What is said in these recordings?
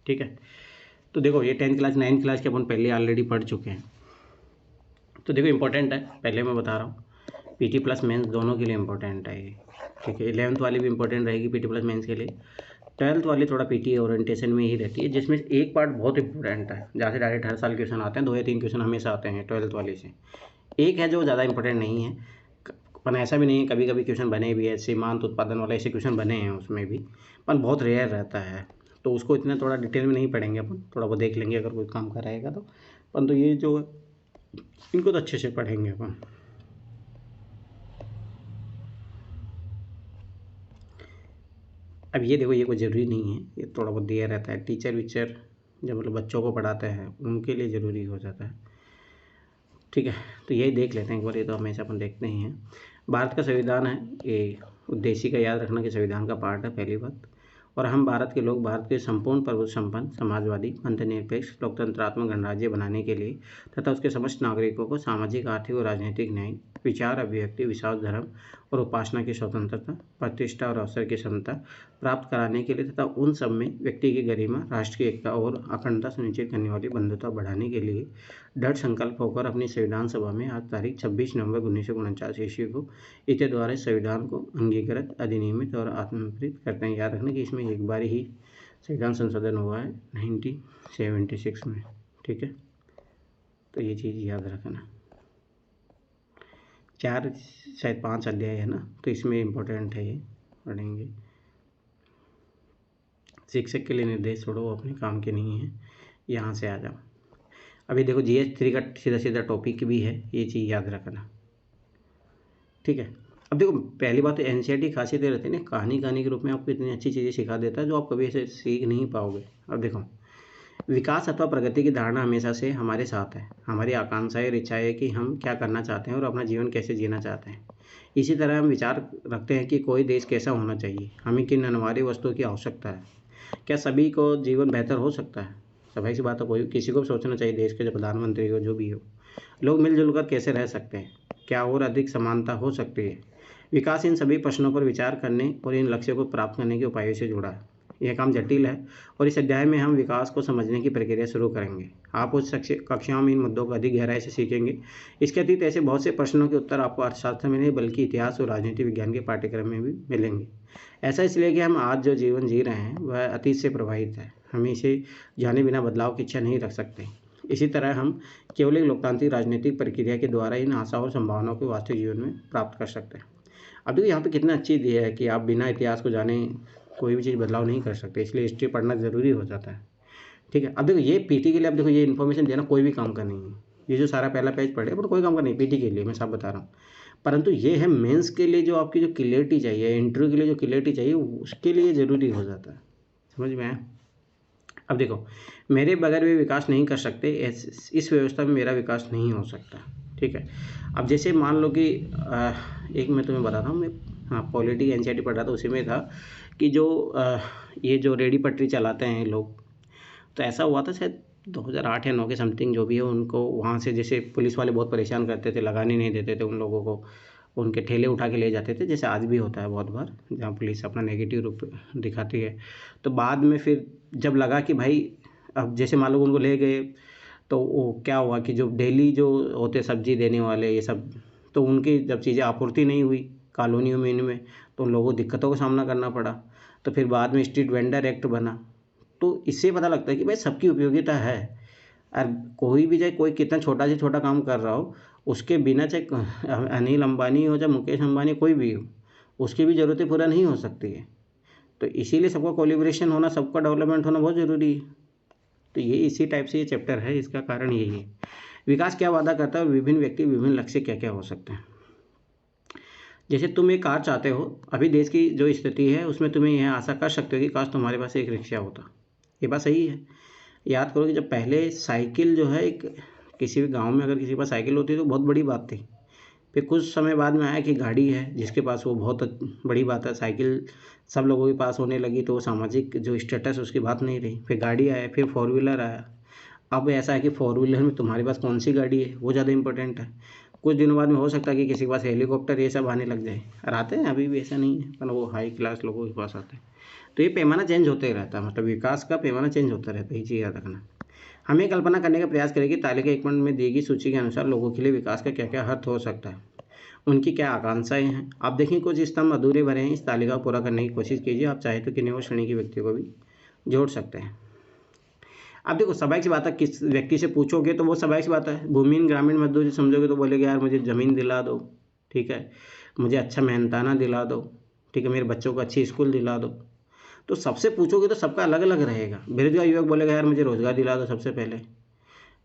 ठीक है। तो देखो ये 10th क्लास 9th क्लास के अपन पहले ऑलरेडी पढ़ चुके हैं। तो देखो इंपॉर्टेंट है, पहले मैं बता रहा हूँ, पीटी प्लस मेंस दोनों के लिए इंपॉर्टेंट है ये, ठीक है। 11th वाली भी इंपॉर्टेंट रहेगी पीटी प्लस मेंस के लिए। 12th वाली थोड़ा पीटी ओरिएंटेशन में ही रहती है, जिसमें एक पार्ट बहुत इंपॉर्टेंट है, जहाँ से डायरेक्ट हर साल क्वेश्चन आते हैं, 2 या 3 क्वेश्चन हमेशा आते हैं 12th वाले से। एक है जो ज़्यादा इंपॉर्टेंट नहीं है, पर ऐसा भी नहीं है, कभी कभी क्वेश्चन बने भी है, सीमांत उत्पादन वाले ऐसे क्वेश्चन बने हैं उसमें भी, पर बहुत रेयर रहता है, तो उसको इतना थोड़ा डिटेल में नहीं पढ़ेंगे अपन, थोड़ा वो देख लेंगे अगर कोई काम का रहेगा तो। परंतु ये जो इनको तो अच्छे से पढ़ेंगे अपन। अब ये देखो ये कोई ज़रूरी नहीं है, ये थोड़ा बहुत दिया रहता है, टीचर वीचर जब मतलब बच्चों को पढ़ाते हैं उनके लिए ज़रूरी हो जाता है, ठीक है। तो यही देख लेते हैं एक बार, ये तो हमेशा अपन देखते ही हैं। भारत का संविधान है, ये उद्देश्य का याद रखना कि संविधान का पार्ट है पहली बात। और हम भारत के लोग भारत के संपूर्ण प्रभुत्व संपन्न समाजवादी धर्मनिरपेक्ष लोकतंत्रात्मक गणराज्य बनाने के लिए तथा उसके समस्त नागरिकों को सामाजिक आर्थिक और राजनीतिक न्याय, विचार अभिव्यक्ति विश्वास धर्म और उपासना की स्वतंत्रता, प्रतिष्ठा और अवसर की समता प्राप्त कराने के लिए तथा उन सब में व्यक्ति की गरिमा, राष्ट्र की एकता और अखंडता सुनिश्चित करने वाली बंधुता बढ़ाने के लिए दृढ़ संकल्प होकर अपनी संविधान सभा में आज तारीख 26 नवंबर 1949 ईस्वी को इसके द्वारा संविधान को अंगीकृत, अधिनियमित और आत्मनिर्भर करते हैं। याद रखना कि इसमें एक बार ही संविधान संशोधन हुआ है 1976 में, ठीक है। तो ये चीज़ याद रखना। 4 शायद 5 अध्याय है ना, तो इसमें इम्पोर्टेंट है, ये पढ़ेंगे। शिक्षक के लिए निर्देश छोड़ो, वो अपने काम के नहीं है, यहाँ से आ जाओ। अभी देखो GS3 का सीधा सीधा टॉपिक भी है, ये चीज़ याद रखना, ठीक है। अब देखो पहली बात तो NCERT खासियत रहती है ना, कहानी के रूप में आपको इतनी अच्छी चीज़ें सिखा देता है जो आप कभी ऐसे सीख नहीं पाओगे। अब देखो विकास अथवा प्रगति की धारणा हमेशा से हमारे साथ है, हमारी आकांक्षाएं इच्छाएं कि हम क्या करना चाहते हैं और अपना जीवन कैसे जीना चाहते हैं। इसी तरह हम विचार रखते हैं कि कोई देश कैसा होना चाहिए, हमें किन अनिवार्य वस्तुओं की आवश्यकता है, क्या सभी को जीवन बेहतर हो सकता है। स्वाभाविक सी बात है, कोई किसी को भी सोचना चाहिए, देश के जो प्रधानमंत्री हो जो भी हो, लोग मिलजुल कर कैसे रह सकते हैं, क्या और अधिक समानता हो सकती है। विकास इन सभी प्रश्नों पर विचार करने और इन लक्ष्यों को प्राप्त करने के उपायों से जुड़ा है। यह काम जटिल है और इस अध्याय में हम विकास को समझने की प्रक्रिया शुरू करेंगे। आप उस कक्षाओं में इन मुद्दों को अधिक गहराई से सीखेंगे। इसके अतिरिक्त ऐसे बहुत से प्रश्नों के उत्तर आपको अर्थशास्त्र में नहीं बल्कि इतिहास और राजनीति विज्ञान के पाठ्यक्रम में भी मिलेंगे। ऐसा इसलिए कि हम आज जो जीवन जी रहे हैं वह अतीत से प्रभावित है, हम इसे जाने बिना बदलाव की इच्छा नहीं रख सकते। इसी तरह हम केवल एक लोकतांत्रिक राजनीतिक प्रक्रिया के द्वारा इन आशा और संभावनाओं को वास्तविक जीवन में प्राप्त कर सकते हैं। अब देखो यहाँ पे कितना अच्छी दिया है कि आप बिना इतिहास को जाने कोई भी चीज़ बदलाव नहीं कर सकते, इसलिए हिस्ट्री पढ़ना ज़रूरी हो जाता है, ठीक है। अब देखो ये पीटी के लिए, अब देखो ये इन्फॉर्मेशन देना कोई भी काम का नहीं है, ये जो सारा पहला पेज पढ़े पर कोई काम का नहीं, पीटी के लिए मैं सब बता रहा हूँ। परंतु ये है मेंस के लिए, जो आपकी जो क्लियरिटी चाहिए, इंटरव्यू के लिए जो क्लियरिटी चाहिए, उसके लिए ज़रूरी हो जाता है, समझ में आया। अब देखो मेरे बगैर भी विकास नहीं कर सकते, इस व्यवस्था में मेरा विकास नहीं हो सकता, ठीक है। अब जैसे मान लो कि एक मैं तुम्हें बताता हूँ, मैं पॉलिटी NCERT पढ़ रहा था, उसी में था कि जो ये जो रेडी पटरी चलाते हैं लोग, तो ऐसा हुआ था शायद 2008 या 9 के समथिंग जो भी है, उनको वहाँ से जैसे पुलिस वाले बहुत परेशान करते थे, लगाने नहीं देते थे उन लोगों को, उनके ठेले उठा के ले जाते थे, जैसे आज भी होता है बहुत बार जहाँ पुलिस अपना नेगेटिव रूप दिखाती है। तो बाद में फिर जब लगा कि भाई अब जैसे मान लो उनको ले गए, तो वो क्या हुआ कि जो डेली जो होते सब्जी देने वाले ये सब, तो उनकी जब चीज़ें आपूर्ति नहीं हुई कॉलोनियों में इनमें, तो उन लोगों को दिक्कतों का सामना करना पड़ा। तो फिर बाद में स्ट्रीट वेंडर एक्ट बना। तो इससे पता लगता है कि भाई सबकी उपयोगिता है, और कोई भी चाहे कोई कितना छोटा से छोटा काम कर रहा हो, उसके बिना चाहे अनिल अंबानी हो चाहे मुकेश अंबानी कोई भी हो, उसकी भी ज़रूरतें पूरा नहीं हो सकती है। तो इसीलिए सबका कोलिब्रेशन होना, सबका डेवलपमेंट होना बहुत ज़रूरी है। तो ये इसी टाइप से ये चैप्टर है, इसका कारण यही है। विकास क्या वादा करता है और विभिन्न व्यक्ति विभिन्न लक्ष्य क्या क्या हो सकते हैं। जैसे तुम एक कार चाहते हो, अभी देश की जो स्थिति है उसमें तुम्हें यह आशा कर सकते हो कि काश तुम्हारे पास एक रिक्शा होता। ये बात सही है। याद करो कि जब पहले साइकिल जो है, एक किसी भी गांव में अगर किसी के पास साइकिल होती तो बहुत बड़ी बात थी। फिर कुछ समय बाद में आया कि गाड़ी है जिसके पास, वो बहुत बड़ी बात है। साइकिल सब लोगों के पास होने लगी तो वो सामाजिक जो स्टेटस उसकी बात नहीं रही। फिर गाड़ी आया, फिर 4 व्हीलर आया। अब ऐसा है कि 4 व्हीलर में तुम्हारे पास कौन सी गाड़ी है वो ज़्यादा इंपॉर्टेंट है। कुछ दिनों बाद में हो सकता है कि किसी के पास हेलीकॉप्टर ये सब आने लग जाए, और आते हैं, अभी भी ऐसा नहीं है, पर वो हाई क्लास लोगों के पास आते हैं। तो ये पैमाना चेंज होते रहता है, मतलब विकास का पैमाना चेंज होता रहता है, ये चीज़ याद रखना। हमें कल्पना करने का प्रयास करें कि तालिका 1 पॉइंट में दी गई सूची के अनुसार लोगों के लिए विकास का क्या क्या अर्थ हो सकता है, उनकी क्या आकांक्षाएं हैं। आप देखिए कुछ स्तंभ अधूरे भरे हैं, इस तालिका को पूरा करने की कोशिश कीजिए। आप चाहे तो किन्हीं और श्रेणी के व्यक्तियों को भी जोड़ सकते हैं। अब देखो स्वाभाविक सी बात है, किस व्यक्ति से पूछोगे तो वो स्वाभाविक सी बात है, भूमिहीन ग्रामीण मजदूर समझोगे तो बोलेगा यार मुझे ज़मीन दिला दो, ठीक है, मुझे अच्छा मेहनताना दिला दो, ठीक है, मेरे बच्चों को अच्छी स्कूल दिला दो। तो सबसे पूछोगे तो सबका अलग अलग रहेगा। बेरोजगार युवक बोलेगा यार मुझे रोज़गार दिला दो सबसे पहले।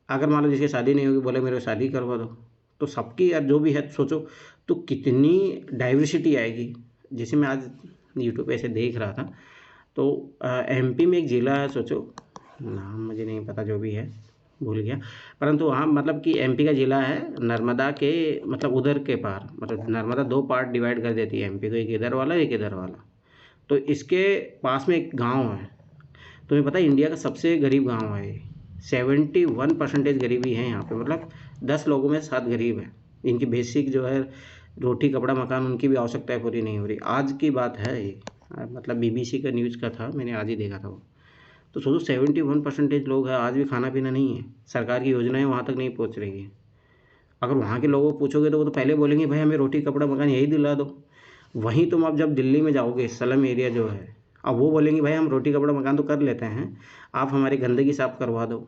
अगर मान लो जिसकी शादी नहीं होगी बोले मेरे को शादी करवा दो। तो सबकी यार जो भी है सोचो तो कितनी डाइवर्सिटी आएगी। जैसे मैं आज यूट्यूब पे ऐसे देख रहा था तो एमपी में एक ज़िला है, सोचो नाम मुझे नहीं पता, जो भी है भूल गया, परंतु वहाँ मतलब कि एमपी का ज़िला है नर्मदा के मतलब उधर के पार, मतलब नर्मदा 2 पार्ट डिवाइड कर देती है एमपी को, एक इधर वाला एक इधर वाला। तो इसके पास में एक गांव है, तुम्हें पता है इंडिया का सबसे गरीब गांव है ये। 71% गरीबी है यहाँ पे, मतलब 10 लोगों में 7 गरीब है। इनकी बेसिक जो है रोटी कपड़ा मकान उनकी भी आवश्यकताएं पूरी नहीं हो रही। आज की बात है ये, मतलब बीबीसी का न्यूज़ का था, मैंने आज ही देखा था वो। तो सोचो 71% लोग हैं, आज भी खाना पीना नहीं है, सरकार की योजनाएं वहाँ तक नहीं पहुँच रही है। अगर वहाँ के लोगों को पूछोगे तो वो तो पहले बोलेंगे भाई हमें रोटी कपड़ा मकान यही दिला दो। वहीं तुम अब जब दिल्ली में जाओगे स्लम एरिया जो है, अब वो बोलेंगे भाई हम रोटी कपड़ा मकान तो कर लेते हैं, आप हमारी गंदगी साफ करवा दो,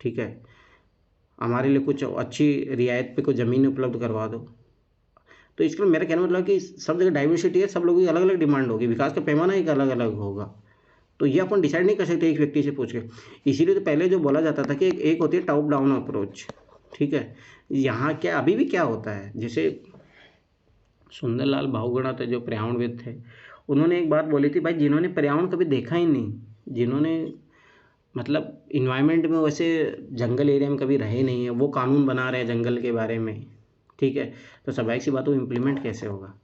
ठीक है, हमारे लिए कुछ अच्छी रियायत पे कुछ ज़मीन उपलब्ध करवा दो। तो इसका मेरा कहना मतलब कि सब जगह डाइवर्सिटी है, सब लोगों की अलग अलग डिमांड होगी, विकास का पैमाना एक अलग अलग होगा। तो ये अपन डिसाइड नहीं कर सकते एक व्यक्ति से पूछ के। इसीलिए तो पहले जो बोला जाता था कि एक होती है टॉप डाउन अप्रोच, ठीक है। यहाँ क्या अभी भी क्या होता है, जैसे सुंदरलाल बहुगुणा थे जो पर्यावरणविद थे, उन्होंने एक बात बोली थी भाई जिन्होंने पर्यावरण कभी देखा ही नहीं, जिन्होंने मतलब इन्वायरमेंट में वैसे जंगल एरिया में कभी रहे नहीं है, वो कानून बना रहे हैं जंगल के बारे में, ठीक है, तो स्वाभाविक सी बात वो इम्प्लीमेंट कैसे होगा।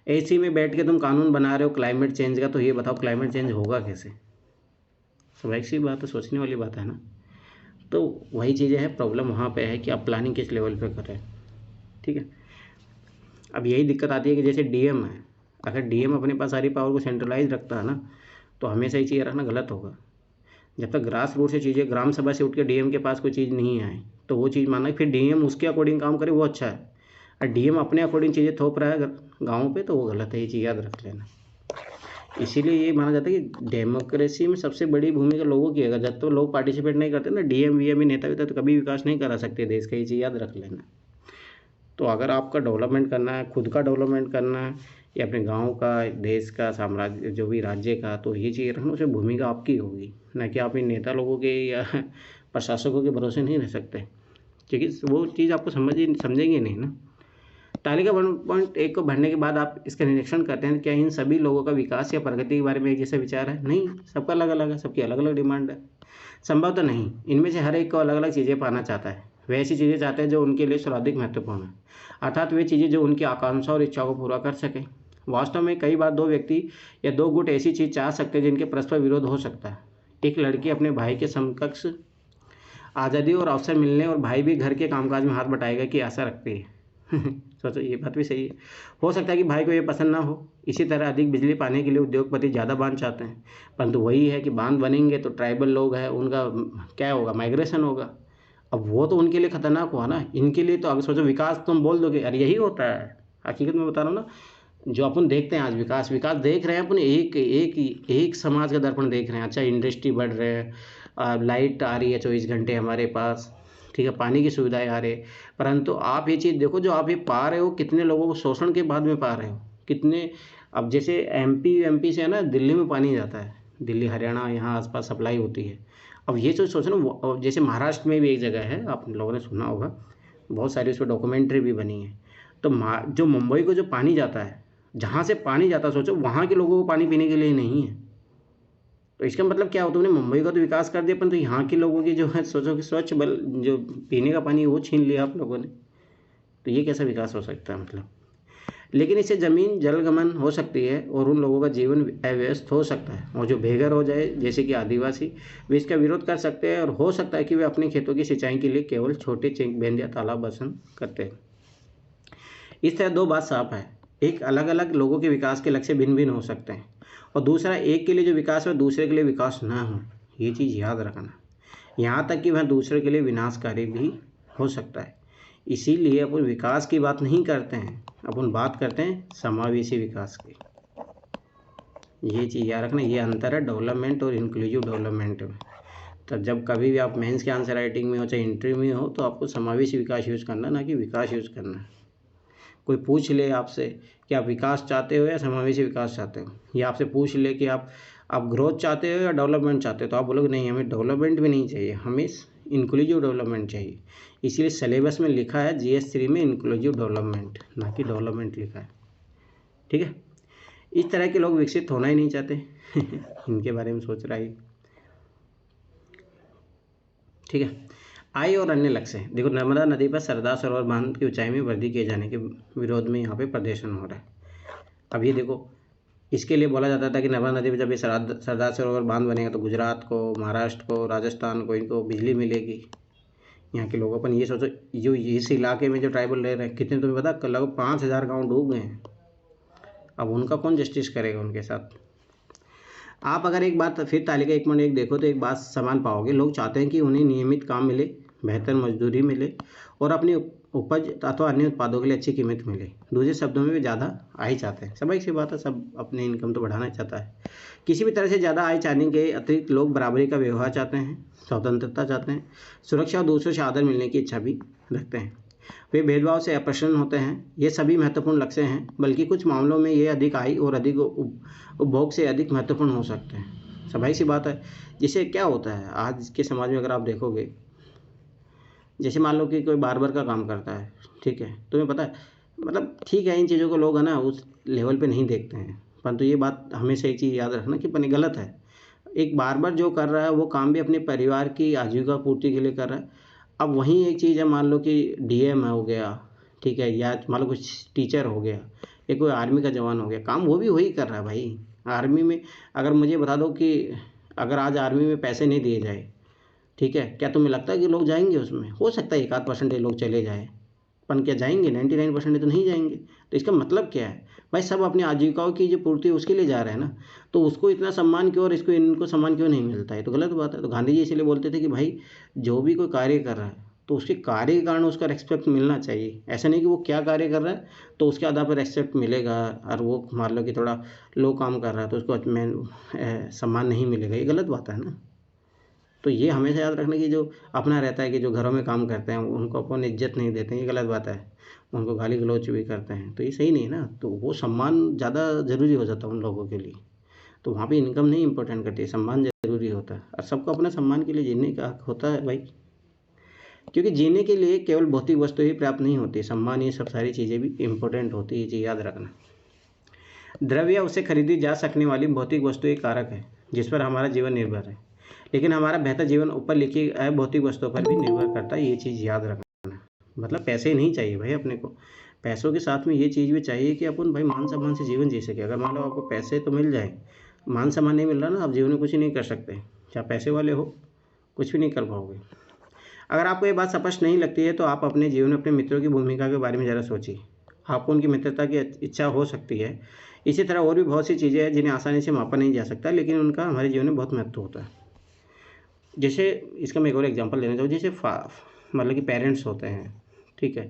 एसी में बैठ के तुम कानून बना रहे हो क्लाइमेट चेंज का, तो ये बताओ क्लाइमेट चेंज होगा कैसे। स्वाभाविक सी बात है, सोचने वाली बात है ना। तो वही चीज़ें हैं, प्रॉब्लम वहाँ पे है कि आप प्लानिंग किस लेवल पे कर रहे हैं, ठीक है। अब यही दिक्कत आती है कि जैसे डीएम है, अगर डीएम अपने पास सारी पावर को सेंट्रलाइज रखता है ना, तो हमेशा ये चीज़ें रखना गलत होगा। जब तक ग्रास रूट से चीज़ें ग्राम सभा से उठ के डीएम के पास कोई चीज़ नहीं आए तो वो चीज़ मानना फिर डीएम उसके अकॉर्डिंग काम करे वो अच्छा है, और डीएम अपने अकॉर्डिंग चीज़ें थोप रहा है गाँव पे तो वो गलत है, ये चीज़ याद रख लेना। इसीलिए ये माना जाता है कि डेमोक्रेसी में सबसे बड़ी भूमिका लोगों की है। अगर जब तो लोग पार्टिसिपेट नहीं करते ना, डीएम वीएम नेता वेता, तो कभी विकास नहीं करा सकते देश का, ये चीज़ याद रख लेना। तो अगर आपका डेवलपमेंट करना है, खुद का डेवलपमेंट करना है या अपने गांव का, देश का, साम्राज्य जो भी राज्य का, तो ये चीज़ रखना, उसमें भूमिका आपकी होगी, ना कि आप इन नेता लोगों के या प्रशासकों के भरोसे नहीं रह सकते, क्योंकि वो चीज़ आपको समझेंगे नहीं ना। तालिका 1.1 को भरने के बाद आप इसका निरीक्षण करते हैं क्या इन सभी लोगों का विकास या प्रगति के बारे में एक जैसा विचार है? नहीं, सबका अलग अलग है, सबकी अलग अलग डिमांड है। संभव तो नहीं, इनमें से हर एक को अलग अलग चीज़ें पाना चाहता है, वे ऐसी चीज़ें चाहते हैं जो उनके लिए सर्वाधिक महत्वपूर्ण है, अर्थात वे चीज़ें जो उनकी आकांक्षा और इच्छाओं को पूरा कर सकें। वास्तव में कई बार 2 व्यक्ति या 2 गुट ऐसी चीज़ चाह सकते हैं जिनके परस्पर विरोध हो सकता है। एक लड़की अपने भाई के समकक्ष आज़ादी और अवसर मिलने और भाई भी घर के कामकाज में हाथ बटाएगा की आशा रखती है। सोचो ये बात भी सही है। हो सकता है कि भाई को ये पसंद ना हो। इसी तरह अधिक बिजली पाने के लिए उद्योगपति ज़्यादा बांध चाहते हैं, परंतु वही है कि बांध बनेंगे तो ट्राइबल लोग हैं उनका क्या होगा, माइग्रेशन होगा। अब वो तो उनके लिए खतरनाक हुआ ना, इनके लिए तो अगर सोचो विकास तुम बोल दोगे, अरे यही होता है हकीकत में बता रहा हूँ ना। जो अपन देखते हैं आज विकास देख रहे हैं अपन, एक समाज का दर्पण देख रहे हैं। अच्छा इंडस्ट्री बढ़ रहे हैं, लाइट आ रही है 24 घंटे हमारे पास, ठीक है, पानी की सुविधाएं आ रही है, परंतु आप ये चीज़ देखो जो आप ये पा रहे हो कितने लोगों को शोषण के बाद में पा रहे हो, कितने। अब जैसे एमपी से है ना दिल्ली में पानी जाता है, दिल्ली हरियाणा यहाँ आसपास सप्लाई होती है। अब ये जो सोचो ना, जैसे महाराष्ट्र में भी एक जगह है, आप लोगों ने सुना होगा, बहुत सारी उस पर डॉक्यूमेंट्री भी बनी है। तो जो मुंबई को जो पानी जाता है, जहाँ से पानी जाता है, सोचो वहाँ के लोगों को पानी पीने के लिए नहीं है। तो इसका मतलब क्या हो, तुमने मुंबई का तो विकास कर दिया, परंतु यहाँ के लोगों की जो है सोचो कि स्वच्छ बल जो पीने का पानी वो छीन लिया आप लोगों ने। तो ये कैसा विकास हो सकता है मतलब। लेकिन इससे ज़मीन जलगमन हो सकती है और उन लोगों का जीवन अव्यस्त हो सकता है, और जो बेघर हो जाए जैसे कि आदिवासी, वे इसका विरोध कर सकते हैं, और हो सकता है कि वे अपने खेतों की सिंचाई के लिए केवल छोटे चेक बेंद या तालाब पसंद करते हैं। इस तरह 2 बात साफ है, एक अलग अलग लोगों के विकास के लक्ष्य भिन्न भिन्न हो सकते हैं, और दूसरा एक के लिए जो विकास है दूसरे के लिए विकास ना हो, ये चीज़ याद रखना। यहाँ तक कि वह दूसरे के लिए विनाशकारी भी हो सकता है। इसीलिए अपन विकास की बात नहीं करते हैं, अपन बात करते हैं समावेशी विकास की। ये चीज़ याद रखना, ये अंतर है डेवलपमेंट और इंक्लूसिव डेवलपमेंट में। तो जब कभी भी आप मेंस के आंसर राइटिंग में हो चाहे इंटरव्यू में हो, तो आपको समावेशी विकास यूज़ करना, ना कि विकास यूज़ करना। कोई पूछ ले आपसे कि आप विकास चाहते हो या समावेशी विकास चाहते हो, या आपसे पूछ ले कि आप ग्रोथ चाहते हो या डेवलपमेंट चाहते हो, तो आप बोलोगे नहीं हमें डेवलपमेंट भी नहीं चाहिए, हमें इंक्लूसिव डेवलपमेंट चाहिए। इसीलिए सिलेबस में लिखा है GS3 में इंक्लूसिव डेवलपमेंट, ना कि डेवलपमेंट लिखा है। ठीक है, इस तरह के लोग विकसित होना ही नहीं चाहते इनके बारे में सोच रहा है। ठीक है, आय और अन्य लक्ष्य हैं। देखो, नर्मदा नदी पर सरदार सरोवर बांध की ऊंचाई में वृद्धि किए जाने के विरोध में यहाँ पे प्रदर्शन हो रहा है। अब ये देखो, इसके लिए बोला जाता था कि नर्मदा नदी पर जब ये सरदार सरोवर बांध बनेगा तो गुजरात को, महाराष्ट्र को, राजस्थान को, इनको बिजली मिलेगी। यहाँ के लोगों पर ये सोचो, जो इस इलाके में जो ट्राइबल रह रहे हैं कितने, तुम्हें पता लगभग 5000 गाँव डूब गए हैं। अब उनका कौन जस्टिस करेगा उनके साथ। आप अगर एक बात फिर तालिका 1.1 देखो तो एक बात समान पाओगे, लोग चाहते हैं कि उन्हें नियमित काम मिले, बेहतर मजदूरी मिले और अपनी उपज अथवा अन्य उत्पादों के लिए अच्छी कीमत मिले। दूसरे शब्दों में वे ज़्यादा आय चाहते हैं। स्वाभाविक सी बात है, सब अपनी इनकम तो बढ़ाना चाहता है। किसी भी तरह से ज़्यादा आय चाहने के अतिरिक्त लोग बराबरी का व्यवहार चाहते हैं, स्वतंत्रता चाहते हैं, सुरक्षा और दूसरों से आदर मिलने की इच्छा भी रखते हैं। वे भेदभाव से अप्रसन्न होते हैं। ये सभी महत्वपूर्ण लक्ष्य हैं, बल्कि कुछ मामलों में ये अधिक आय और अधिक उपभोग से अधिक महत्वपूर्ण हो सकते हैं। स्वाभाविक सी बात है। जिससे क्या होता है आज के समाज में, अगर आप देखोगे, जैसे मान लो कि कोई बार्बर का काम करता है, ठीक है, तुम्हें पता है, मतलब ठीक है, इन चीज़ों को लोग है ना उस लेवल पे नहीं देखते हैं, परंतु ये बात हमेशा एक चीज़ याद रखना कि पनी गलत है। एक बार्बर जो कर रहा है वो काम भी अपने परिवार की आजीविका पूर्ति के लिए कर रहा है। अब वहीं एक चीज़ है, मान लो कि DM हो गया, ठीक है, या मान लो कुछ टीचर हो गया, या कोई आर्मी का जवान हो गया, काम वो भी वही कर रहा है भाई। आर्मी में अगर मुझे बता दो कि अगर आज आर्मी में पैसे नहीं दिए जाए, ठीक है, क्या तुम्हें लगता है कि लोग जाएंगे उसमें? हो सकता है 1-8% लोग चले जाए, पर क्या जाएंगे? 99% तो नहीं जाएंगे। तो इसका मतलब क्या है भाई, सब अपनी आजीविकाओं की जो पूर्ति है उसके लिए जा रहे हैं ना, तो उसको इतना सम्मान क्यों और इसको इनको सम्मान क्यों नहीं मिलता है? तो गलत बात है। तो गांधी जी इसीलिए बोलते थे कि भाई जो भी कोई कार्य कर रहा है तो उसके कार्य के कारण उसका रेस्पेक्ट मिलना चाहिए। ऐसा नहीं कि वो क्या कार्य कर रहा है तो उसके आधार पर रेस्पेक्ट मिलेगा, और वो मान लो कि थोड़ा लो काम कर रहा है तो उसको सम्मान नहीं मिलेगा, ये गलत बात है ना। तो ये हमेशा याद रखना कि जो अपना रहता है कि जो घरों में काम करते हैं उनको अपन इज्जत नहीं देते हैं, ये गलत बात है। उनको गाली गलौच भी करते हैं, तो ये सही नहीं है ना। तो वो सम्मान ज़्यादा ज़रूरी हो जाता है उन लोगों के लिए। तो वहाँ पे इनकम नहीं इंपॉर्टेंट करती है, सम्मान ज़रूरी होता है, और सबको अपने सम्मान के लिए जीने का हक होता है भाई। क्योंकि जीने के लिए केवल भौतिक वस्तु ही पर्याप्त नहीं होती, सम्मान ये सब सारी चीज़ें भी इम्पोर्टेंट होती है, ये चीज़ याद रखना। द्रव्य या उसे खरीदी जा सकने वाली भौतिक वस्तु एक कारक है जिस पर हमारा जीवन निर्भर है, लेकिन हमारा बेहतर जीवन ऊपर लिखी भौतिक वस्तुओं पर भी निर्भर करता है, ये चीज़ याद रखना। मतलब पैसे नहीं चाहिए भाई अपने को, पैसों के साथ में ये चीज़ भी चाहिए कि अपन भाई मान सम्मान से जीवन जी सके। अगर मान लो आपको पैसे तो मिल जाए, मान सम्मान नहीं मिल रहा ना, आप जीवन में कुछ नहीं कर सकते। चाहे पैसे वाले हो, कुछ भी नहीं कर पाओगे। अगर आपको ये बात स्पष्ट नहीं लगती है तो आप अपने जीवन में अपने मित्रों की भूमिका के बारे में ज़रा सोचिए। आपको उनकी मित्रता की इच्छा हो सकती है। इसी तरह और भी बहुत सी चीज़ें हैं जिन्हें आसानी से मापा नहीं जा सकता, लेकिन उनका हमारे जीवन में बहुत महत्व होता है। जैसे इसका मैं एक और एग्जांपल देना चाहूँ, जैसे मतलब कि पेरेंट्स होते हैं, ठीक है।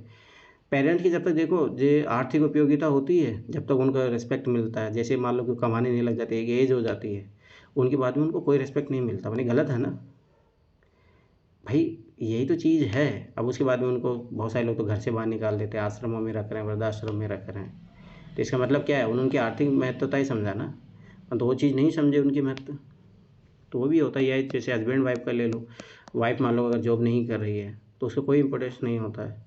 पेरेंट्स की जब तक देखो जो आर्थिक उपयोगिता होती है, जब तक उनका रिस्पेक्ट मिलता है, जैसे मान लो कि कमाने नहीं लग जाती है, एक एज हो जाती है, उनके बाद में उनको कोई रिस्पेक्ट नहीं मिलता, मैंने गलत है ना भाई, यही तो चीज़ है। अब उसके बाद में उनको बहुत सारे लोग तो घर से बाहर निकाल देते हैं, आश्रमों में रख रहे हैं, वृद्धाश्रम में रख रहे हैं। तो इसका मतलब क्या है, उनकी आर्थिक महत्वता ही समझा ना, तो वो चीज़ नहीं समझे उनकी महत्व, तो वो भी होता ही है। जैसे हस्बैंड वाइफ का ले लो, वाइफ मान लो अगर जॉब नहीं कर रही है तो उसको कोई इंपॉर्टेंस नहीं होता है,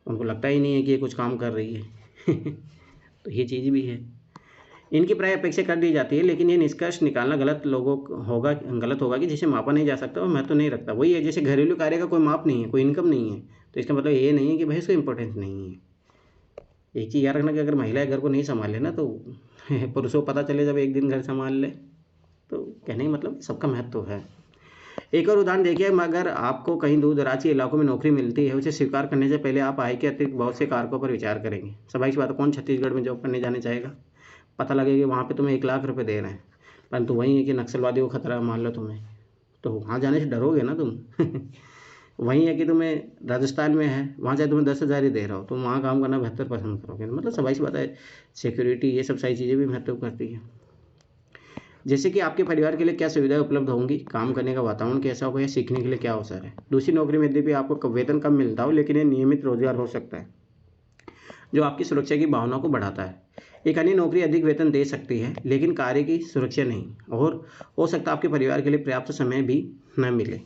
उनको लगता ही नहीं है कि ये कुछ काम कर रही है तो ये चीज़ भी है, इनकी प्राय अपेक्षा कर दी जाती है। लेकिन ये निष्कर्ष निकालना गलत होगा कि जिसे मापा नहीं जा सकता वो महत्व नहीं रखता। वही है, जैसे घरेलू कार्य का कोई माप नहीं है, कोई इनकम नहीं है, तो इसका मतलब ये नहीं है कि भाई इसको इम्पोर्टेंस नहीं है। एक चीज़ याद रखना कि अगर महिलाएं घर को नहीं संभाले ना तो पुरुषों को पता चले जब एक दिन घर संभाल ले, तो कहने का मतलब सबका महत्व है। एक और उदाहरण देखिए, अगर आपको कहीं दूर दराज के इलाकों में नौकरी मिलती है, उसे स्वीकार करने से पहले आप आय के अतिरिक्त बहुत से कारकों पर विचार करेंगे। स्वाभाविक बात है, कौन छत्तीसगढ़ में जॉब करने जाने चाहेगा? पता लगे कि वहाँ पे तुम्हें 1 लाख रुपए दे रहे हैं, परंतु वही है कि नक्सलवादी को खतरा मान लो तुम्हें, तो वहाँ जाने से डरोगे ना तुम। वही है कि तुम्हें राजस्थान में है, वहाँ चाहे तुम्हें 10,000 ही दे रहा हो, तुम वहाँ काम करना बेहतर पसंद करोगे। मतलब सवाई सी बात है, सिक्योरिटी ये सब सारी चीज़ें भी महत्व करती हैं। जैसे कि आपके परिवार के लिए क्या सुविधाएं उपलब्ध होंगी, काम करने का वातावरण कैसा होगा, या सीखने के लिए क्या अवसर है। दूसरी नौकरी में यद्यपि आपको वेतन कम मिलता हो, लेकिन ये नियमित रोजगार हो सकता है जो आपकी सुरक्षा की भावना को बढ़ाता है। एक अन्य नौकरी अधिक वेतन दे सकती है, लेकिन कार्य की सुरक्षा नहीं, और हो सकता है आपके परिवार के लिए पर्याप्त समय भी न मिले।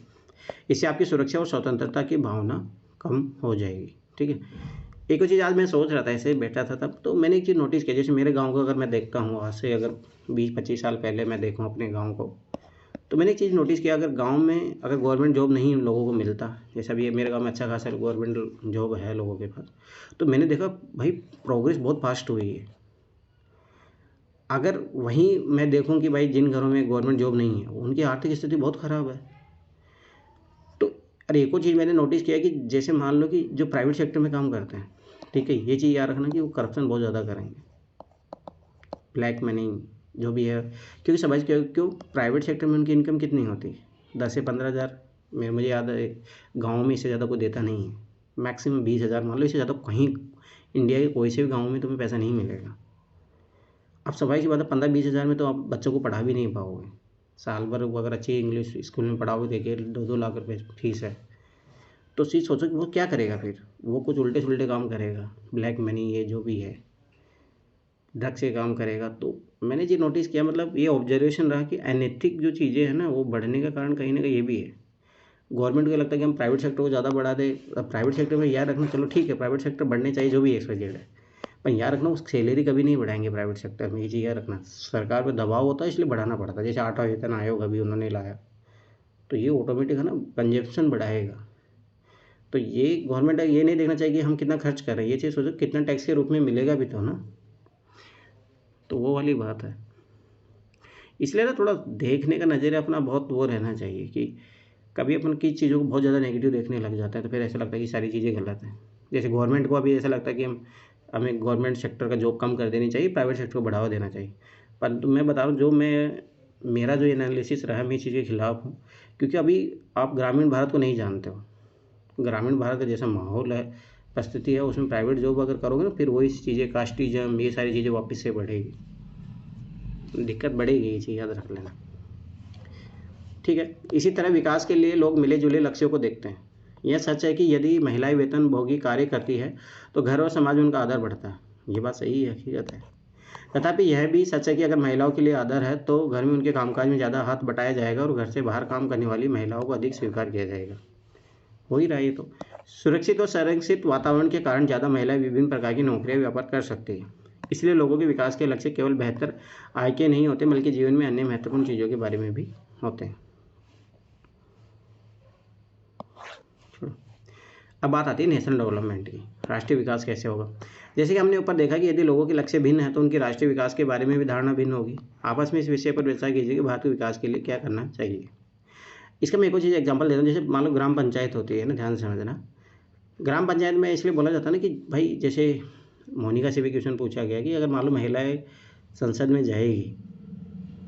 इससे आपकी सुरक्षा और स्वतंत्रता की भावना कम हो जाएगी। ठीक है। एक और चीज़ आज मैं सोच रहा था, ऐसे बैठा था तब, तो मैंने एक चीज़ नोटिस किया। जैसे मेरे गांव को अगर मैं देखता हूँ, आज से अगर 20-25 साल पहले मैं देखूँ अपने गांव को, तो मैंने एक चीज़ नोटिस किया, अगर गांव में अगर गवर्नमेंट जॉब नहीं लोगों को मिलता, जैसा भी मेरे गांव में अच्छा खासा गवर्नमेंट जॉब है लोगों के पास, तो मैंने देखा भाई प्रोग्रेस बहुत फास्ट हुई है। अगर वहीं मैं देखूं कि भाई जिन घरों में गवर्नमेंट जॉब नहीं है, उनकी आर्थिक स्थिति बहुत ख़राब है। तो अरे एक और चीज़ मैंने नोटिस किया कि जैसे मान लो कि जो प्राइवेट सेक्टर में काम करते हैं, ठीक है, ये चीज़ याद रखना कि वो करप्शन बहुत ज़्यादा करेंगे, ब्लैक मनी जो भी है, क्योंकि समझ क्यों प्राइवेट सेक्टर में उनकी इनकम कितनी होती है, 10 से 15 हज़ार। मुझे याद है गाँव में इससे ज़्यादा कोई देता नहीं है, मैक्सिमम 20 हज़ार मान लो, इससे ज़्यादा कहीं इंडिया के कोई से भी गाँव में तुम्हें पैसा नहीं मिलेगा। अब सफाई सी बात है, 15-20 हज़ार में तो आप बच्चों को पढ़ा भी नहीं पाओगे। साल भर वो अगर अच्छी इंग्लिश स्कूल में पढ़ाओगे, देखिए 2-2 लाख रुपए फीस है, तो चीज़ सोचो कि वो क्या करेगा फिर। वो कुछ उल्टे सुलटे काम करेगा, ब्लैक मनी ये जो भी है, ड्रग्स से काम करेगा। तो मैंने ये नोटिस किया, मतलब ये ऑब्जर्वेशन रहा कि अनैतिक जो चीज़ें हैं ना, वो बढ़ने का कारण कहीं ना कहीं ये भी है। गवर्नमेंट को लगता है कि हम प्राइवेट सेक्टर को ज़्यादा बढ़ा दें। अब प्राइवेट सेक्टर में याद रखना, चलो ठीक है प्राइवेट सेक्टर बढ़ने चाहिए, जो भी एक्सवाइजेड है, पर याद रखना उस सैलरी कभी नहीं बढ़ाएंगे प्राइवेट सेक्टर में, ये चीज़ याद रखना। सरकार पे दबाव होता है इसलिए बढ़ाना पड़ता है। जैसे 8वां वेतन आयोग अभी उन्होंने लाया, तो ये ऑटोमेटिक है ना कंजप्शन बढ़ाएगा। तो ये गवर्नमेंट ये नहीं देखना चाहिए कि हम कितना खर्च कर रहे हैं, ये चीज़ सोचो कितना टैक्स के रूप में मिलेगा भी तो ना। तो वो वाली बात है। इसलिए ना थोड़ा देखने का नज़रिया अपना बहुत वो रहना चाहिए कि कभी अपन की चीज़ों को बहुत ज़्यादा नेगेटिव देखने लग जाता है, तो फिर ऐसा लगता है कि सारी चीज़ें गलत हैं। जैसे गवर्नमेंट को अभी ऐसा लगता है कि हमें गवर्नमेंट सेक्टर का जॉब कम कर देनी चाहिए, प्राइवेट सेक्टर को बढ़ावा देना चाहिए। पर तो मैं बता रहा हूँ, जो मेरा जो एनालिसिस रहा है, मैं इस चीज़ के खिलाफ हूँ। क्योंकि अभी आप ग्रामीण भारत को नहीं जानते हो। ग्रामीण भारत का जैसा माहौल है, परिस्थिति है, उसमें प्राइवेट जॉब अगर करोगे ना, फिर वही चीज़ें कास्टिज्म ये सारी चीज़ें वापस से बढ़ेगी, दिक्कत बढ़ेगी, ये चीज़ याद रख लेना। ठीक है। इसी तरह विकास के लिए लोग मिले जुले लक्ष्यों को देखते हैं। यह सच है कि यदि महिलाएं वेतन भोगी कार्य करती है तो घर और समाज में उनका आदर बढ़ता है। ये बात सही है, हकीकत है। तथापि यह भी सच है कि अगर महिलाओं के लिए आदर है तो घर में उनके कामकाज में ज़्यादा हाथ बटाया जाएगा और घर से बाहर काम करने वाली महिलाओं को अधिक स्वीकार किया जाएगा। हो ही रहा है ये तो। सुरक्षित और संरक्षित वातावरण के कारण ज़्यादा महिलाएं विभिन्न प्रकार की नौकरियां व्यापार कर सकती हैं। इसलिए लोगों के विकास के लक्ष्य केवल बेहतर आय के नहीं होते, बल्कि जीवन में अन्य महत्वपूर्ण चीज़ों के बारे में भी होते हैं। अब बात आती है नेशनल डेवलपमेंट की, राष्ट्रीय विकास कैसे होगा। जैसे कि हमने ऊपर देखा कि यदि लोगों के लक्ष्य भिन्न हैं तो उनकी राष्ट्रीय विकास के बारे में भी धारणा भिन्न होगी। आपस में इस विषय पर विचार कीजिए कि भारत के विकास के लिए क्या करना चाहिए। इसका मैं एक और चीज़ एग्जांपल देता हूँ। जैसे मान लो ग्राम पंचायत होती है ना, ध्यान से समझना। ग्राम पंचायत में इसलिए बोला जाता है ना कि भाई, जैसे मोनिका से भी क्वेश्चन पूछा गया कि अगर मान लो महिलाएं संसद में जाएगी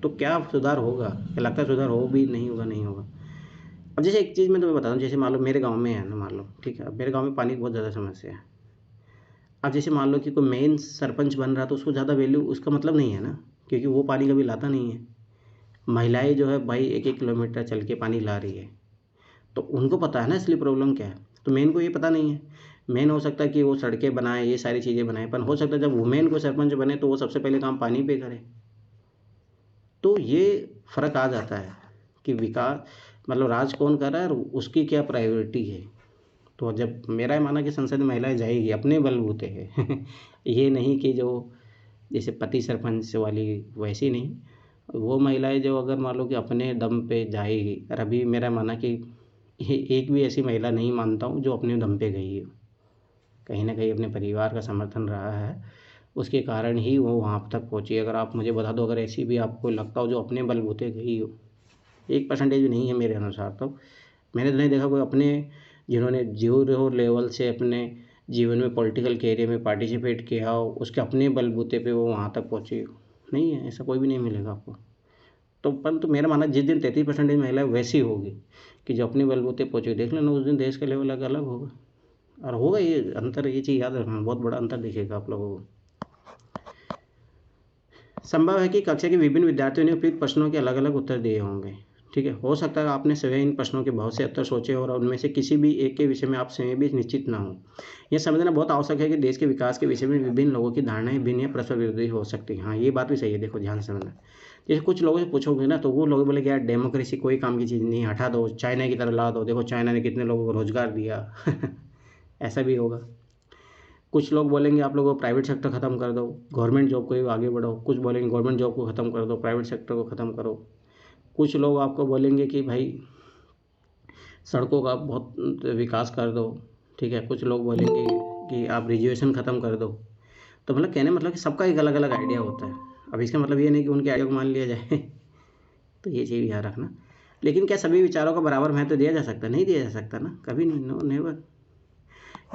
तो क्या सुधार होगा, क्या लगता है सुधार हो भी नहीं होगा, नहीं होगा। अब जैसे एक चीज़ मैं तुम्हें बताता हूँ, जैसे मान लो मेरे गांव में है ना, मान लो ठीक है, अब मेरे गांव में पानी की बहुत ज़्यादा समस्या है। अब जैसे मान लो कि कोई मेन सरपंच बन रहा तो उसको ज़्यादा वैल्यू उसका मतलब नहीं है ना, क्योंकि वो पानी कभी लाता नहीं है। महिलाएं जो है भाई 1-1 किलोमीटर चल के पानी ला रही है, तो उनको पता है ना असली प्रॉब्लम क्या है। तो मेन को ये पता नहीं है। मेन हो सकता है कि वो सड़कें बनाए, ये सारी चीज़ें बनाए, पर हो सकता है जब वुमेन को सरपंच बने तो वो सबसे पहले काम पानी पे करे। तो ये फ़र्क आ जाता है कि विकास मतलब राज कौन कर रहा है और उसकी क्या प्रायोरिटी है। तो जब मेरा ये माना कि संसद में महिलाएं जाएगी अपने बलबूते है ये नहीं कि जो जैसे पति सरपंच वाली वैसी नहीं, वो महिलाएं जो अगर मान लो कि अपने दम पे जाएगी। और अभी मेरा माना कि ये एक भी ऐसी महिला नहीं मानता हूँ जो अपने दम पे गई है, कहीं ना कहीं अपने परिवार का समर्थन रहा है, उसके कारण ही वो वहाँ तक पहुँची। अगर आप मुझे बता दो, अगर ऐसी भी आपको लगता हो जो अपने बलबूते गई हो, 1% भी नहीं है मेरे अनुसार। तो मैंने तो नहीं देखा कोई अपने जिन्होंने जीरो लेवल से अपने जीवन में पॉलिटिकल कैरियर में पार्टिसिपेट किया हो, उसके अपने बलबूते पे वो वहाँ तक पहुँची हो। नहीं है, ऐसा कोई भी नहीं मिलेगा आपको। तो परंतु मेरा मानना जिस दिन 33% महिला वैसी होगी कि जो अपने बलबूते पहुँचे, देख लेना उस दिन देश का लेवल अलग होगा। और होगा ये अंतर, ये चीज़ याद रखना, बहुत बड़ा अंतर दिखेगा आप लोगों को। संभव है कि कक्षा के विभिन्न विद्यार्थियों ने उपयुक्त प्रश्नों के अलग अलग उत्तर दिए होंगे। ठीक है, हो सकता है आपने स्वयं इन प्रश्नों के बहुत से उत्तर सोचे और उनमें से किसी भी एक के विषय में आप स्वयं भी निश्चित ना हो। यह समझना बहुत आवश्यक है कि देश के विकास के विषय में विभिन्न लोगों की धारणाएं भिन्न या परस्पर विरोधी हो सकती हैं। हाँ, ये बात भी सही है, देखो ध्यान से समझना। जैसे कुछ लोगों से पूछोगे ना तो वो लोग बोले कि यार डेमोक्रेसी कोई काम की चीज़ नहीं, हटा दो, चाइना की तरह ला दो, देखो चाइना ने कितने लोगों को रोजगार दिया। ऐसा भी होगा। कुछ लोग बोलेंगे आप लोगों को प्राइवेट सेक्टर ख़त्म कर दो, गवर्नमेंट जॉब को ही आगे बढ़ो। कुछ बोलेंगे गवर्नमेंट जॉब को ख़त्म कर दो, प्राइवेट सेक्टर को ख़त्म करो। कुछ लोग आपको बोलेंगे कि भाई सड़कों का बहुत विकास कर दो। ठीक है, कुछ लोग बोलेंगे कि आप रिजर्वेशन ख़त्म कर दो। तो मतलब कहने मतलब कि सबका एक अलग अलग आइडिया होता है। अब इसका मतलब ये नहीं कि उनके आइडिया को मान लिया जाए। तो ये चीज़ याद रखना। लेकिन क्या सभी विचारों का बराबर महत्व दिया जा सकता है? नहीं दिया जा सकता ना, कभी नहीं, नो नेवर।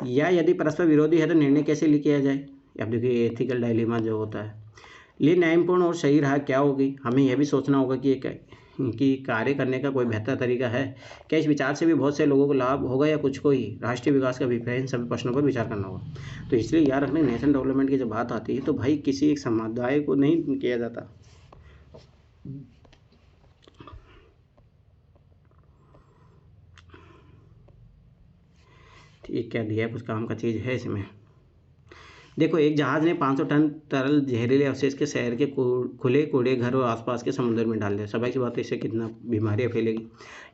या यदि परस्पर विरोधी है तो निर्णय कैसे किया जाए? अब देखिए एथिकल डायलेमा जो होता है, लिए न्यायपूर्ण और सही राह क्या होगी? हमें यह भी सोचना होगा कि कार्य करने का कोई बेहतर तरीका है क्या? इस विचार से भी बहुत से लोगों को लाभ होगा या कुछ को ही? राष्ट्रीय विकास का अभिप्राय, इन सभी प्रश्नों पर विचार करना होगा। तो इसलिए याद रखना, नेशन डेवलपमेंट की जब बात आती है तो भाई किसी एक समुदाय को नहीं किया जाता। ठीक, क्या दिया है, कुछ काम का चीज़ है इसमें। देखो, एक जहाज़ ने 500 टन तरल जहरीले अवशेष के शहर के खुले कूड़े घर और आसपास के समुद्र में डाल दिया। स्वाभाविक सी बात है, इससे कितना बीमारियाँ फैलेगी।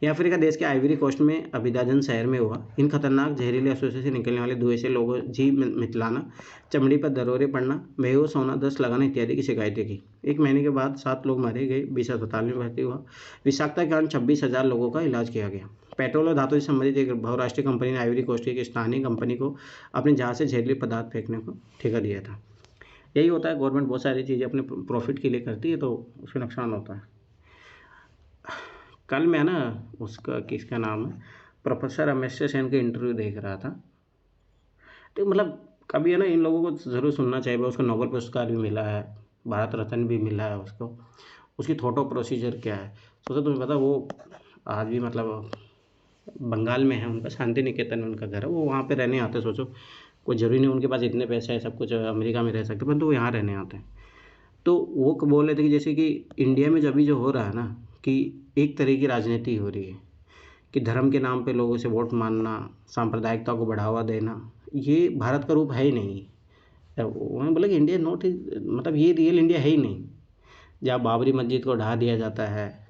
ये अफ्रीका देश के आइवरी कोस्ट में अबिदाजन शहर में हुआ। इन खतरनाक जहरीले अवशेषों से निकलने वाले धुएं से लोगों जी मितलाना, चमड़ी पर दरोरे पड़ना, बेहोश होना, दस्त लगाना इत्यादि की शिकायतें की। 1 महीने के बाद 7 लोग मारे गए, 20 अस्पताल में भर्ती हुआ। विषाक्तता के कारण 26,000 लोगों का इलाज किया गया। पेट्रोल और धातु से संबंधित एक बहुराष्ट्रीय कंपनी ने आइवरी कोस्ट की एक स्थानीय कंपनी को अपने जहाज से जहरीले पदार्थ फेंकने को ठेका दिया था। यही होता है, गवर्नमेंट बहुत सारी चीज़ें अपने प्रॉफिट के लिए करती है तो उसमें नुकसान होता है। कल मैं ना उसका किसका नाम है, प्रोफेसर अमर्त्य सेन के इंटरव्यू देख रहा था। तो मतलब कभी है ना, इन लोगों को ज़रूर सुनना चाहिए। उसको नोबेल पुरस्कार भी मिला है, भारत रत्न भी मिला है उसको। उसकी थॉट ऑफ प्रोसीजर क्या है सोचो, तुम्हें पता वो आज भी मतलब बंगाल में है, उनका शांति निकेतन में उनका घर है, वो वहाँ पे रहने आते हैं। सोचो, कोई ज़रूरी नहीं उनके पास इतने पैसे हैं सब कुछ अमेरिका में रह सकते, परंतु वो यहाँ रहने आते हैं। तो वो बोल रहे थे कि जैसे कि इंडिया में अभी जो हो रहा है ना, कि एक तरह की राजनीति हो रही है कि धर्म के नाम पे लोगों से वोट मांगना, सांप्रदायिकता को बढ़ावा देना, ये भारत का रूप है ही नहीं। उन्होंने बोला कि इंडिया नॉट इज, मतलब ये रियल इंडिया है ही नहीं। जहाँ बाबरी मस्जिद को ढा दिया जाता है,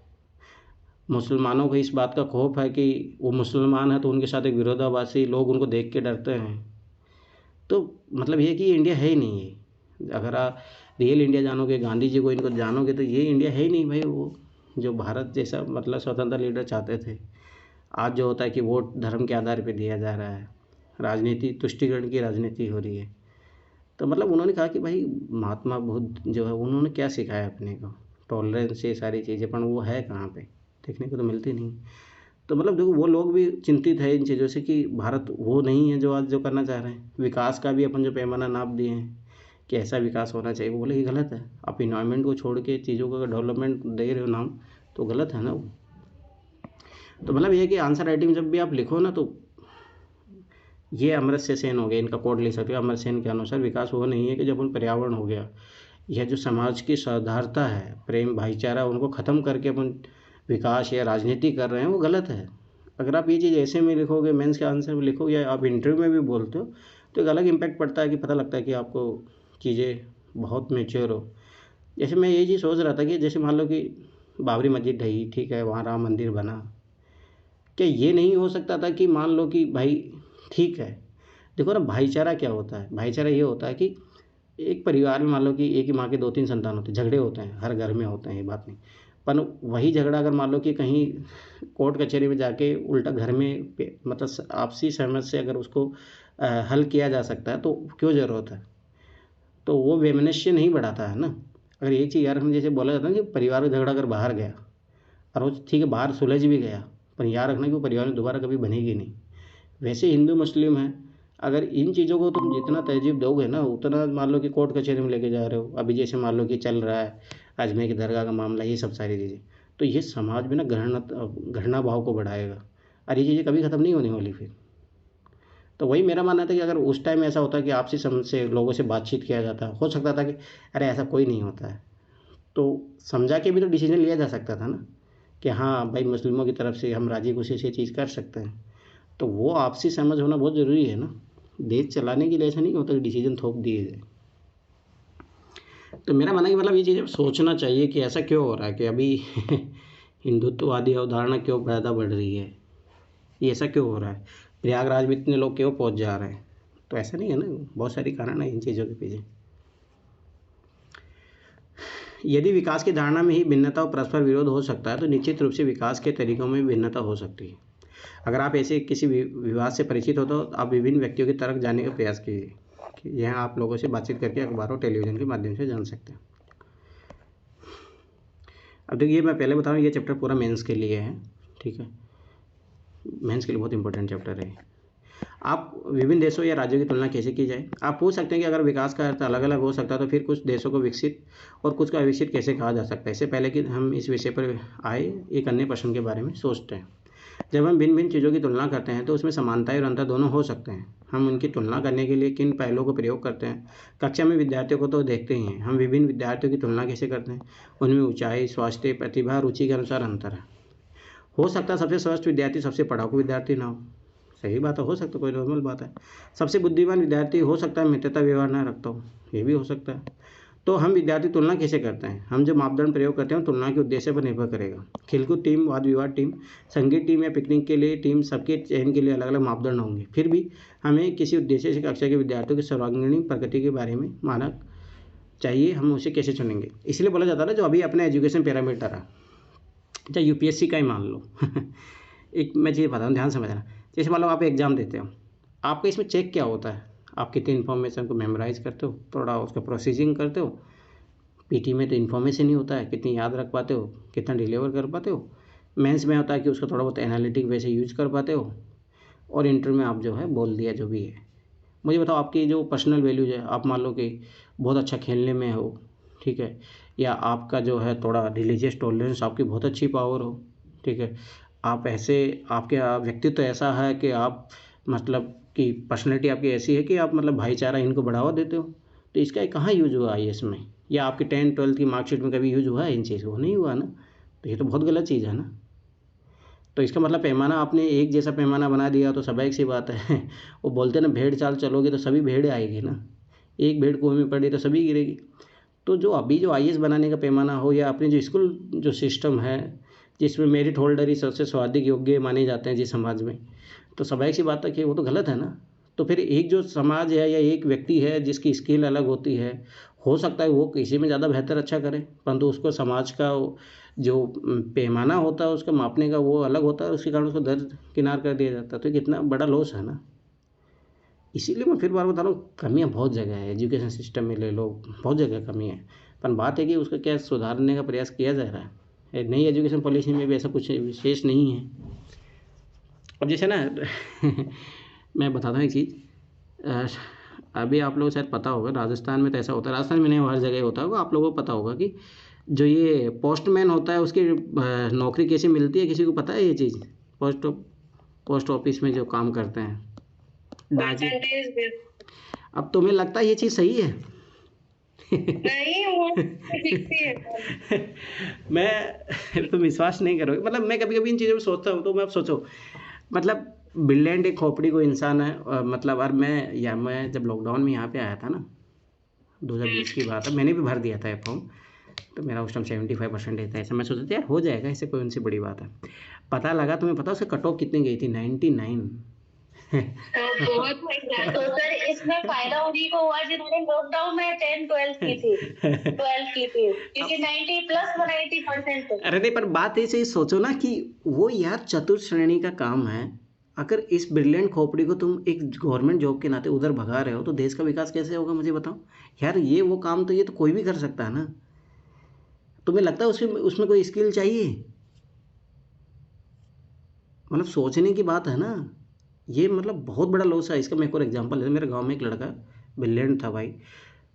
मुसलमानों को इस बात का खौफ है कि वो मुसलमान है तो उनके साथ एक विरोधाभासी लोग उनको देख के डरते हैं। तो मतलब ये कि ये इंडिया है ही नहीं है। अगर आप रियल इंडिया जानोगे, गांधी जी को इनको जानोगे, तो ये इंडिया है ही नहीं भाई। वो जो भारत जैसा मतलब स्वतंत्र लीडर चाहते थे, आज जो होता है कि वोट धर्म के आधार पे दिया जा रहा है, राजनीति तुष्टिकरण की राजनीति हो रही है। तो मतलब उन्होंने कहा कि भाई महात्मा बुद्ध जो है उन्होंने क्या सिखाया अपने को, टॉलरेंस, ये सारी चीज़ें, पर वो है कहाँ पे, देखने को तो मिलती नहीं। तो मतलब देखो वो लोग भी चिंतित है इन चीज़ों से कि भारत वो नहीं है जो आज जो करना चाह रहे हैं। विकास का भी अपन जो पैमाना नाप दिए हैं कि ऐसा विकास होना चाहिए, वो बोले कि गलत है। आप इन्वायरमेंट को छोड़ के चीज़ों का डेवलपमेंट दे रहे हो नाम, तो गलत है ना वो। तो मतलब ये है कि आंसर राइटिंग जब भी आप लिखो ना, तो ये अमर्त्य सेन हो गया, इनका कोड ले सकते हो। अमर्त्य सेन के अनुसार विकास वो नहीं है कि जब उन पर्यावरण हो गया, यह जो समाज की सौहार्दता है, प्रेम भाईचारा, उनको ख़त्म करके अपन विकास या राजनीति कर रहे हैं, वो गलत है। अगर आप ये चीज़ ऐसे में लिखोगे, मेंस के आंसर में लिखोगे या आप इंटरव्यू में भी बोलते हो, तो एक अलग इम्पैक्ट पड़ता है कि पता लगता है कि आपको चीज़ें बहुत मैच्योर हो। जैसे मैं ये चीज़ सोच रहा था कि जैसे मान लो कि बाबरी मस्जिद ढही, ठीक है, वहाँ राम मंदिर बना, क्या ये नहीं हो सकता था कि मान लो कि भाई ठीक है, देखो ना भाईचारा क्या होता है, भाईचारा ये होता है कि एक परिवार में मान लो कि एक ही माँ के 2-3 संतान होते हैं, झगड़े होते हैं, हर घर में होते हैं, ये बात नहीं। पर वही झगड़ा अगर मान लो कि कहीं कोर्ट कचहरी में जाके उल्टा घर में मतलब आपसी सहमत से अगर उसको हल किया जा सकता है, तो क्यों ज़रूरत है? तो वो वैमनस्य नहीं बढ़ाता है ना। अगर ये चीज़ यार हम जैसे बोला जाता है ना कि परिवार का झगड़ा अगर बाहर गया और वो ठीक है बाहर सुलझ भी गया, पर याद रखना कि वो परिवार में दोबारा कभी बनेगी नहीं। वैसे हिंदू मुस्लिम है, अगर इन चीज़ों को तुम जितना तरजीब दोगे ना, उतना मान लो कि कोर्ट कचहरी में लेके जा रहे हो। अभी जैसे मान लो कि चल रहा है अजमेर की दरगाह का मामला, ये सब सारी चीज़ें, तो ये समाज में ना घृणा भाव को बढ़ाएगा, और ये चीज़ें कभी ख़त्म नहीं होने वाली फिर। तो वही मेरा मानना था कि अगर उस टाइम ऐसा होता कि आपसी समझ से लोगों से बातचीत किया जाता, हो सकता था कि अरे ऐसा कोई नहीं होता है, तो समझा के भी तो डिसीजन लिया जा सकता था ना, कि हाँ भाई मुस्लिमों की तरफ से हम राजी खुशी से चीज़ कर सकते हैं। तो वो आपसी समझ होना बहुत ज़रूरी है ना। देश चलाने के लिए ऐसा नहीं होता कि डिसीजन थोप दिए जाए। तो मेरा मानना है कि मतलब ये चीज़ें सोचना चाहिए कि ऐसा क्यों हो रहा है कि अभी हिंदुत्ववादी अवधारणा क्यों ज़्यादा बढ़ रही है, ये ऐसा क्यों हो रहा है, प्रयागराज में इतने लोग क्यों पहुंच जा रहे हैं। तो ऐसा नहीं है ना, बहुत सारी कारण है इन चीज़ों के पीछे। यदि विकास की धारणा में ही भिन्नता और परस्पर विरोध हो सकता है, तो निश्चित रूप से विकास के तरीकों में भी भिन्नता हो सकती है। अगर आप ऐसे किसी विवाद से परिचित हो तो आप विभिन्न व्यक्तियों की तरफ जाने का प्रयास कीजिए, कि यह आप लोगों से बातचीत करके अखबारों टेलीविज़न के माध्यम से जान सकते हैं। अब देखिए, मैं पहले बता रहा हूँ, ये चैप्टर पूरा मेंस के लिए है, ठीक है। मेंस के लिए बहुत इंपॉर्टेंट चैप्टर है। आप विभिन्न देशों या राज्यों की तुलना कैसे की जाए। आप पूछ सकते हैं कि अगर विकास का अर्थ अलग अलग हो सकता है तो फिर कुछ देशों को विकसित और कुछ को अविकसित कैसे कहा जा सकता है। इससे पहले कि हम इस विषय पर आए, एक अन्य प्रश्न के बारे में सोचते हैं। जब हम भिन्न भिन्न चीज़ों की तुलना करते हैं तो उसमें समानताएं और अंतर दोनों हो सकते हैं। हम उनकी तुलना करने के लिए किन पहलुओं को प्रयोग करते हैं। कक्षा में विद्यार्थियों को तो देखते ही हैं, हम विभिन्न विद्यार्थियों की तुलना कैसे करते हैं। उनमें ऊंचाई, स्वास्थ्य, प्रतिभा, रुचि के अनुसार अंतर है। हो सकता है सबसे स्वस्थ विद्यार्थी सबसे पढ़ाकू विद्यार्थी ना हो, सही बात है, हो सकता है, कोई नॉर्मल बात है। सबसे बुद्धिमान विद्यार्थी हो सकता है मित्रता व्यवहार ना रखता हो, ये भी हो सकता है। तो हम विद्यार्थी तुलना कैसे करते हैं। हम जो मापदंड प्रयोग करते हैं तुलना के उद्देश्य पर निर्भर करेगा। खेलकूद टीम, वाद विवाद टीम, संगीत टीम या पिकनिक के लिए टीम, सबके चयन के लिए अलग अलग मापदंड होंगे। फिर भी हमें किसी उद्देश्य से कक्षा के विद्यार्थियों की सर्वांगीण प्रगति के बारे में मानक चाहिए, हम उसे कैसे चुनेंगे। इसलिए बोला जाता है ना, जो अभी अपना एजुकेशन पैरामीटर है, चाहे यूपीएससी का ही मान लो एक मैं चीज़ बता रहा हूँ, ध्यान समझना। जैसे मान लो आप एग्ज़ाम देते हो, आपका इसमें चेक क्या होता है, आप कितनी इन्फॉर्मेशन को मेमोराइज़ करते हो, थोड़ा उसका प्रोसेसिंग करते हो। पीटी में तो इन्फॉर्मेशन ही होता है, कितनी याद रख पाते हो, कितना डिलीवर कर पाते हो। मेंस में होता है कि उसका थोड़ा बहुत एनालिटिक वैसे यूज कर पाते हो। और इंटर में आप जो है बोल दिया जो भी है। मुझे बताओ, आपकी जो पर्सनल वैल्यूज है, आप मान लो कि बहुत अच्छा खेलने में हो, ठीक है, या आपका जो है थोड़ा रिलीजियस टॉलरेंस, आपकी बहुत अच्छी पावर हो, ठीक है, आप ऐसे, आपके व्यक्तित्व ऐसा है कि आप मतलब कि पर्सनैलिटी आपकी ऐसी है कि आप मतलब भाईचारा इनको बढ़ावा देते हो। तो इसका कहाँ यूज हुआ आईएएस में, या आपकी 10-12 की मार्कशीट में कभी यूज हुआ है इन चीज़ को, नहीं हुआ ना। तो ये तो बहुत गलत चीज़ है ना। तो इसका मतलब पैमाना आपने एक जैसा पैमाना बना दिया तो स्वाभाविक सी बात है वो बोलते हैं ना, भेड़ चाल चलोगे तो सभी भेड़ आएगी ना, एक भेड़ कुएं में पड़ी तो सभी गिरेगी। तो जो अभी जो आईएएस बनाने का पैमाना हो, या अपने जो स्कूल जो सिस्टम है जिसमें मेरिट होल्डर ही सबसे सर्वाधिक योग्य माने जाते हैं जिस समाज में, तो स्वाभाविक सी बात है कि वो तो गलत है ना। तो फिर एक जो समाज है या एक व्यक्ति है जिसकी स्किल अलग होती है, हो सकता है वो किसी में ज़्यादा बेहतर अच्छा करे, परंतु उसको समाज का जो पैमाना होता है उसका मापने का वो अलग होता है, उसके कारण उसको दरकिनार कर दिया जाता है। तो ये कितना बड़ा लॉस है ना। इसीलिए मैं फिर बार बता रहा हूँ, कमियाँ बहुत जगह है, एजुकेशन सिस्टम में ले लो, बहुत जगह कमी है। पर बात है कि उसका क्या सुधारने का प्रयास किया जा रहा है। नई एजुकेशन पॉलिसी में भी ऐसा कुछ विशेष नहीं है। अब जैसे ना मैं बताता हूँ एक चीज़, अभी आप लोग शायद पता होगा, राजस्थान में तो ऐसा होता है, राजस्थान में नहीं, हर जगह होता होगा, आप लोगों को पता होगा कि जो ये पोस्टमैन होता है उसकी नौकरी कैसे मिलती है, किसी को पता है ये चीज़। पोस्ट ऑफिस में जो काम करते हैं, डाजी। अब तुम्हें लगता है ये चीज़ सही है? नहीं, वो दिखती है। मैं तुम विश्वास नहीं करोगे, मतलब मैं कभी कभी इन चीज़ों में सोचता हूँ, तो मैं अब सोचो, मतलब बिल्लैंड एक खोपड़ी को इंसान है, मतलब, और मैं जब लॉकडाउन में यहाँ पे आया था ना, 2020 की बात है, मैंने भी भर दिया था फॉर्म। तो मेरा उस टाइम 75% था, ऐसा मैं सोचा था यार हो जाएगा, इससे कोई उनसे बड़ी बात है। पता लगा, तुम्हें पता उसका कट ऑफ कितनी गई थी, 99। बहुत महंगा। तो सर इसमें फायदा उन्हीं को हुआ जिन्होंने लॉकडाउन में 10-12 की थी, 12 की थी, क्योंकि 90 प्लस 90%। अरे नहीं, पर बात ऐसे ही सोचो ना कि वो यार चतुर्थ श्रेणी का काम है। अगर इस ब्रिलियंट खोपड़ी को तुम एक गवर्नमेंट जॉब के नाते उधर भगा रहे हो तो देश का विकास कैसे होगा, मुझे बताओ यार। ये वो काम तो ये तो कोई भी कर सकता है ना। तुम्हें लगता है उसमें उसमें कोई स्किल चाहिए? मतलब सोचने की बात है ना। ये मतलब बहुत बड़ा लॉस है। इसका मैं एक और एग्जांपल है, मेरे गांव में एक लड़का ब्रिलियंट था भाई,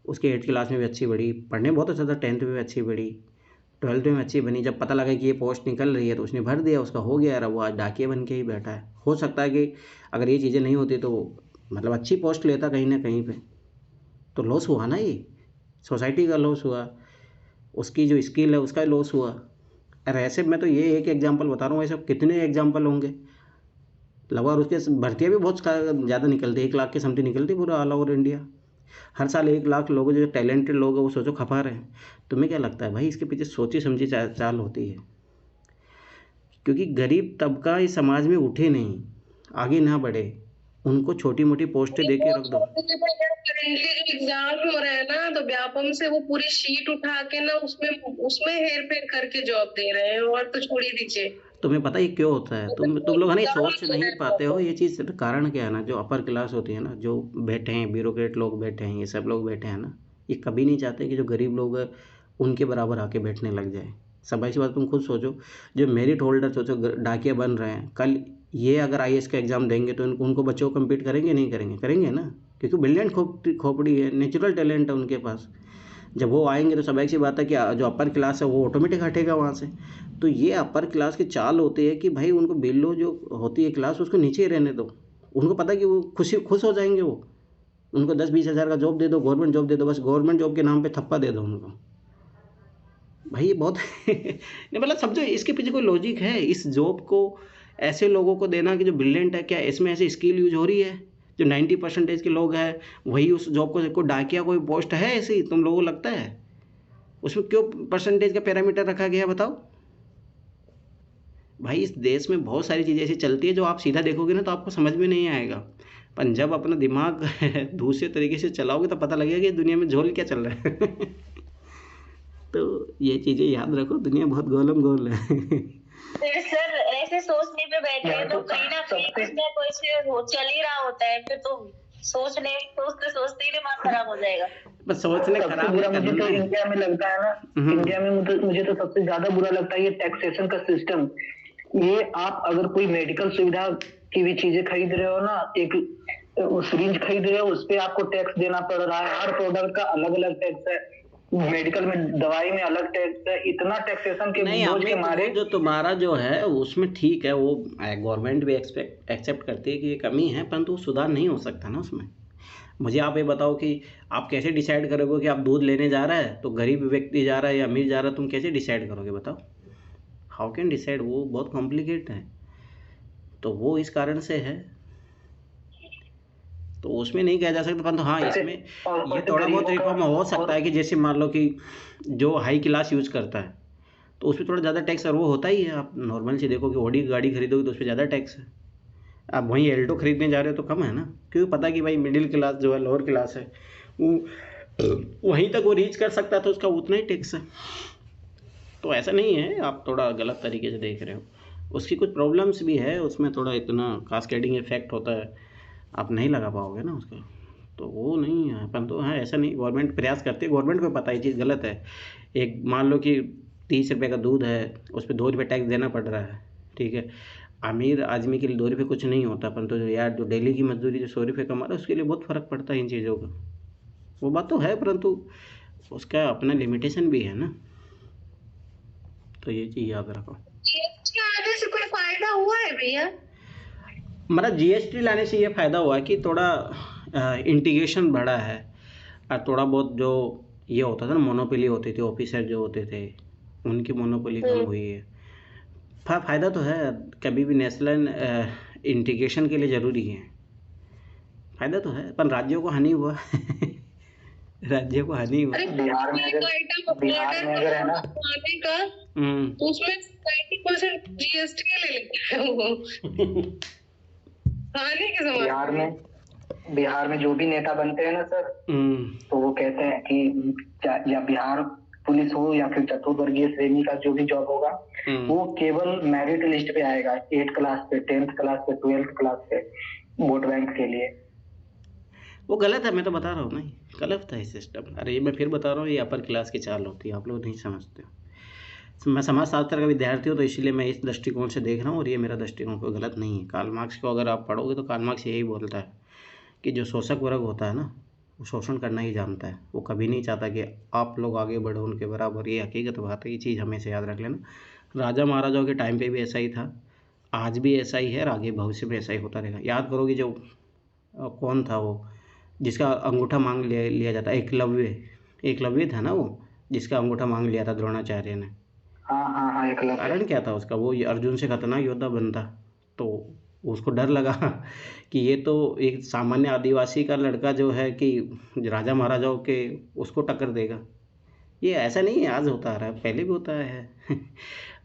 उसके 8th क्लास में भी अच्छी बढ़ी, पढ़ने में बहुत अच्छा था, 10th में भी अच्छी बढ़ी, 12th में अच्छी बनी। जब पता लगा कि ये पोस्ट निकल रही है तो उसने भर दिया, उसका हो गया यार, वो आज डाकिया बन के ही बैठा है। हो सकता है कि अगर ये चीज़ें नहीं होती तो मतलब अच्छी पोस्ट लेता कहीं ना कहीं पे। तो लॉस हुआ ना, ये सोसाइटी का लॉस हुआ, उसकी जो स्किल है उसका लॉस हुआ। अरे ऐसे मैं तो ये एक एग्जांपल बता रहा हूँ, ऐसे कितने एग्जांपल होंगे। लगभग उसके भर्तियाँ भी बहुत ज़्यादा निकलती है, 1 लाख की समथिंग निकलती है पूरा ऑल ओवर इंडिया। हर साल 1 लाख लोग जो टैलेंटेड लोग हैं वो सोचो खपा रहे हैं। तुम्हें क्या लगता है भाई इसके पीछे सोची समझी चाल होती है? क्योंकि गरीब तबका इस समाज में उठे नहीं, आगे ना बढ़े, उनको छोटी मोटी पोस्टें दे के रख दो। करेंटली जो एग्जाम हो रहे हैं ना, तो व्यापम से वो पूरी शीट उठा के ना उसमें उसमें हेर फेर करके जॉब दे रहे हैं, और तो छोड़ ही दीजिए। तुम्हें पता है क्यों होता है? तुम लोग है ना ये सोच नहीं पाते हो ये चीज़। कारण क्या है ना, जो अपर क्लास होती है ना, जो बैठे हैं ब्यूरोक्रेट लोग बैठे हैं, ये सब लोग बैठे हैं ना, ये कभी नहीं चाहते कि जो गरीब लोग हैं उनके बराबर आके बैठने लग जाए। सब ऐसी बात तुम खुद सोचो, जो मेरिट होल्डर सोचो डाकिया बन रहे हैं, कल ये अगर IAS का एग्ज़ाम देंगे तो उनको बच्चों को कम्पीट करेंगे नहीं करेंगे? करेंगे ना, क्योंकि ब्रिलियंट खोपड़ी है, नेचुरल टैलेंट है उनके पास। जब वो आएंगे तो सब एक सी बात है कि जो अपर क्लास है वो ऑटोमेटिक हटेगा वहाँ से। तो ये अपर क्लास की चाल होती है कि भाई उनको बिलो जो होती है क्लास उसको नीचे ही रहने दो। उनको पता है कि वो खुश हो जाएंगे। वो उनको 10-20 हज़ार का जॉब दे दो, गवर्नमेंट जॉब दे दो, बस गवर्नमेंट जॉब के नाम पे थप्पा दे दो उनको। भाई ये बहुत नहीं मतलब समझो इसके पीछे कोई लॉजिक है? इस जॉब को ऐसे लोगों को देना कि जो ब्रिलियंट है, क्या इसमें ऐसी स्किल यूज हो रही है? जो 90% के लोग हैं वही उस जॉब को डाकिया कोई पोस्ट है ऐसी तुम लोगों को लगता है? उसमें क्यों परसेंटेज का पैरामीटर रखा गया बताओ? भाई इस देश में बहुत सारी चीज़ें ऐसी चलती है जो आप सीधा देखोगे ना तो आपको समझ में नहीं आएगा, पर जब अपना दिमाग दूसरे तरीके से चलाओगे तो पता लगेगा कि दुनिया में झोल क्या चल रहा है। तो ये चीज़ें याद रखो, दुनिया बहुत गोलम गोल है। फिर सर ऐसे सोचने पे बैठे तो कहीं ना कहीं कुछ ना कुछ चल ही रहा होता है, फिर तो सोचते सोचते ही दिमाग खराब हो जाएगा। बस सोचने सबसे खराब बुरा नहीं मुझे तो करना है। इंडिया में लगता है ना, इंडिया में मुझे तो सबसे ज्यादा बुरा लगता है ये टैक्सेशन का सिस्टम। ये आप अगर कोई मेडिकल सुविधा की भी चीजें खरीद रहे हो ना, एक सिरिंज खरीद रहे हो उस पे आपको टैक्स देना पड़ रहा है, हर प्रोडक्ट का अलग अलग टैक्स है, मेडिकल में दवाई में अलग टैक्स है, इतना टैक्सेशन के नहीं बोझ के अमित, मारे। वो जो तुम्हारा जो है उसमें ठीक है, वो गवर्नमेंट भी एक्सेप्ट करती है कि ये कमी है, परंतु वो सुधार नहीं हो सकता ना उसमें। मुझे आप ये बताओ कि आप कैसे डिसाइड करोगे कि आप दूध लेने जा रहा है तो गरीब व्यक्ति जा रहा है या अमीर जा रहा है? तुम कैसे डिसाइड करोगे बताओ? How can decide? वो बहुत कॉम्प्लिकेट है। तो वो इस कारण से है, तो उसमें नहीं कहा जा सकता। परंतु हाँ इसमें ये थोड़ा बहुत रिफॉर्म हो सकता है कि जैसे मान लो कि जो हाई क्लास यूज़ करता है तो उस पर थोड़ा ज़्यादा टैक्स और वो होता ही है। आप नॉर्मल से देखो कि ऑडी गाड़ी खरीदोगे तो उस पर ज़्यादा टैक्स है। आप वहीं एल्टो खरीदने जा रहे हो तो कम है ना, क्योंकि पता कि भाई मिडिल क्लास जो है, लोअर क्लास है, वो वहीं तक वो रीच कर सकता है तो उसका उतना ही टैक्स है। तो ऐसा नहीं है, आप थोड़ा गलत तरीके से देख रहे हो। उसकी कुछ प्रॉब्लम्स भी है उसमें, थोड़ा इतना कास्केडिंग इफेक्ट होता है, आप नहीं लगा पाओगे ना उसका। तो वो नहीं है, परंतु हाँ ऐसा नहीं, गवर्नमेंट प्रयास करती है, गवर्नमेंट को पता है ये चीज़ गलत है। एक मान लो कि 30 रुपये का दूध है, उस पर 2 रुपये टैक्स देना पड़ रहा है, ठीक है। अमीर आदमी के लिए 2 रुपये कुछ नहीं होता, परंतु जो यार जो डेली की मजदूरी जो 100 रुपये कमा रहा है उसके लिए बहुत फ़र्क पड़ता है इन चीज़ों का। वो बात तो है, परंतु उसका अपना लिमिटेशन भी है ना, तो ये चीज़ याद रखो। जीएसटी आने से कोई फायदा हुआ है भैया? मतलब GST लाने से ये फ़ायदा हुआ कि थोड़ा इंटीग्रेशन बढ़ा है, और थोड़ा बहुत जो ये होता था ना, मोनोपोली होती थी, ऑफिसर जो होते थे उनकी मोनोपोली कम हुई है। फ़ायदा तो है, कभी भी नेशनल इंटीग्रेशन के लिए ज़रूरी है, फ़ायदा तो है, पर राज्यों को हानि हुआ। राज्यों को हानि हुआ। अरे बिहार में अगर है ना, खाने का तो उसमें 90% जीएसटी ले लेते हैं वो खाने के समय। बिहार में जो भी नेता बनते हैं ना सर, तो वो कहते हैं कि या बिहार पुलिस हो या फिर चतुर्वर्गीय श्रेणी का जो भी जॉब होगा, वो केवल मेरिट लिस्ट पे आएगा, 8th क्लास पे, 10th क्लास पे, 12th क्लास पे, वोट बैंक के लिए। वो गलत है, मैं तो बता रहा हूँ ना, गलत है सिस्टम। अरे ये मैं फिर बता रहा हूँ, ये अपर क्लास की चाल होती है, आप लोग नहीं समझते हो। मैं समाजशास्त्र का विद्यार्थी हूँ, तो इसलिए मैं इस दृष्टिकोण से देख रहा हूँ, और ये मेरा दृष्टिकोण कोई गलत नहीं है। कार्ल मार्क्स को अगर आप पढ़ोगे तो कार्ल मार्क्स यही बोलता है कि जो शोषक वर्ग होता है ना, वो शोषण करना ही जानता है। वो कभी नहीं चाहता कि आप लोग आगे बढ़ो उनके बराबर। ये हकीकत बात है, ये चीज़ हमेशा याद रख लेना। राजा महाराजाओं के टाइम पे भी ऐसा ही था, आज भी ऐसा ही है, और आगे भविष्य में ऐसा ही होता रहेगा। याद करो कि जो कौन था वो जिसका अंगूठा मांग लिया जाता, एकलव्य था ना वो, जिसका अंगूठा मांग लिया था द्रोणाचार्य ने। हाँ एकलव्य। कारण क्या था उसका? वो अर्जुन से खतरनाक योद्धा बनता, तो उसको डर लगा कि ये तो एक सामान्य आदिवासी का लड़का जो है कि राजा महाराजाओं के उसको टक्कर देगा। ये ऐसा नहीं है आज होता आ रहा है, पहले भी होता है।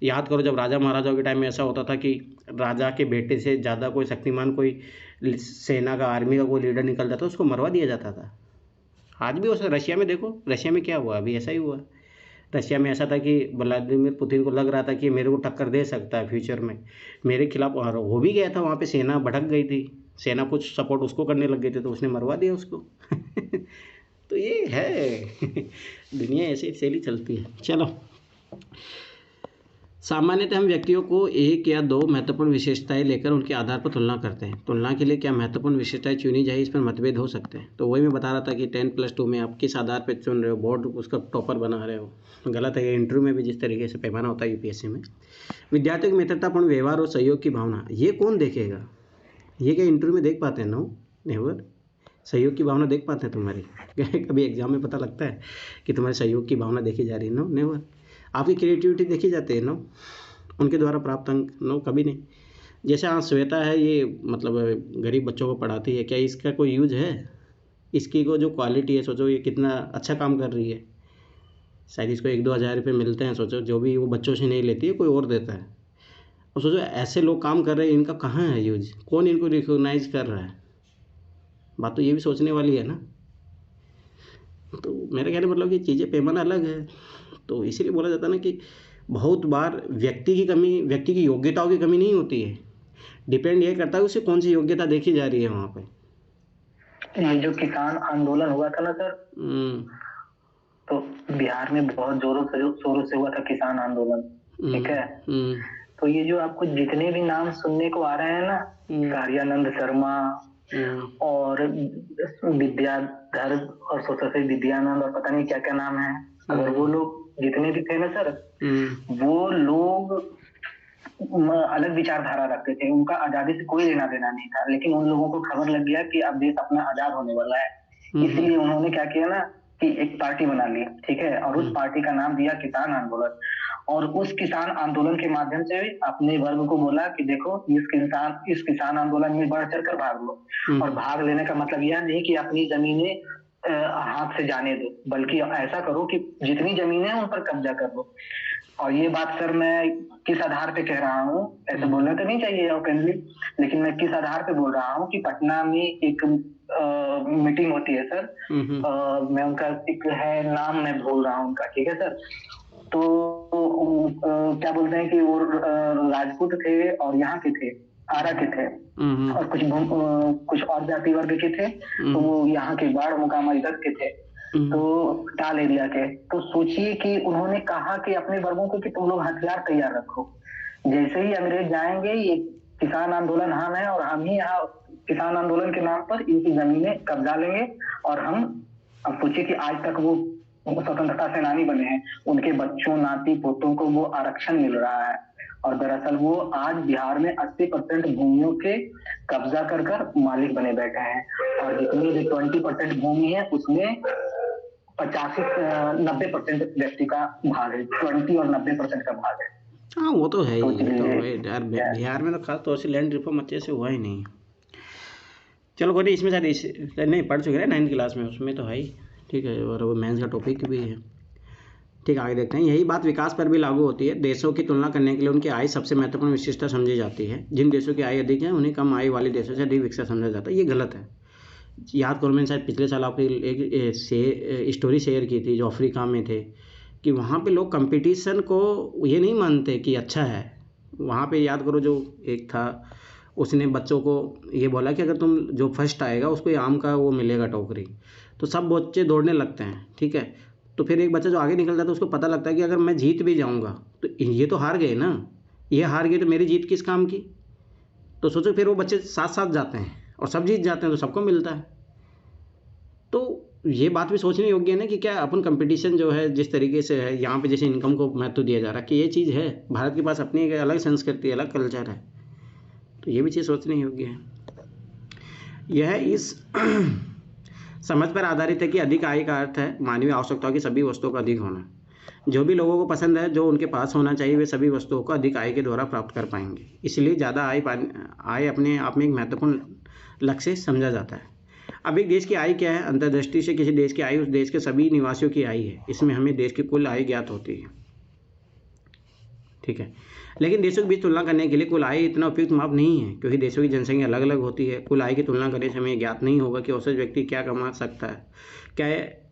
याद करो, जब राजा महाराजाओं के टाइम में ऐसा होता था कि राजा के बेटे से ज़्यादा कोई शक्तिमान, कोई सेना का, आर्मी का कोई लीडर निकल जाता, उसको मरवा दिया जाता था। आज भी उस रशिया में देखो, रशिया में क्या हुआ, अभी ऐसा ही हुआ। रशिया में ऐसा था कि व्लादिमीर पुतिन को लग रहा था कि मेरे को टक्कर दे सकता है फ्यूचर में मेरे खिलाफ, और हो भी गया था। वहाँ पे सेना भटक गई थी, सेना कुछ सपोर्ट उसको करने लग गए थे, तो उसने मरवा दिया उसको। तो ये है दुनिया ऐसी शैली चलती है। चलो, सामान्यतः हम व्यक्तियों को एक या दो महत्वपूर्ण विशेषताएं लेकर उनके आधार पर तुलना करते हैं। तुलना के लिए क्या महत्वपूर्ण विशेषताएं चुनी जाए, इस पर मतभेद हो सकते हैं। तो वही मैं बता रहा था कि 10+2 में आप किस आधार पर चुन रहे हो, बोर्ड उसका टॉपर बना रहे हो, गलत है। इंटरव्यू में भी जिस तरीके से पैमाना होता है यूपीएससी में, विद्यार्थियों की मित्रतापूर्ण व्यवहार और सहयोग की भावना, ये कौन देखेगा? ये क्या इंटरव्यू में देख पाते हैं? No, never. सहयोग की भावना देख पाते हैं तुम्हारी? कभी एग्जाम में पता लगता है कि तुम्हारे सहयोग की भावना देखी जा रही है? No, never. आपकी क्रिएटिविटी देखी जाती है? नो। उनके द्वारा प्राप्त अंक? नो, कभी नहीं। जैसे हाँ, श्वेता है, ये मतलब गरीब बच्चों को पढ़ाती है, क्या इसका कोई यूज है? इसकी को जो क्वालिटी है, सोचो ये कितना अच्छा काम कर रही है। शायद इसको 1-2 हज़ार रुपये मिलते हैं, सोचो, जो भी वो बच्चों से नहीं लेती है, कोई और देता है। और सोचो ऐसे लोग काम कर रहे हैं, इनका कहाँ है यूज? कौन इनको रिकॉग्नाइज कर रहा है? बात तो ये भी सोचने वाली है ना। तो मेरे कहने मतलब कि चीज़ें पैमाना अलग है। तो इसीलिए बोला जाता है ना कि बहुत बार व्यक्ति की योग्यताओं की कमी नहीं होती है, डिपेंड ये करता है उसे कौन सी योग्यता देखी जा रही है वहाँ पे। ये जो किसान आंदोलन हुआ था ना सर, तो बिहार में बहुत शोरों से हुआ था किसान आंदोलन, ठीक है। तो ये जो आपको जितने भी नाम सुनने को आ रहे हैं ना, कार्यानंद शर्मा और विद्याधर और सोसाइटी विद्यानंद और पता नहीं क्या क्या नाम है, अगर वो लोग जितने भी थे ना सर, वो लोग अलग विचारधारा रखते थे, उनका आजादी से कोई लेना देना नहीं था। लेकिन उन लोगों को खबर लग गया कि अब देश अपना आजाद होने वाला है, इसलिए उन्होंने क्या किया ना कि एक पार्टी बना ली, ठीक है, और उस पार्टी का नाम दिया किसान आंदोलन। और उस किसान आंदोलन के माध्यम से अपने वर्ग को बोला कि देखो इस किसान आंदोलन में बढ़ चढ़ कर भाग लो। और भाग लेने का मतलब यह नहीं कि अपनी जमीनें हाथ से जाने दो, बल्कि ऐसा करो कि जितनी जमीनें हैं उन पर कब्जा कर लो। और ये बात सर मैं किस आधार पे कह रहा हूँ, ऐसे बोलना तो नहीं चाहिए ओपनली, लेकिन मैं किस आधार पे बोल रहा हूँ कि पटना में एक मीटिंग होती है सर, मैं उनका एक है नाम मैं भूल रहा हूँ उनका, ठीक है सर। तो क्या बोलते हैं कि वो राजपूत थे और यहाँ के थे, आरा के थे, और कुछ और जाति वर्ग के थे, तो वो यहाँ के बाढ़ मुकामा इधर के थे, तो टाल एरिया के। तो सोचिए कि उन्होंने कहा कि अपने वर्गों को कि तुम लोग हथियार तैयार रखो, जैसे ही अंग्रेज जाएंगे ये किसान आंदोलन हम है और हम ही यहाँ किसान आंदोलन के नाम पर इनकी जमीनें कब्जा लेंगे। और हम अब सोचिए कि आज तक वो स्वतंत्रता सेनानी बने हैं, उनके बच्चों नाती पोतों को वो आरक्षण मिल रहा है। और दरअसल वो आज बिहार में 80% भूमियों के कब्जा कर मालिक बने बैठे हैं, और जितनी भी 20% भूमि है उसमें 90% व्यक्ति का भाग है, 20 और 90% का भाग है। हाँ, वो तो है ही, तो यार बिहार में तो खास तौर से लैंड रिफॉर्म अच्छे से हुआ ही नहीं। चलो कोई नहीं, इसमें शायद नहीं पढ़ चुके हैं 9th क्लास में, उसमें तो है ही, ठीक है, और वो मेंस का टॉपिक भी है। ठीक, आगे देखते हैं। यही बात विकास पर भी लागू होती है। देशों की तुलना करने के लिए उनकी आय सबसे महत्वपूर्ण विशेषता समझी जाती है। जिन देशों की आय अधिक है उन्हें कम आय वाले देशों से अधिक विकसित समझा जाता है। ये गलत है। याद करो, मैंने शायद पिछले साल आपकी एक स्टोरी शेयर की थी, जो अफ्रीका में थे, कि वहाँ पे लोग कंपटीशन को ये नहीं मानते कि अच्छा है। वहाँ पे याद करो, जो एक था उसने बच्चों को ये बोला कि अगर तुम जो फर्स्ट आएगा उसको ये आम का वो मिलेगा टोकरी, तो सब बच्चे दौड़ने लगते हैं, ठीक है। तो फिर एक बच्चा जो आगे निकल जाता है उसको पता लगता है कि अगर मैं जीत भी जाऊंगा तो ये तो हार गए ना, ये हार गए तो मेरी जीत किस काम की। तो सोचो फिर वो बच्चे साथ साथ जाते हैं और सब जीत जाते हैं तो सबको मिलता है। तो ये बात भी सोचने योग्य है ना कि क्या अपन कंपटीशन जो है जिस तरीके से है यहाँ पे, जैसे इनकम को महत्व दिया जा रहा है कि ये चीज़ है, भारत के पास अपनी एक अलग संस्कृति, अलग कल्चर है, तो ये भी चीज़ सोचने योग्य है। यह इस समझ पर आधारित है कि अधिक आय का अर्थ है मानवीय आवश्यकताओं की सभी वस्तुओं का अधिक होना। जो भी लोगों को पसंद है, जो उनके पास होना चाहिए, वे सभी वस्तुओं को अधिक आय के द्वारा प्राप्त कर पाएंगे। इसलिए ज़्यादा आय अपने आप में एक महत्वपूर्ण लक्ष्य समझा जाता है। अब एक देश की आय क्या है? अंतर्दृष्टि से किसी देश की आय उस देश के सभी निवासियों की आय है। इसमें हमें देश की कुल आय ज्ञात होती है, ठीक है। लेकिन देशों के बीच तुलना करने के लिए कुल आय इतना उपयुक्त माप नहीं है, क्योंकि देशों की जनसंख्या अलग अलग होती है। कुल आय की तुलना करने से हमें ज्ञात नहीं होगा कि औसत व्यक्ति क्या कमा सकता है।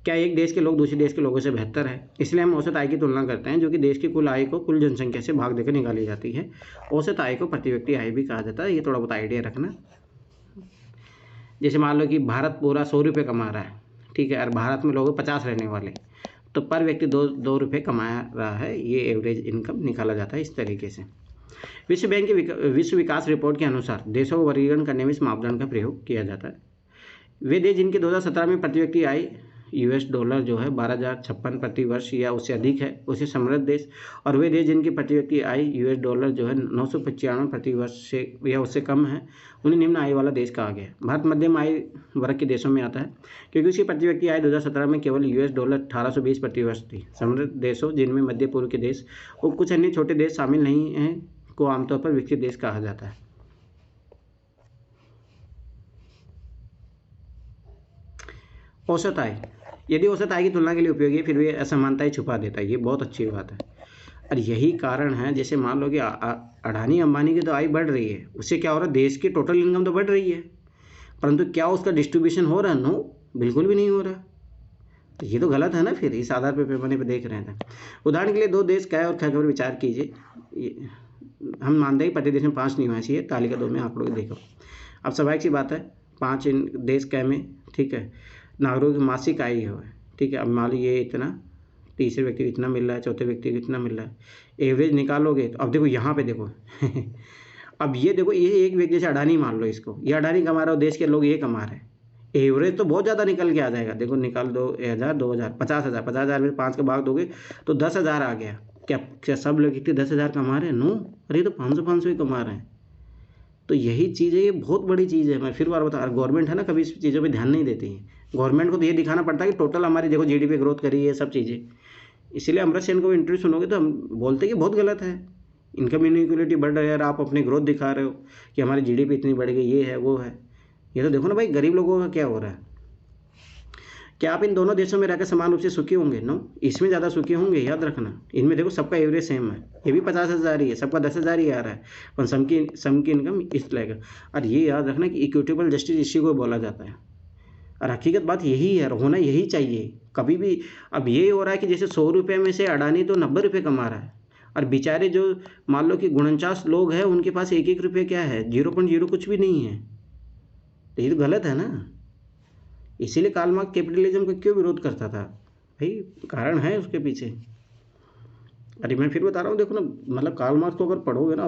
क्या एक देश के लोग दूसरे देश के लोगों से बेहतर है। इसलिए हम औसत आय की तुलना करते हैं, जो कि देश की कुल आय को कुल जनसंख्या से भाग देकर निकाली जाती है। औसत आय को प्रति व्यक्ति आय भी कहा जाता है। ये थोड़ा बहुत आइडिया रखना। जैसे मान लो कि भारत पूरा 100 रुपये कमा रहा है, ठीक है, और भारत में लोग 50 रहने वाले, तो पर व्यक्ति दो रुपये कमा रहा है। ये एवरेज इनकम निकाला जाता है इस तरीके से। विश्व बैंक की विश्व विकास रिपोर्ट के अनुसार देशों को वर्गीकरण करने में इस मापदंड का प्रयोग किया जाता है। वे देश जिनके 2017 में प्रति व्यक्ति आय $12 जो है 12,056 प्रति वर्ष या उससे अधिक है, उसे समृद्ध देश। और वे देश जिनकी प्रति व्यक्ति आय $995 जो है 995 प्रति वर्ष से या उससे कम है, उन्हें निम्न आय वाला देश कहा गया। भारत मध्यम आय वर्ग के देशों में आता है, क्योंकि उसकी प्रति व्यक्ति आय 2017 में केवल $1820 प्रति वर्ष थी। समृद्ध देशों, जिनमें मध्य पूर्व के देश और कुछ अन्य छोटे देश शामिल नहीं हैं, को आमतौर पर विकसित देश कहा जाता है। औसत आय, यदि औसत आय की तुलना के लिए उपयोगी है, फिर भी असमानताएं छुपा देता है। ये बहुत अच्छी बात है, और यही कारण है। जैसे मान लो कि अडानी अंबानी की तो आय बढ़ रही है, उससे क्या हो रहा है, देश की टोटल इनकम तो बढ़ रही है, परंतु क्या उसका डिस्ट्रीब्यूशन हो रहा है? नो, बिल्कुल भी नहीं हो रहा। तो ये तो गलत है ना। फिर इस आधार पर पैमाने पर देख रहे थे। उदाहरण के लिए 2 देश क और ख पर विचार कीजिए। हम मानते हैं कि प्रति देश में 5 निवासी है। तालिका 2 में आंकड़ों देखो। अब स्वाभाविक सी बात है, 5 देश क में, ठीक है, नागरिकों की मासिक आय है, ठीक है। अब मान लो ये इतना, तीसरे व्यक्ति को इतना मिल रहा है, चौथे व्यक्ति को इतना मिल रहा है, एवरेज निकालोगे तो अब देखो यहाँ पे देखो अब ये देखो, ये एक व्यक्ति जैसे अडानी मान लो, इसको, ये अडानी कमा रहा हो, देश के लोग ये कमा रहे हैं, एवरेज तो बहुत ज़्यादा निकल के आ जाएगा। देखो निकाल दो 1000, 2000, 50,000, 50,000 में 5 का भाग दोगे तो 10,000 आ गया। क्या सब लोग इतने 10,000 कमा रहे हैं? नो, अरे तो 500 ही कमा रहे हैं। तो यही चीज़ है, ये बहुत बड़ी चीज़ है। मैं फिर बार बता, गवर्नमेंट है ना, कभी इस चीज़ों पे ध्यान नहीं देती है। गवर्नमेंट को तो ये दिखाना पड़ता है कि टोटल हमारी देखो जीडीपी ग्रोथ करी है, सब चीज़ें। इसलिए अमृत सेन को इंटरव्यू सुनोगे तो हम बोलते हैं कि बहुत गलत है, इनकम इनइक्वलिटी बढ़ रही है, आप अपनी ग्रोथ दिखा रहे हो कि हमारी जीडीपी इतनी बढ़ गई, ये है वो है। ये तो देखो ना भाई, गरीब लोगों का क्या हो रहा है। क्या आप इन दोनों देशों में रहकर समान रूप से सुखी होंगे? नो, इसमें ज़्यादा सुखी होंगे, याद रखना। इनमें देखो सबका एवरेज सेम है, ये भी 50,000 ही है, सबका 10,000 ही आ रहा है, पर सम की इनकम इस लगेगा। और ये याद रखना कि इक्विटेबल जस्टिस इसी को बोला जाता है, और हकीकत बात यही है, होना यही चाहिए कभी भी। अब ये हो रहा है कि जैसे 100 रुपये में से अडानी तो 90 रुपये कमा रहा है, और बेचारे जो मान लो कि 49 लोग हैं, उनके पास 1-1 रुपये क्या है, 0.0 कुछ भी नहीं है। तो ये तो गलत है ना। इसीलिए कार्ल मार्क्स कैपिटलिज्म का क्यों विरोध करता था भाई, कारण है उसके पीछे। अरे मैं फिर बता रहा हूँ, देखो ना, मतलब कार्ल मार्क्स को अगर पढ़ोगे ना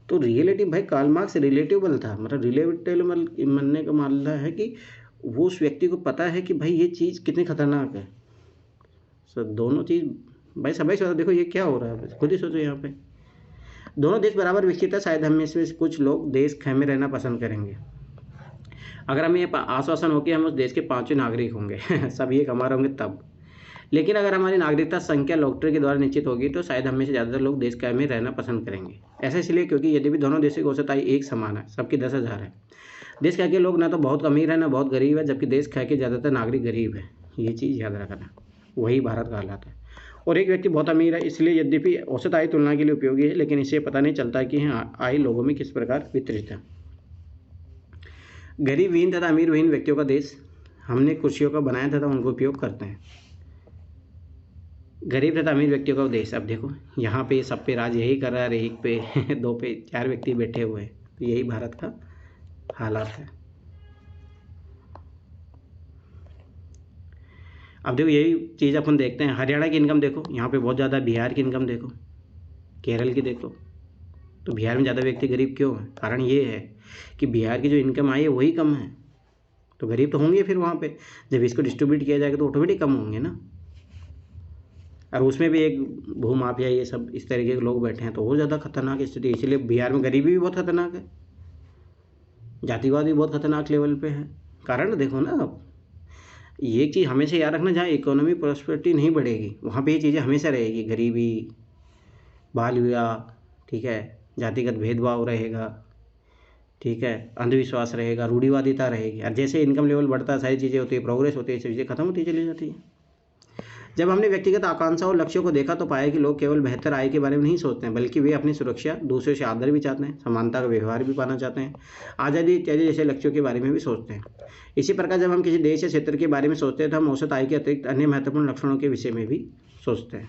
तो रिलेटिव, भाई कार्ल मार्क्स रिलेटिबल था। मतलब रिलेटिबल मानने का मानना है कि वो उस व्यक्ति को पता है कि भाई ये चीज़ कितनी खतरनाक है। सर दोनों चीज़ भाई सभी सोचा, देखो ये क्या हो रहा है, खुद ही सोचो। यहाँ पे दोनों देश बराबर विकसित है, शायद हम में से कुछ लोग देश ख में रहना पसंद करेंगे अगर हमें ये आश्वासन हो कि हम उस देश के 5वें नागरिक होंगे सब ये कमा रहे होंगे तब। लेकिन अगर हमारी नागरिकता संख्या लॉटरी के द्वारा निश्चित होगी तो शायद हमें से ज़्यादातर लोग देश क में रहना पसंद करेंगे। ऐसा इसलिए क्योंकि यदि भी दोनों देशों की औसत आय एक समान है, सबकी 10,000 है। देश ख के लोग ना तो बहुत अमीर है ना बहुत गरीब है, जबकि देश ख के ज़्यादातर नागरिक गरीब है। ये चीज़ याद रखना, वही भारत का हालात है। और एक व्यक्ति बहुत अमीर है, इसलिए यद्यपि औसत आय तुलना के लिए उपयोगी है, लेकिन इससे पता नहीं चलता कि आय लोगों में किस प्रकार वितरित है। गरीब विहीन तथा अमीर विहीन व्यक्तियों का देश हमने कुर्सियों का बनाया तथा उनको उपयोग करते हैं। गरीब तथा अमीर व्यक्तियों का देश। अब देखो यहाँ पे सब पे राज यही कर रहा है, एक पे 2 पे 4 व्यक्ति बैठे हुए हैं। तो यही भारत का हालात है। अब देखो यही चीज़ अपन देखते हैं, हरियाणा की इनकम देखो यहाँ पे बहुत ज़्यादा, बिहार की इनकम देखो, केरल की देखो। तो बिहार में ज़्यादा व्यक्ति गरीब क्यों है? कारण ये है कि बिहार की जो इनकम आई है वही कम है, तो गरीब तो होंगे फिर वहाँ पे। जब इसको डिस्ट्रीब्यूट किया जाएगा तो ऑटोमेटिक कम होंगे ना। और उसमें भी एक भूमाफिया ये सब इस तरीके के लोग बैठे हैं, तो और ज़्यादा खतरनाक स्थिति। इसलिए बिहार में गरीबी भी बहुत खतरनाक है, जातिवाद भी बहुत खतरनाक लेवल पे है। कारण देखो ना, अब ये चीज़ हमेशा याद रखना, जहाँ इकोनॉमी प्रॉस्पेरिटी नहीं बढ़ेगी वहाँ पे ये चीज़ें हमेशा रहेगी, गरीबी, बाल विवाह, ठीक है, जातिगत भेदभाव रहेगा, ठीक है, अंधविश्वास रहेगा, रूढ़िवादिता रहेगी। और जैसे इनकम लेवल बढ़ता है, सारी चीज़ें होती है, प्रोग्रेस होती है, चीज़ें खत्म होती चली जाती हैं। जब हमने व्यक्तिगत आकांक्षा और लक्ष्यों को देखा तो पाया कि लोग केवल बेहतर आय के बारे में नहीं सोचते हैं, बल्कि वे अपनी सुरक्षा, दूसरों से आदर भी चाहते हैं, समानता का व्यवहार भी पाना चाहते हैं, आज़ादी इत्यादि जैसे लक्ष्यों के बारे में भी सोचते हैं। इसी प्रकार जब हम किसी देश या क्षेत्र के बारे में सोचते हैं तो हम औसत आय के अतिरिक्त अन्य महत्वपूर्ण लक्षणों के विषय में भी सोचते हैं।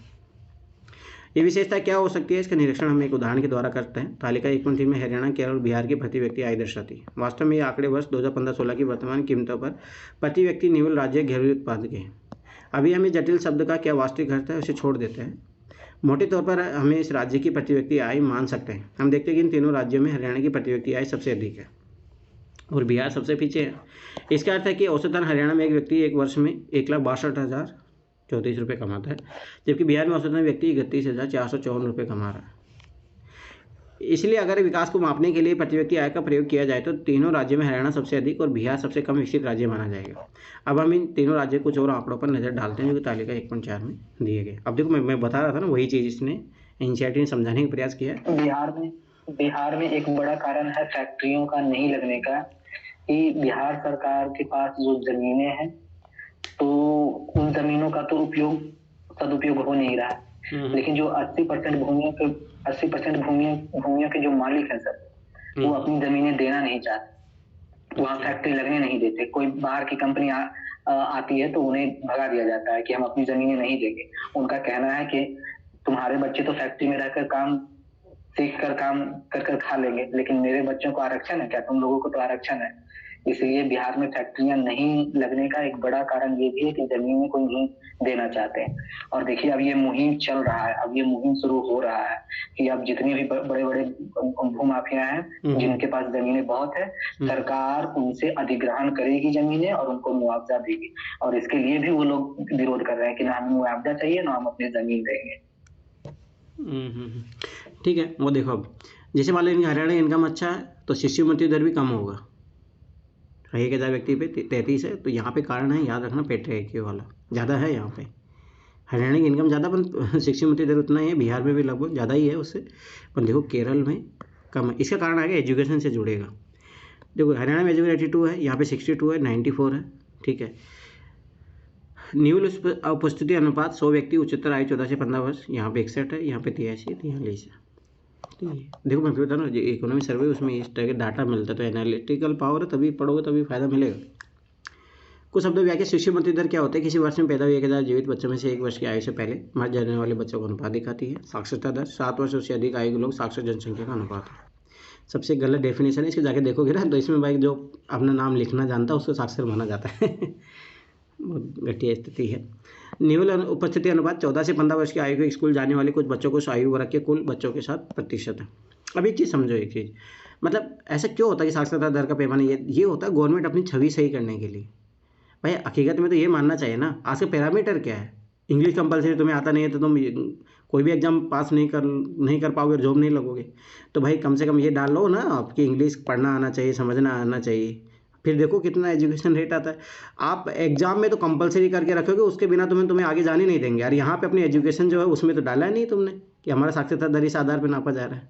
ये विशेषता क्या हो सकती है, इसका निरीक्षण हम एक उदाहरण के द्वारा करते हैं। तालिका 1.3 में हरियाणा, केरल और बिहार की प्रति व्यक्ति आय दर्शाती है। वास्तव में ये आंकड़े वर्ष 2015-16 की वर्तमान कीमतों पर प्रति व्यक्ति निवल राज्य घरेलू उत्पाद के हैं। अभी हम इस जटिल शब्द का क्या वास्तविक अर्थ है उसे छोड़ देते हैं। मोटे तौर पर हमें इस राज्य की प्रति व्यक्ति आय मान सकते हैं। हम देखते हैं कि इन तीनों राज्यों में हरियाणा की प्रति व्यक्ति आय सबसे अधिक है और बिहार सबसे पीछे है। इसका अर्थ है कि औसतन हरियाणा में एक व्यक्ति एक वर्ष में 1,62,034 रुपये कमाता है, जबकि बिहार में औसतन व्यक्ति 31,454 रुपये कमा रहा है। इसलिए अगर विकास को मापने के लिए प्रति व्यक्ति आय का प्रयोग किया जाए तो तीनों राज्यों में हरियाणा सबसे अधिक और बिहार सबसे कम विकसित राज्य माना जाएगा। अब हम इन तीनों राज्यों कुछ और आंकड़ों पर नज़र डालते हैं जो कि तालिका 1.4 में दिए गए। अब देखो मैं बता रहा था ना, वही चीज़ इसने एनसीईआरटी ने समझाने का प्रयास किया है। बिहार में एक बड़ा कारण है फैक्ट्रियों का नहीं लगने का, कि बिहार सरकार के पास जो जमीनें हैं तो उन जमीनों का तो सदुपयोग हो नहीं रहा है, लेकिन जो 80% भूमियों के जो मालिक हैं सर, वो अपनी जमीनें देना नहीं चाहते, वहाँ फैक्ट्री लगने नहीं देते। कोई बाहर की कंपनी आती है तो उन्हें भगा दिया जाता है कि हम अपनी जमीनें नहीं देंगे। उनका कहना है कि तुम्हारे बच्चे तो फैक्ट्री में रहकर काम कर खा लेंगे, लेकिन मेरे बच्चों को आरक्षण है क्या? तुम लोगों को तो आरक्षण है। इसलिए बिहार में फैक्ट्रियां नहीं लगने का एक बड़ा कारण ये भी है कि जमीनें कोई नहीं देना चाहते हैं। और देखिए अब ये मुहिम चल रहा है, अब ये मुहिम शुरू हो रहा है कि अब जितने भी बड़े बड़े भूमाफिया हैं जिनके पास जमीनें बहुत है, सरकार उनसे अधिग्रहण करेगी जमीनें और उनको मुआवजा देगी। और इसके लिए भी वो लोग विरोध कर रहे हैं कि ना हमें मुआवजा चाहिए ना हम अपनी जमीन देंगे। ठीक है, वो देखो अब जैसे मान लो हरियाणा इनकम अच्छा है तो शिशु मृत्यु दर भी कम होगा। 1,000 व्यक्ति पे 33 है, तो यहाँ पे कारण है, याद रखना, पेट्रियार्की वाला ज़्यादा है यहाँ पे। हरियाणा की इनकम ज़्यादा पर शिशु मृत्यु दर उतना ही है, बिहार में भी लगभग ज़्यादा ही है उससे, पर देखो केरल में कम है। इसका कारण आगे एजुकेशन से जुड़ेगा। देखो हरियाणा में एजुकेशन 82 है, यहाँ पे 62 है, 94 है, ठीक है। न्यूल उपस्थिति अनुपात 100 व्यक्ति उच्चतर आयु 14 से 15 वर्ष, यहाँ पे 61 है, यहाँ पे 83 है, 43 है। देखो मैं बता रहा हूँ, इकोनॉमी सर्वे उसमें इस तरह के डाटा मिलता है, तो एनालिटिकल पावर तभी पढ़ोगे तभी फायदा मिलेगा। कुछ शब्दों व्याख्या। शिशु मृत्यु दर क्या होता है? किसी वर्ष में पैदा हुए 1,000 जीवित बच्चों में से 1 वर्ष की आयु से पहले मर जाने वाले बच्चों का अनुपात दिखाती है। साक्षरता दर 7 वर्ष से अधिक आयु के लोग साक्षर जनसंख्या का अनुपात है। सबसे गलत डेफिनेशन है, इसके जाके देखोगे ना तो इसमें भाई जो अपना नाम लिखना जानता है उसको साक्षर माना जाता है। बहुत घटिया स्थिति है। निवल उपस्थिति अनुपात 14 से 15 वर्ष की आयु के स्कूल जाने वाले कुछ बच्चों को आयु वर्ग के कुल बच्चों के साथ प्रतिशत है। अब एक चीज़ समझो, एक चीज़ मतलब ऐसा क्यों होता है कि साक्षरता दर का पैमाना ये होता है गवर्नमेंट अपनी छवि सही करने के लिए। भाई हकीकत में तो ये मानना चाहिए ना, आज का पैरामीटर क्या है? इंग्लिश कंपलसरी तुम्हें आता नहीं है तो तुम कोई भी एग्जाम पास नहीं कर पाओगे और जॉब नहीं लगोगे। तो भाई कम से कम ये डाल लो ना आपकी इंग्लिश पढ़ना आना चाहिए, समझना आना चाहिए। फिर देखो कितना एजुकेशन रेट आता है। आप एग्जाम में तो कंपलसरी करके रखोगे, उसके बिना तुम्हें आगे जाने नहीं देंगे। और यहाँ पे अपनी एजुकेशन जो है उसमें तो डाला नहीं तुमने कि हमारा साक्षरता दर इस आधार पर नापा जा रहा है।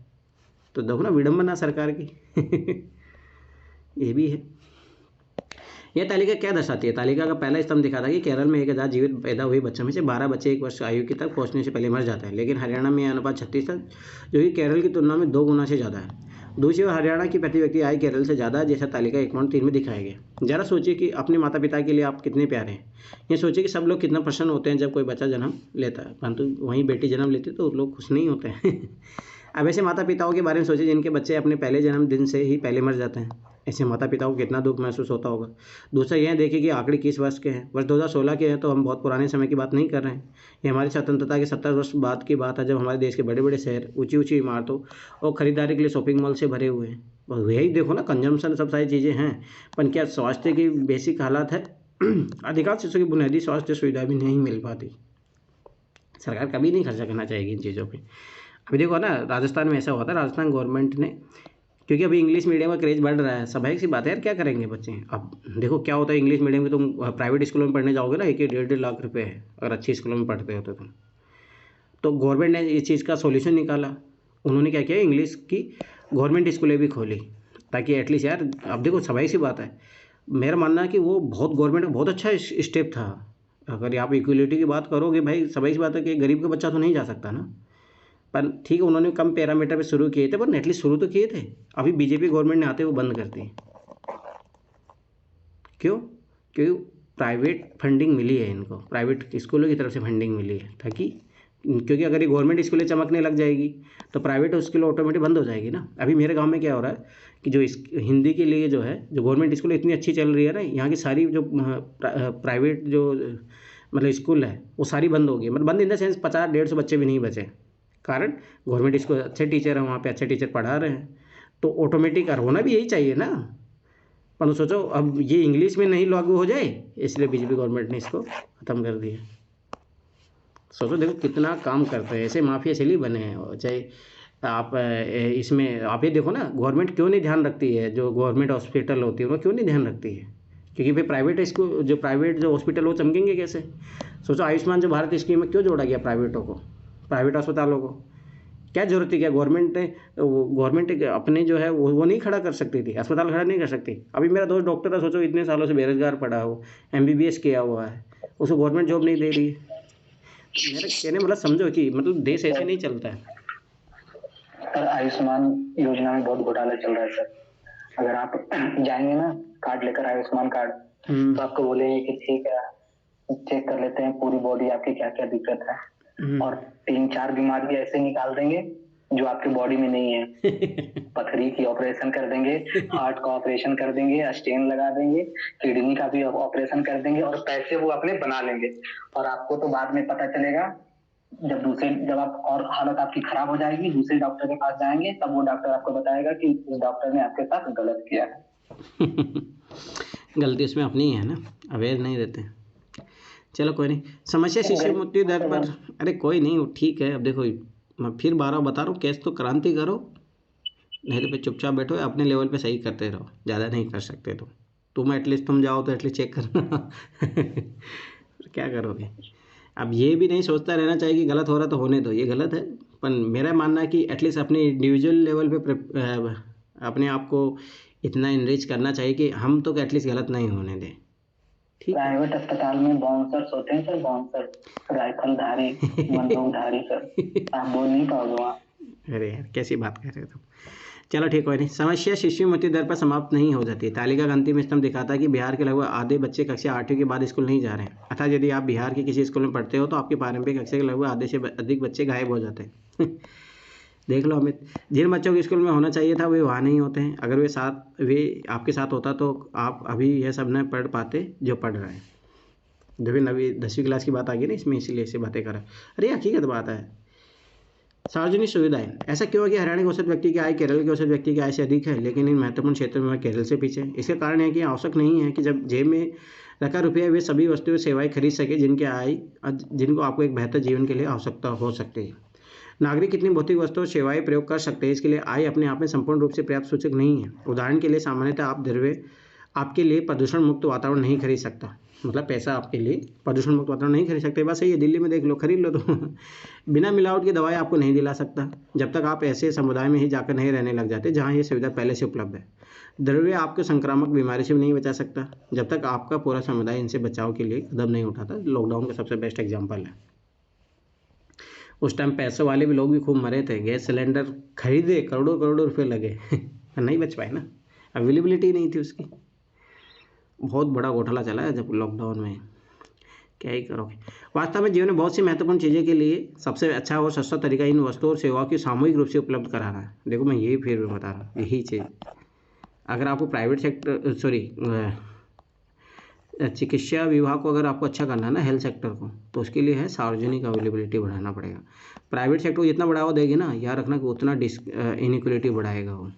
तो देखो ना विडम्बना सरकार की। ये भी है। यह तालिका क्या दर्शाती है? तालिका का पहला स्तंभ दिखाता है कि केरल में 1,000 जीवित पैदा हुए बच्चों में से 12 बच्चे 1 वर्ष आयु की तक पहुंचने से पहले मर जाते हैं, लेकिन हरियाणा में यह अनुपात 36 है, जो कि केरल की तुलना में 2 गुना से ज़्यादा है। दूसरी ओर हरियाणा की प्रति व्यक्ति आय केरल से ज़्यादा है, जैसा तालिका 1.3 में दिखाया गया। ज़रा सोचिए कि अपने माता पिता के लिए आप कितने प्यारे हैं। ये सोचिए कि सब लोग कितना प्रसन्न होते हैं जब कोई बच्चा जन्म लेता है, परंतु वहीं बेटी जन्म लेती है तो लोग खुश नहीं होते हैं। अब ऐसे माता पिताओं के बारे में सोचिए जिनके बच्चे अपने पहले जन्मदिन से ही पहले मर जाते हैं। ऐसे माता पिता को कितना दुख महसूस होता होगा। दूसरा यह देखिए कि आंकड़े किस वर्ष के हैं, वर्ष 2016 के हैं, तो हम बहुत पुराने समय की बात नहीं कर रहे हैं। ये हमारी स्वतंत्रता के 70 वर्ष बाद की बात है, जब हमारे देश के बड़े बड़े शहर ऊंची ऊंची इमारतों और ख़रीदारी के लिए शॉपिंग मॉल से भरे हुए हैं। बस यही देखो ना, कंजम्पशन सब सारी चीज़ें हैं, पर क्या स्वास्थ्य की बेसिक हालात है। अधिकांश शिशु की बुनियादी स्वास्थ्य सुविधा भी नहीं मिल पाती। सरकार कभी नहीं खर्चा करना चाहेगी इन चीज़ों पे। अभी देखो ना, राजस्थान में ऐसा हुआ था, राजस्थान गवर्नमेंट ने, क्योंकि अभी इंग्लिश मीडियम का क्रेज़ बढ़ रहा है, स्वाभाविक सी बात है यार, क्या करेंगे बच्चे। अब देखो क्या होता है, इंग्लिश मीडियम में तुम प्राइवेट स्कूलों में पढ़ने जाओगे ना, 1-1.5 लाख रुपए है अगर अच्छी स्कूलों में पढ़ते हो तो तुम। तो गवर्नमेंट ने इस चीज़ का सोल्यूशन निकाला। उन्होंने क्या किया, इंग्लिश की गवर्नमेंट स्कूलें भी खोली, ताकि एटलीस्ट यार, अब देखो स्वाभाविक सी बात है, मेरा मानना है कि वो बहुत गवर्नमेंट का बहुत अच्छा स्टेप था। अगर आप इक्वलिटी की बात करोगे भाई, स्वाभाविक सी बात है कि गरीब का बच्चा तो नहीं जा सकता ना, पर ठीक है उन्होंने कम पैरामीटर पे शुरू किए थे, पर एटलीस्ट शुरू तो किए थे। अभी बीजेपी गवर्नमेंट ने आते हुए बंद कर दी। क्यों? क्योंकि प्राइवेट फंडिंग मिली है इनको, प्राइवेट स्कूलों की तरफ से फंडिंग मिली है, ताकि क्योंकि अगर ये गवर्नमेंट स्कूलें चमकने लग जाएगी तो प्राइवेट स्कूल ऑटोमेटिक बंद हो जाएगी ना। अभी मेरे गांव में क्या हो रहा है कि जो हिंदी के लिए जो है, जो गवर्नमेंट स्कूल इतनी अच्छी चल रही है ना, यहाँ की सारी जो प्राइवेट जो मतलब स्कूल है वो सारी बंद हो गई। मतलब बंद इन द सेंस 50-150 बच्चे भी नहीं बचे। कारण गवर्नमेंट स्कूल अच्छे टीचर हैं, वहाँ पे अच्छे टीचर पढ़ा रहे हैं, तो ऑटोमेटिक होना भी यही चाहिए ना। पर सोचो अब ये इंग्लिश में नहीं लागू हो जाए, इसलिए बीजेपी गवर्नमेंट ने इसको ख़त्म कर दिया। सोचो देखो कितना काम करते हैं, ऐसे माफिया इसलिए बने हैं। चाहे आप इसमें आप ये देखो ना, गवर्नमेंट क्यों नहीं ध्यान रखती है, जो गवर्नमेंट हॉस्पिटल होती है वो क्यों नहीं ध्यान रखती है, क्योंकि भाई प्राइवेट स्कूल जो प्राइवेट जो हॉस्पिटल वो चमकेंगे कैसे। सोचो आयुष्मान जो भारत स्कीम में क्यों जोड़ा गया प्राइवेटों को, प्राइवेट अस्पतालों को, क्या जरूरत थी, क्या गवर्नमेंट अपने जो है वो नहीं खड़ा कर सकती थी, अस्पताल खड़ा नहीं कर सकती। अभी मेरा दोस्त डॉक्टर है, सोचो इतने सालों से बेरोजगार पड़ा हो, MBBS किया हुआ है, उसको गवर्नमेंट जॉब नहीं दे रही है। मेरा कहने मतलब समझो कि मतलब देश ऐसे नहीं चलता है। सर आयुष्मान योजना में बहुत घोटाला चल रहा है सर। अगर आप जाएंगे ना कार्ड लेकर, आयुष्मान कार्ड, तो आपको बोलेंगे कि ठीक है चेक कर लेते हैं पूरी बॉडी आपकी क्या क्या दिक्कत है, और 3-4 बीमारी ऐसे निकाल देंगे जो आपके बॉडी में नहीं है। पथरी की ऑपरेशन कर देंगे, हार्ट का ऑपरेशन कर देंगे, स्टेन लगा देंगे, किडनी का भी ऑपरेशन कर देंगे, और पैसे वो अपने बना लेंगे। और आपको तो बाद में पता चलेगा, जब आप और हालत आपकी खराब हो जाएगी, दूसरे डॉक्टर के पास जाएंगे, तब वो डॉक्टर आपको बताएगा कि उस डॉक्टर ने आपके साथ गलत किया है। गलती उसमें अपनी है ना, अवेयर नहीं रहते। चलो कोई नहीं। समस्या शिशु मृत्यु दर पर, अरे कोई नहीं, वो ठीक है। अब देखो मैं फिर 12 बता रहा हूँ, केस तो क्रांति करो, नहीं तो फिर चुपचाप बैठो, अपने लेवल पे सही करते रहो, ज़्यादा नहीं कर सकते तो तुम एटलीस्ट तुम जाओ तो एटलीस्ट चेक करना। क्या करोगे। अब ये भी नहीं सोचता रहना चाहिए कि गलत हो रहा तो होने दो, ये गलत है। पर मेरा मानना है कि एटलीस्ट अपने इंडिविजुअल लेवल पे अपने आप को इतना इनरिच करना चाहिए कि हम तो एटलीस्ट गलत नहीं होने दें। ठीक है। प्राइवेट अस्पताल में बाउंसर्स होते हैं सर, बाउंसर, राइफलधारी, बंदूकधारी सर, आप बोल नहीं पाओगे वहाँ। अरे यार कैसी बात कर रहे हो तुम। चलो ठीक है नहीं। समस्या शिशु मृत्यु दर पर समाप्त नहीं हो जाती। तालिका का अंतिम स्तंभ दिखाता है कि बिहार के लगभग आधे बच्चे कक्षा 8वीं के बाद स्कूल नहीं जा रहे हैं। अर्थात यदि आप बिहार के किसी स्कूल में पढ़ते हो तो आपके प्रारंभिक कक्षा के लगभग आधे से अधिक बच्चे गायब हो जाते हैं। देख लो अमित, जिन बच्चों को स्कूल में होना चाहिए था वे वहाँ नहीं होते हैं। अगर वे आपके साथ होता तो आप अभी यह सब न पढ़ पाते जो पढ़ रहे हैं। जब 10वीं क्लास की बात आ गई ना इसमें, इसीलिए ऐसी बातें करा। अरे हकीकत बात है। सार्वजनिक सुविधाएं, ऐसा क्यों है कि हरियाणा के औसत व्यक्ति की आय केरल के औसत व्यक्ति की आय से अधिक है, लेकिन इन महत्वपूर्ण क्षेत्रों में केरल से पीछे। इसका कारण है कि आवश्यक नहीं है कि जब जेब में रखा रुपया वे सभी वस्तुएं सेवाएं खरीद सके जिनको आपको एक बेहतर जीवन के लिए आवश्यकता हो सकती है। नागरिक कितनी भौतिक वस्तुओं सेवाएं प्रयोग कर सकते हैं, इसके लिए आय अपने आप में संपूर्ण रूप से पर्याप्त सूचक नहीं है। उदाहरण के लिए सामान्यतः आप द्रव्य आपके लिए प्रदूषण मुक्त वातावरण नहीं खरीद सकता, मतलब पैसा आपके लिए प्रदूषण मुक्त वातावरण नहीं खरीद सकते। बस यही है, दिल्ली में देख लो, खरीद लो तो। बिना मिलावट की दवाएं आपको नहीं दिला सकता जब तक आप ऐसे समुदाय में ही जाकर नहीं रहने लग जाते जहां ये सुविधा पहले से उपलब्ध है। द्रव्य आपको संक्रामक बीमारी से भी नहीं बचा सकता जब तक आपका पूरा समुदाय इनसे बचाव के लिए कदम नहीं उठाता। लॉकडाउन का सबसे बेस्ट एग्जाम्पल है। उस टाइम पैसों वाले भी लोग भी खूब मरे थे, गैस सिलेंडर खरीदे, करोड़ों रुपये लगे, नहीं बच पाए ना, अवेलेबिलिटी नहीं थी उसकी। बहुत बड़ा घोटाला चला है जब लॉकडाउन में, क्या ही करोगे। वास्तव में जीवन में बहुत सी महत्वपूर्ण चीज़ों के लिए सबसे अच्छा और सस्ता तरीका इन वस्तुओं और सेवाओं की सामूहिक रूप से उपलब्ध कराना है। देखो मैं यही फिर बता रहा हूँ, यही चीज़ अगर आपको प्राइवेट सेक्टर चिकित्सा विभाग को अगर आपको अच्छा करना है ना, हेल्थ सेक्टर को, तो उसके लिए है सार्वजनिक अवेलेबिलिटी बढ़ाना पड़ेगा। प्राइवेट सेक्टर को जितना बढ़ावा देगी ना, याद रखना कि उतना इनइक्वलिटी बढ़ाएगा वो।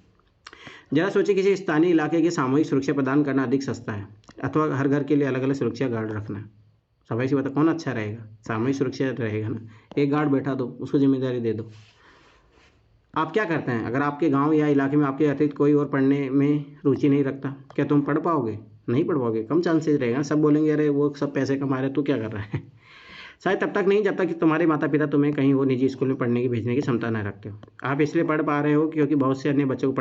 जरा सोचिए, किसी स्थानीय इलाके की सामूहिक सुरक्षा प्रदान करना अधिक सस्ता है अथवा हर घर के लिए अलग अलग सुरक्षा गार्ड रखना? सफाई से बता कौन अच्छा रहेगा? सामूहिक सुरक्षा रहेगा ना, एक गार्ड बैठा दो, उसको जिम्मेदारी दे दो। आप क्या करते हैं, अगर आपके गांव या इलाके में आपके अतिरिक्त कोई और पढ़ने में रुचि नहीं रखता, क्या तुम पढ़ पाओगे? नहीं पढ़ पाओगे, कम चांसेस रहेगा। सब बोलेंगे अरे वो सब पैसे कमा रहे, तू क्या कर रहा है? शायद तब तक नहीं जब तक कि तुम्हारे माता पिता तुम्हें कहीं वो निजी स्कूल में पढ़ने की भेजने की क्षमता न रखते हो। आप इसलिए पढ़ पा रहे हो क्योंकि बहुत से अन्य बच्चों को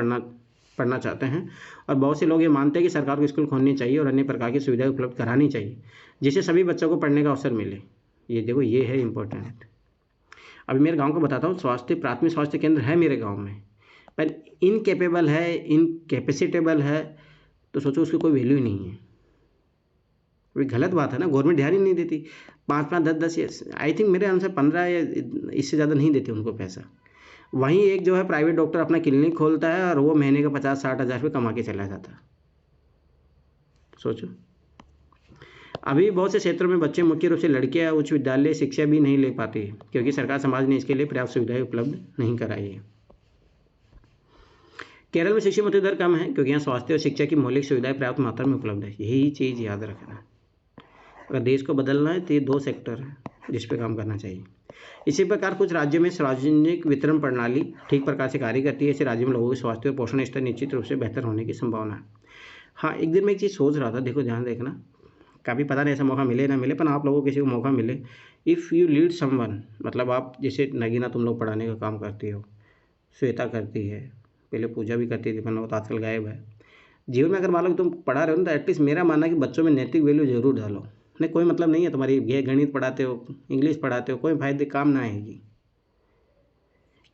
पढ़ना चाहते हैं, और बहुत से लोग ये मानते हैं कि सरकार को स्कूल खोलनी चाहिए और अन्य प्रकार की सुविधाएं उपलब्ध करानी चाहिए जिससे सभी बच्चों को पढ़ने का अवसर मिले। ये देखो, ये है इम्पोर्टेंट। अभी मेरे गांव को बताता हूँ, प्राथमिक स्वास्थ्य केंद्र है मेरे गांव में, पर इनकेपेबल है, इनकेपेसिटेबल है, तो सोचो उसकी कोई वैल्यू ही नहीं है। वो गलत बात है ना, गवर्नमेंट ध्यान ही नहीं देती। 5-5, 10-10 आई थिंक मेरे अनुसार 15 या इससे ज़्यादा नहीं देती उनको पैसा। वहीं एक जो है प्राइवेट डॉक्टर अपना क्लिनिक खोलता है और वो महीने का 50-60 हज़ार रुपये कमा के चला जाता है। सोचो, अभी बहुत से क्षेत्रों में बच्चे, मुख्य रूप से लड़कियां, उच्च विद्यालय शिक्षा भी नहीं ले पाती है क्योंकि सरकार समाज ने इसके लिए पर्याप्त सुविधाएं उपलब्ध नहीं कराई है। केरल में शिक्षा मृत्यु दर कम है क्योंकि यहाँ स्वास्थ्य और शिक्षा की मौलिक सुविधाएं पर्याप्त मात्रा में उपलब्ध है। यही चीज़ याद रखना। अगर देश को बदलना है तो ये 2 सेक्टर है जिस पे काम करना चाहिए। इसी प्रकार कुछ राज्यों में सार्वजनिक वितरण प्रणाली ठीक प्रकार से कार्य करती है। ऐसे राज्यों में लोगों के स्वास्थ्य और पोषण स्तर निश्चित रूप से बेहतर होने की संभावना है। हाँ, एक दिन मैं एक चीज़ सोच रहा था, देखो ध्यान देखना, कभी पता नहीं ऐसा मौका मिले ना मिले, पर आप लोगों को किसी को मौका मिले, इफ़ यू लीड समवन, मतलब आप जैसे नगीना तुम लोग पढ़ाने का काम करती हो, श्वेता करती है, पहले पूजा भी करती थी, पर वो तो आजकल गायब है। जीवन में अगर मान लो तुम पढ़ा रहे हो ना, तो एटलीस्ट मेरा मानना है कि बच्चों में नैतिक वैल्यू जरूर डालो। नहीं, कोई मतलब नहीं है तुम्हारी गणित पढ़ाते हो, इंग्लिश पढ़ाते हो, कोई फायदे काम ना आएगी।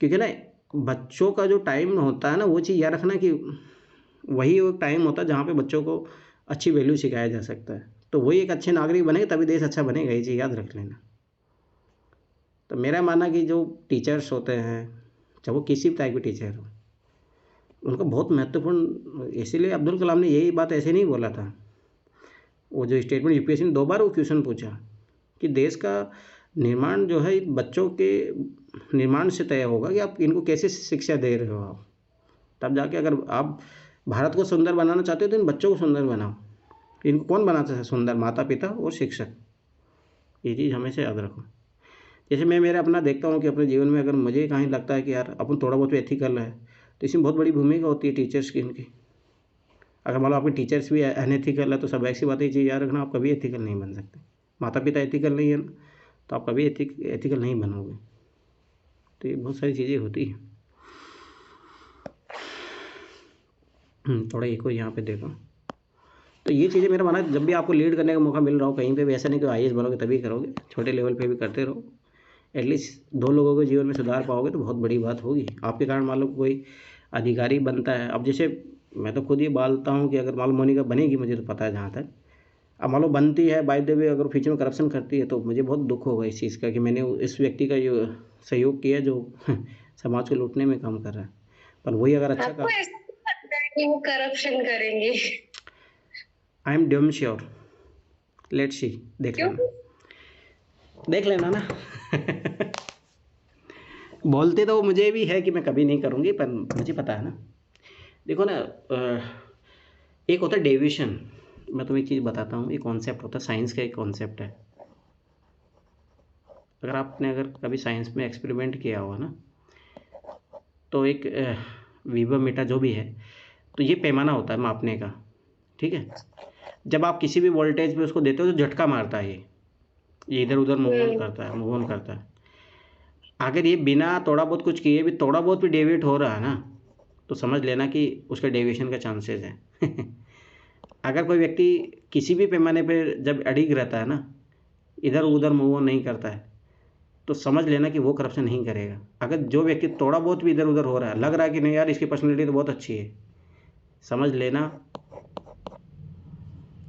क्योंकि ना बच्चों का जो टाइम होता है ना, वो चीज़ याद रखना कि वही वो टाइम होता है जहाँ पे बच्चों को अच्छी वैल्यू सिखाया जा सकता है। तो वही एक अच्छे नागरिक बनेगा तभी देश अच्छा बनेगा, ये चीज़ याद रख लेना। तो मेरा मानना कि जो टीचर्स होते हैं, चाहे वो किसी भी टाइप के टीचर हो, उनका बहुत महत्वपूर्ण, इसीलिए अब्दुल कलाम ने यही बात ऐसे नहीं बोला था। वो जो स्टेटमेंट यूपीएससी ने 2 बार वो क्वेश्चन पूछा कि देश का निर्माण जो है बच्चों के निर्माण से तय होगा कि आप इनको कैसे शिक्षा दे रहे हो आप। तब जाके अगर आप भारत को सुंदर बनाना चाहते हो तो इन बच्चों को सुंदर बनाओ। इनको कौन बनाता है सुंदर? माता पिता और शिक्षक। ये चीज़ हमेशा याद रखो। जैसे मैं मेरा अपना देखता हूँ कि अपने जीवन में अगर मुझे कहीं लगता है कि यार अपन थोड़ा बहुत एथिकल है, तो इसमें बहुत बड़ी भूमिका होती है टीचर्स की, इनकी। अगर मान लो आपके टीचर्स भी अनएथिकल है तो सब ऐसी बात, ये चीज़ याद रखना, आप कभी एथिकल नहीं बन सकते। माता पिता एथिकल नहीं है ना, तो आप कभी एथिकल नहीं बनोगे। तो ये बहुत सारी चीज़ें होती हैं। थोड़ा एक को यहाँ पे देखो, तो ये चीज़ें मेरा मानना है, जब भी आपको लीड करने का मौका मिल रहा हो कहीं पे भी, ऐसा नहीं कि आईएएस बनोगे तभी करोगे, छोटे लेवल पे भी करते रहो। एटलीस्ट 2 लोगों के जीवन में सुधार पाओगे तो बहुत बड़ी बात होगी। आपके कारण मान लो कोई अधिकारी बनता है, अब जैसे मैं तो खुद ये बोलता हूँ कि अगर मान लो मोनिका बनेगी, मुझे तो पता है जहाँ तक, अब मान लो बनती है, बाय द वे अगर फ्यूचर में करप्शन करती है तो मुझे बहुत दुख होगा इस चीज़ का कि मैंने इस व्यक्ति का जो सहयोग किया जो समाज को लूटने में काम कर रहा है। पर वही अगर अच्छा आपको ऐसा नहीं लगता है कि वो करप्शन करेंगे? I am damn sure, let's see, देख लेना ना। बोलते तो मुझे भी है कि मैं कभी नहीं करूँगी, पर मुझे पता है ना। देखो ना, एक होता है डेविएशन। मैं तुम्हें एक चीज़ बताता हूँ, एक कॉन्सेप्ट होता है, साइंस का एक कॉन्सेप्ट है। अगर कभी साइंस में एक्सपेरिमेंट किया हुआ ना, तो एक वीवर मीटर जो भी है, तो ये पैमाना होता है मापने का, ठीक है। जब आप किसी भी वोल्टेज पे उसको देते हो तो झटका मारता है, ये इधर उधर मूव ऑन करता है। अगर ये बिना थोड़ा बहुत कुछ किए भी थोड़ा बहुत भी डेविएट हो रहा है ना, तो समझ लेना कि उसका डेविएशन का चांसेस है। अगर कोई व्यक्ति किसी भी पैमाने पे जब अड़िग रहता है ना, इधर उधर मूव ऑन नहीं करता है, तो समझ लेना कि वो करप्शन नहीं करेगा। अगर जो व्यक्ति थोड़ा बहुत भी इधर उधर हो रहा है, लग रहा है कि नहीं यार इसकी पर्सनैलिटी तो बहुत अच्छी है, समझ लेना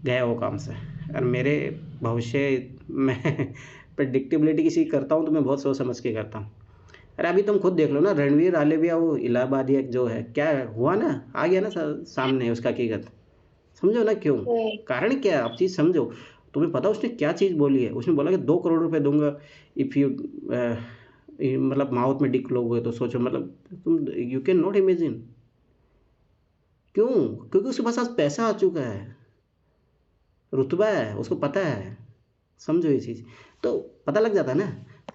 गया वो काम से। और मेरे भविष्य में प्रेडिक्टेबिलिटी किसी करता हूँ तो मैं बहुत सोच समझ के करता हूँ। अरे अभी तुम खुद देख लो ना, रणवीर आलेबिया वो इलाहाबादी एक जो है, क्या हुआ ना, आ गया ना सामने उसका हकीकत। समझो ना क्यों, कारण क्या है, आप चीज़ समझो। तुम्हें पता उसने क्या चीज़ बोली है? उसने बोला कि 2 करोड़ रुपए दूंगा इफ़ यू मतलब माउथ में डिक लोगे तो सोचो, मतलब तुम यू कैन नॉट इमेजिन। क्यों? क्योंकि उसके पास आज पैसा आ चुका है, रुतबा है, उसको पता है। समझो ये चीज़, तो पता लग जाता है ना।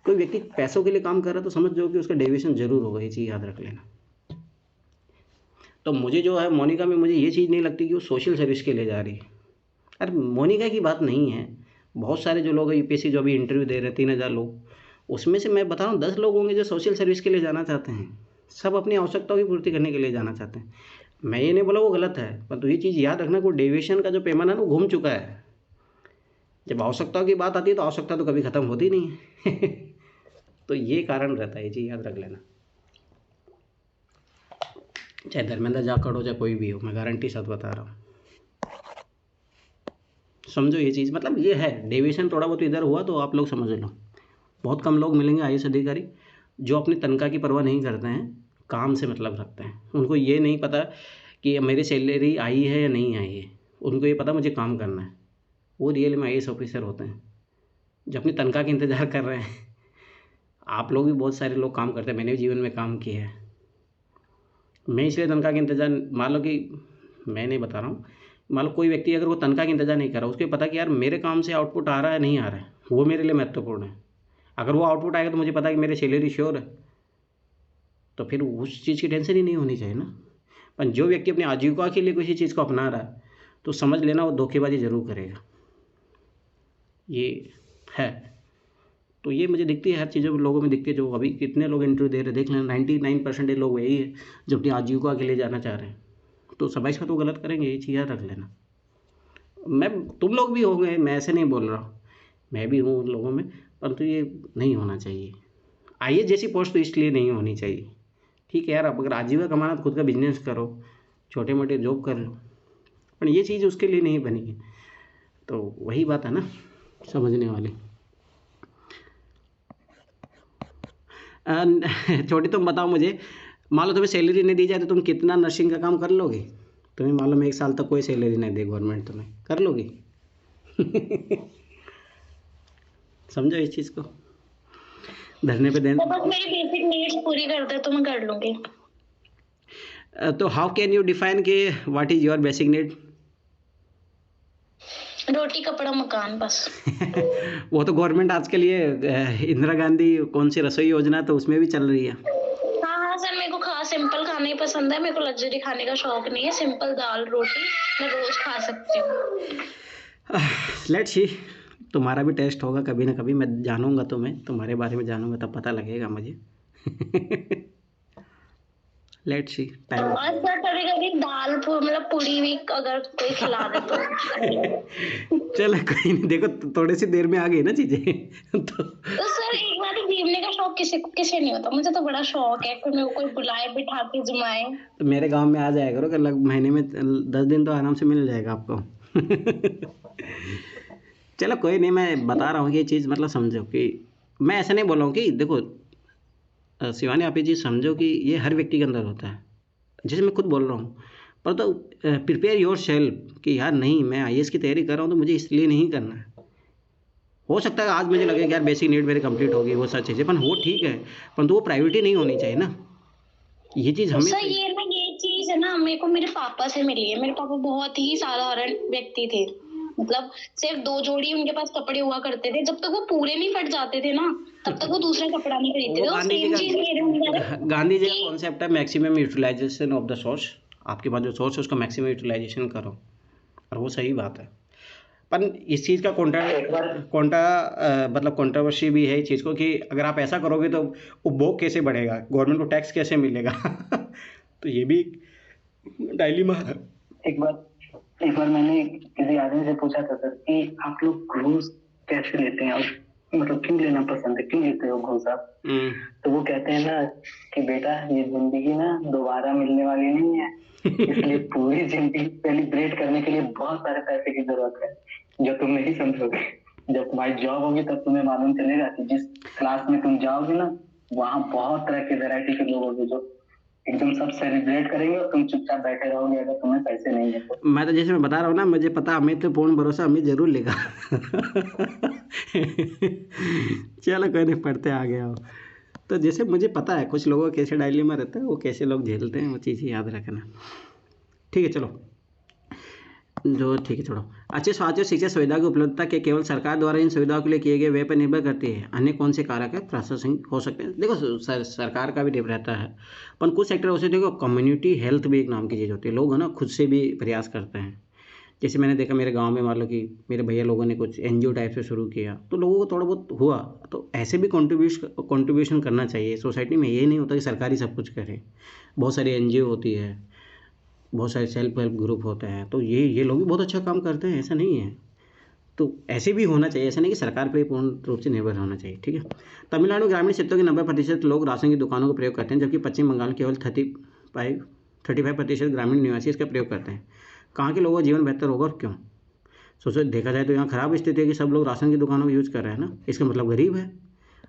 कोई व्यक्ति पैसों के लिए काम कर रहा है तो समझ जाओ कि उसका डेविएशन जरूर होगा, ये चीज़ याद रख लेना। तो मुझे जो है मोनिका में, मुझे ये चीज़ नहीं लगती कि वो सोशल सर्विस के लिए जा रही है। अरे मोनिका की बात नहीं है, बहुत सारे जो लोग हैं यूपीएससी जो अभी इंटरव्यू दे रहे हैं 3000 लोग, उसमें से मैं बता रहा हूँ 10 लोग होंगे जो सोशल सर्विस के लिए जाना चाहते हैं। सब अपनी आवश्यकताओं की पूर्ति करने के लिए जाना चाहते हैं। मैं ये नहीं बोला वो गलत है, परंतु ये चीज़ याद रखना, कोई डेविएशन का जो पैमाना है ना, वो घूम चुका है। जब आवश्यकताओं की बात आती है तो आवश्यकता तो कभी ख़त्म होती नहीं है। तो ये कारण रहता है, ये चीज़ याद रख लेना। चाहे धर्मेंद्र जाखड़ हो, चाहे कोई भी हो, मैं गारंटी साथ बता रहा हूँ। समझो ये चीज़, मतलब ये है डेविएशन थोड़ा बहुत इधर हुआ तो आप लोग समझ लो। बहुत कम लोग मिलेंगे आईएएस अधिकारी जो अपनी तनख्वाह की परवाह नहीं करते हैं, काम से मतलब रखते हैं। उनको ये नहीं पता कि मेरी सैलरी आई है या नहीं आई है, उनको ये पता मुझे काम करना है। वो रियल में आईएएस ऑफिसर होते हैं जो अपनी तनख्वाह का इंतज़ार कर रहे हैं। आप लोग भी बहुत सारे लोग काम करते हैं, मैंने भी जीवन में काम किया है। मैं इसलिए तनख्वाह का इंतज़ार, मान लो कि मैं नहीं बता रहा हूँ, मान लो कोई व्यक्ति अगर वो तनख्वाह का इंतज़ार नहीं कर रहा, उसको पता कि यार मेरे काम से आउटपुट आ रहा है नहीं आ रहा है, वो मेरे लिए महत्वपूर्ण है। अगर वो आउटपुट आएगा तो मुझे पता है कि मेरी सैलरी श्योर है, तो फिर उस चीज़ की टेंशन ही नहीं होनी चाहिए ना। पर जो व्यक्ति अपनी आजीविका के लिए किसी चीज़ को अपना रहा है तो समझ लेना वो धोखेबाजी ज़रूर करेगा, ये है। तो ये मुझे दिखती है, हर चीज़ों लोगों में दिखती है। जो अभी कितने लोग इंटरव्यू दे रहे हैं, देख लेना 99% लोग यही है जो अपनी आजीविका के लिए जाना चाह रहे हैं। तो सबाइश का तो गलत करेंगे, ये चीज़ याद रख लेना। तुम लोग भी होंगे, मैं ऐसे नहीं बोल रहा हूँ, मैं भी हूँ उन लोगों में, परंतु ये नहीं होना चाहिए। आईएएस जैसी पोस्ट तो इसलिए नहीं होनी चाहिए। ठीक है यार, अब अगर आजीविका कमाना तो खुद का बिजनेस करो, छोटे मोटे जॉब कर लो, पर ये चीज़ उसके लिए नहीं बनी है। तो वही बात है ना, समझने वाली। छोटी, तुम बताओ मुझे, मान लो तुम्हें सैलरी नहीं दी जाए तो तुम कितना नर्सिंग का काम कर लोगे? तुम्हें मालूम है 1 साल तक कोई सैलरी नहीं दे गवर्नमेंट, तुम्हें कर लोगे? समझो इस चीज़ को, धरने पे देना। तो बस मेरी बेसिक नीड्स पूरी कर दे तो मैं कर लूंगी। तो हाउ कैन यू डिफाइन कि what is your basic need? रोटी कपड़ा मकान बस। वो तो गवर्नमेंट आज के लिए इंदिरा गांधी कौन सी रसोई योजना तो उसमें भी चल रही है। हाँ सर, मेरे को सिंपल खाना ही पसंद है, मेरे को लग्जरी खाने का शौक नहीं है। सिंपल दाल रोटी मैं रोज खा सकती हूँ। लेट्स सी, तुम्हारा भी टेस्ट होगा कभी ना कभी, मैं जानूंगा तुम्हें, तुम्हारे बारे में जानूंगा, तब पता लगेगा मुझे। Let's see time. और सर कभी कभी दाल मतलब पूरी भी अगर कोई खिला दे तो। चलो कोई नहीं, देखो थोड़ी सी देर में आ गई ना चीजें। तो सर एक बार जीवने का शौक किसे नहीं होता, मुझे तो बड़ा शौक है कि मेरे को कोई बुलाए बिठा के जमाए। तो मेरे गांव में आ जाया करो, कि महीने में 10 दिन तो आराम से मिल जाएगा आपको। चलो कोई नहीं, मैं बता रहा हूँ कि ये चीज़ मतलब समझो कि मैं ऐसा नहीं बोल रहा हूँ कि देखो शिवानी, आप ये चीज़ समझो कि ये हर व्यक्ति के अंदर होता है, जैसे मैं खुद बोल रहा हूँ। पर तो प्रिपेयर योर सेल्फ कि यार नहीं, मैं आईएएस की तैयारी कर रहा हूँ तो मुझे इसलिए नहीं करना है। हो सकता है आज मुझे लगे कि यार बेसिक नीड मेरी कंप्लीट होगी, वो सब चीज़ें, पर वो ठीक है, परंतु वो प्रायोरिटी नहीं होनी चाहिए ना। ये चीज़ हमें सर ये चीज है ना, मेरे को मेरे पापा से मिली है। मेरे पापा बहुत ही साधारण व्यक्ति थे, मतलब सिर्फ 2 जोड़ी उनके पास कपड़े हुआ करते थे। जब तक वो पूरे नहीं फट जाते थे ना, तब तक वो दूसरा कपड़ा नहीं खरीदते थे। गांधी जी का कॉन्सेप्ट है maximum utilisation of the source. आपके पास जो सोर्स है उसका मैक्सिमम यूटिलाइजेशन करो, और वो सही बात है। पर इस चीज़ का मतलब कंट्रोवर्सी भी है इस चीज़ को कि अगर आप ऐसा करोगे तो उपभोग कैसे बढ़ेगा, गवर्नमेंट को टैक्स कैसे मिलेगा। तो ये भी डायलेमा है। एक बार मैंने किसी आदमी से पूछा था सर कि आप लोग घूस कैसे लेते हैं, और मतलब क्यों लेना पसंद है, क्यों लेते हो घूस आप? तो वो कहते हैं ना कि बेटा ये जिंदगी ना दोबारा मिलने वाली नहीं है, इसलिए पूरी जिंदगी सेलिब्रेट करने के लिए बहुत सारे पैसे की जरूरत है, जो तुम नहीं समझोगे। जब तुम्हारी जॉब होगी तब तुम्हें मालूम चलेगा कि जिस क्लास में तुम जाओगे ना वहाँ बहुत तरह के वैरायटी के लोग होंगे जो एकदम सब सेलिब्रेट करेंगे और तुम चुपचाप बैठे रहोगे अगर तुम्हें पैसे नहीं है तो। मैं तो जैसे मैं बता रहा हूँ ना, मुझे पता अमित पे पूर्ण भरोसा, अमित जरूर लेगा। चलो कोई नहीं, पढ़ते आ गया हो। तो जैसे मुझे पता है कुछ लोगों का कैसे डायलेमा रहता है, वो कैसे लोग झेलते हैं, वो चीज़ याद रखना। ठीक है चलो, जो ठीक है छोड़ो। अच्छे स्वास्थ्य शिक्षा सुविधा की उपलब्धता के केवल सरकार द्वारा इन सुविधाओं के लिए किए गए व्यय पर निर्भर करती है। अन्य कौन से कारक है प्रशासनिक हो सकते हैं। देखो सरकार का भी डिप रहता है, पर कुछ सेक्टर उसे देखो, कम्युनिटी हेल्थ भी एक नाम की चीज़ होती है। लोग है ना खुद से भी प्रयास करते हैं। जैसे मैंने देखा मेरे गांव में, मान लो कि मेरे भैया लोगों ने कुछ एनजीओ टाइप से शुरू किया, तो लोगों को थोड़ा बहुत हुआ, तो ऐसे भी कंट्रीब्यूशन करना चाहिए सोसाइटी में। ये नहीं होता कि सरकार ही सब कुछ करे। बहुत सारी एनजीओ होती है, बहुत सारे सेल्फ हेल्प ग्रुप होते हैं, तो ये लोग भी बहुत अच्छा काम करते हैं, ऐसा नहीं है। तो ऐसे भी होना चाहिए, ऐसा नहीं कि सरकार पर पूर्ण रूप से निर्भर होना चाहिए। ठीक है। तमिलनाडु ग्रामीण क्षेत्रों के 90% लोग राशन की दुकानों का प्रयोग करते हैं, जबकि पश्चिम बंगाल केवल 35% ग्रामीण निवासी इसका प्रयोग करते हैं। कहाँ के लोगों का जीवन बेहतर होगा और क्यों? सोचो, देखा जाए तो यहाँ खराब स्थिति है कि सब लोग राशन की दुकानों का यूज़ कर रहे हैं ना, इसका मतलब गरीब है।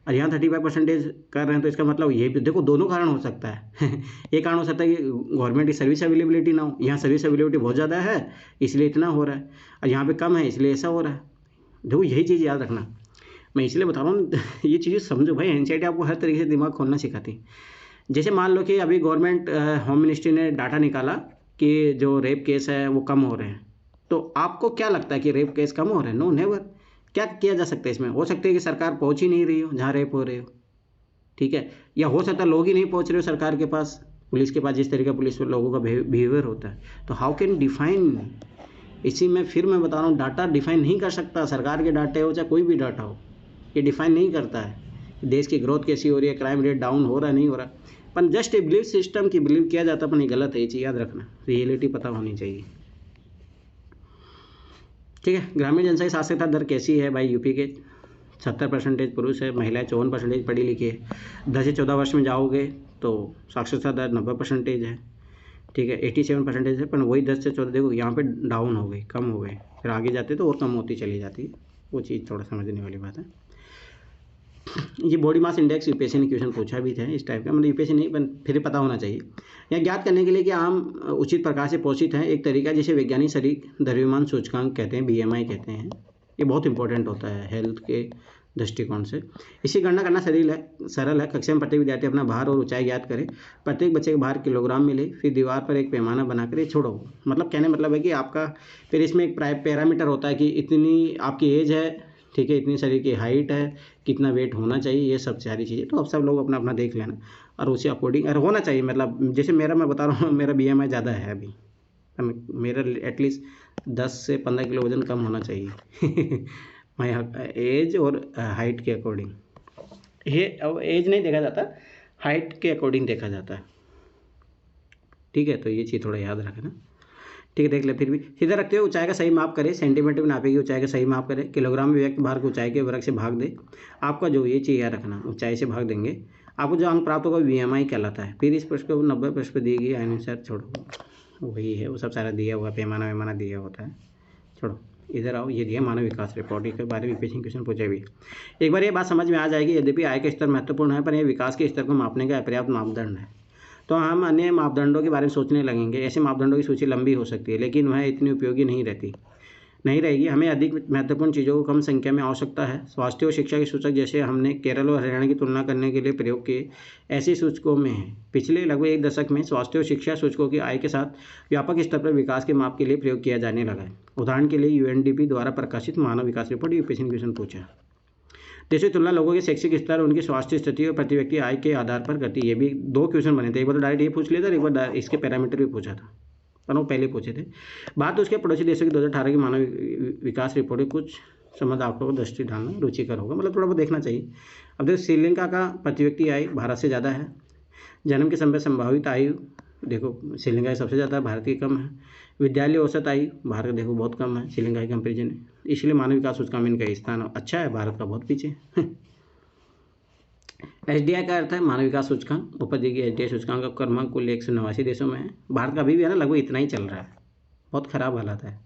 और यहाँ 35% कर रहे हैं, तो इसका मतलब ये भी देखो, दोनों कारण हो सकता है। एक कारण हो सकता है कि गवर्नमेंट की सर्विस अवेलेबिलिटी ना हो, यहाँ सर्विस अवेलेबिलिटी बहुत ज़्यादा है इसलिए इतना हो रहा है, और यहाँ पे कम है इसलिए ऐसा हो रहा है। देखो यही चीज़ याद रखना, मैं इसलिए बता रहा हूँ। ये चीज़ें समझो भाई, एनसीईआरटी आपको हर तरीके से दिमाग खोलना सिखाती। जैसे मान लो कि अभी गवर्नमेंट होम मिनिस्ट्री ने डाटा निकाला कि जो रेप केस है वो कम हो रहे हैं, तो आपको क्या लगता है कि रेप केस कम हो रहे हैं? No never. क्या किया जा सकता है इसमें? हो सकता है कि सरकार पहुंच ही नहीं रही हो जहाँ रेप हो रहे हो, ठीक है, या हो सकता है लोग ही नहीं पहुंच रहे हो सरकार के पास, पुलिस के पास, जिस तरीके का पुलिस लोगों का बिहेवियर होता है। तो हाउ कैन डिफाइन? इसी में फिर मैं बता रहा हूँ, डाटा डिफाइन नहीं कर सकता। सरकार के डाटे हो चाहे कोई भी डाटा हो, ये डिफाइन नहीं करता है देश की ग्रोथ कैसी हो रही है, क्राइम रेट डाउन हो रहा है नहीं हो रहा। पर जस्ट ए बिलीव सिस्टम की बिलीव किया जाता, पर नहीं, गलत है ये चीज़ याद रखना। रियलिटी पता होनी चाहिए। ठीक है। ग्रामीण जनसंख्या साक्षरता दर कैसी है भाई? यूपी के 70% पुरुष है, महिलाएं 54% पढ़ी लिखी है। 10 से 14 वर्ष में जाओगे तो साक्षरता दर 90% है। ठीक है, 87% है, पर वही 10 से 14 देखो यहाँ पे डाउन हो गई, कम हो गई, फिर आगे जाते तो और कम होती चली जाती है। वो चीज़ थोड़ा समझने वाली बात है। ये बॉडी मास इंडेक्स यूपीएससी ने क्वेश्चन पूछा भी था इस टाइप का, मतलब यूपीएससी नहीं, पर फिर पता होना चाहिए। यह ज्ञात करने के लिए कि आम उचित प्रकार से पोषित है एक तरीका, जिसे वैज्ञानिक शरीर द्रव्यमान सूचकांक कहते हैं, बीएमआई कहते हैं। ये बहुत इंपॉर्टेंट होता है हेल्थ के दृष्टिकोण से। इसकी गणना करना सरल है। कक्षा में प्रत्येक विद्यार्थी अपना भार और ऊंचाई ज्ञात करे, प्रत्येक बच्चे का भार किलोग्राम में ले, फिर दीवार पर एक पैमाना बनाकर ये छोड़ो। मतलब कहने मतलब है कि आपका फिर इसमें एक पैरामीटर होता है कि इतनी आपकी एज है, ठीक है, इतनी शरीर की हाइट है, कितना वेट होना चाहिए, ये सब सारी चीज़ें। तो अब सब लोग अपना अपना देख लेना और उसी अकॉर्डिंग और होना चाहिए। मतलब जैसे मैं बता रहा हूँ, मेरा बीएमआई ज़्यादा है अभी, मेरा एटलीस्ट 10 से 15 किलो वजन कम होना चाहिए। माई एज और हाइट के अकॉर्डिंग। ये अब एज नहीं देखा जाता, हाइट के अकॉर्डिंग देखा जाता है। ठीक है, तो ये चीज़ थोड़ा याद रखना। ठीक है, देख ले। फिर भी सीधा रखते हुए ऊंचाई का सही माप करें, सेंटीमीटर में नापे की ऊंचाई का सही माप करें, किलोग्राम में व्यक्त भार को ऊंचाई के वर्ग से भाग दे। आपका जो ये चीज़ याद रखना, ऊंचाई से भाग देंगे, आपको जो अंक प्राप्त होगा बीएमआई कहलाता है। फिर इस प्रश्न को 90 प्रश्न पर दी गई अनुसार छोड़ो, वही है, वो सब सारा दिया हुआ, पैमाना दिया होता है। छोड़ो, इधर आओ, ये दिया मानव विकास रिपोर्ट, इसके बारे में यूपीएससी क्वेश्चन पूछे भी। एक बार ये बात समझ में आ जाएगी, यद्यपि आय का स्तर महत्वपूर्ण है, पर यह विकास के स्तर को मापने का अपर्याप्त मापदंड है। तो हम अन्य मापदंडों के बारे में सोचने लगेंगे। ऐसे मापदंडों की सूची लंबी हो सकती है, लेकिन वह इतनी उपयोगी नहीं रहेगी। हमें अधिक महत्वपूर्ण चीज़ों को कम संख्या में आवश्यकता है। स्वास्थ्य और शिक्षा के सूचक, जैसे हमने केरल और हरियाणा की तुलना करने के लिए प्रयोग किए, ऐसे सूचकों में है। पिछले लगभग 1 दशक में स्वास्थ्य और शिक्षा सूचकों की आय के साथ व्यापक स्तर पर विकास के माप के लिए प्रयोग किया जाने लगा है। उदाहरण के लिए यूएनडीपी द्वारा प्रकाशित मानव विकास रिपोर्ट यूपीएससी क्वेश्चन पूछा। देशों की तुलना लोगों के शैक्षिक स्तर, उनकी स्वास्थ्य स्थिति और प्रति व्यक्ति आय के आधार पर करती है। ये भी 2 क्वेश्चन बने थे, एक बार तो डायरेक्ट ये पूछ लिया था, एक बार इसके पैरामीटर भी पूछा था, पर वो पहले पूछे थे। बात उसके पड़ोसी देशों की 2018 की मानव विकास रिपोर्ट है। कुछ संबंध आंकड़ों को दृष्टि डालना रुचिकर होगा, मतलब थोड़ा बहुत देखना चाहिए। अब देखो, श्रीलंका का प्रति व्यक्ति आय भारत से ज़्यादा है। जन्म के समय संभावित आयु देखो, श्रीलंका की सबसे ज़्यादा है, भारत की कम है। विद्यालय औसत आयु भारत का देखो बहुत कम है श्रीलंका के कंपेरिजन में, इसलिए मानव विकास सूचकांक में इनका स्थान अच्छा है, भारत का बहुत पीछे। एचडीआई का अर्थ है मानव विकास सूचकांक। ऊपर दी गई एचडीआई सूचकांक का क्रमांक कुल 189 देशों में है। भारत का अभी भी है ना, लगभग इतना ही चल रहा है, बहुत खराब हालत है।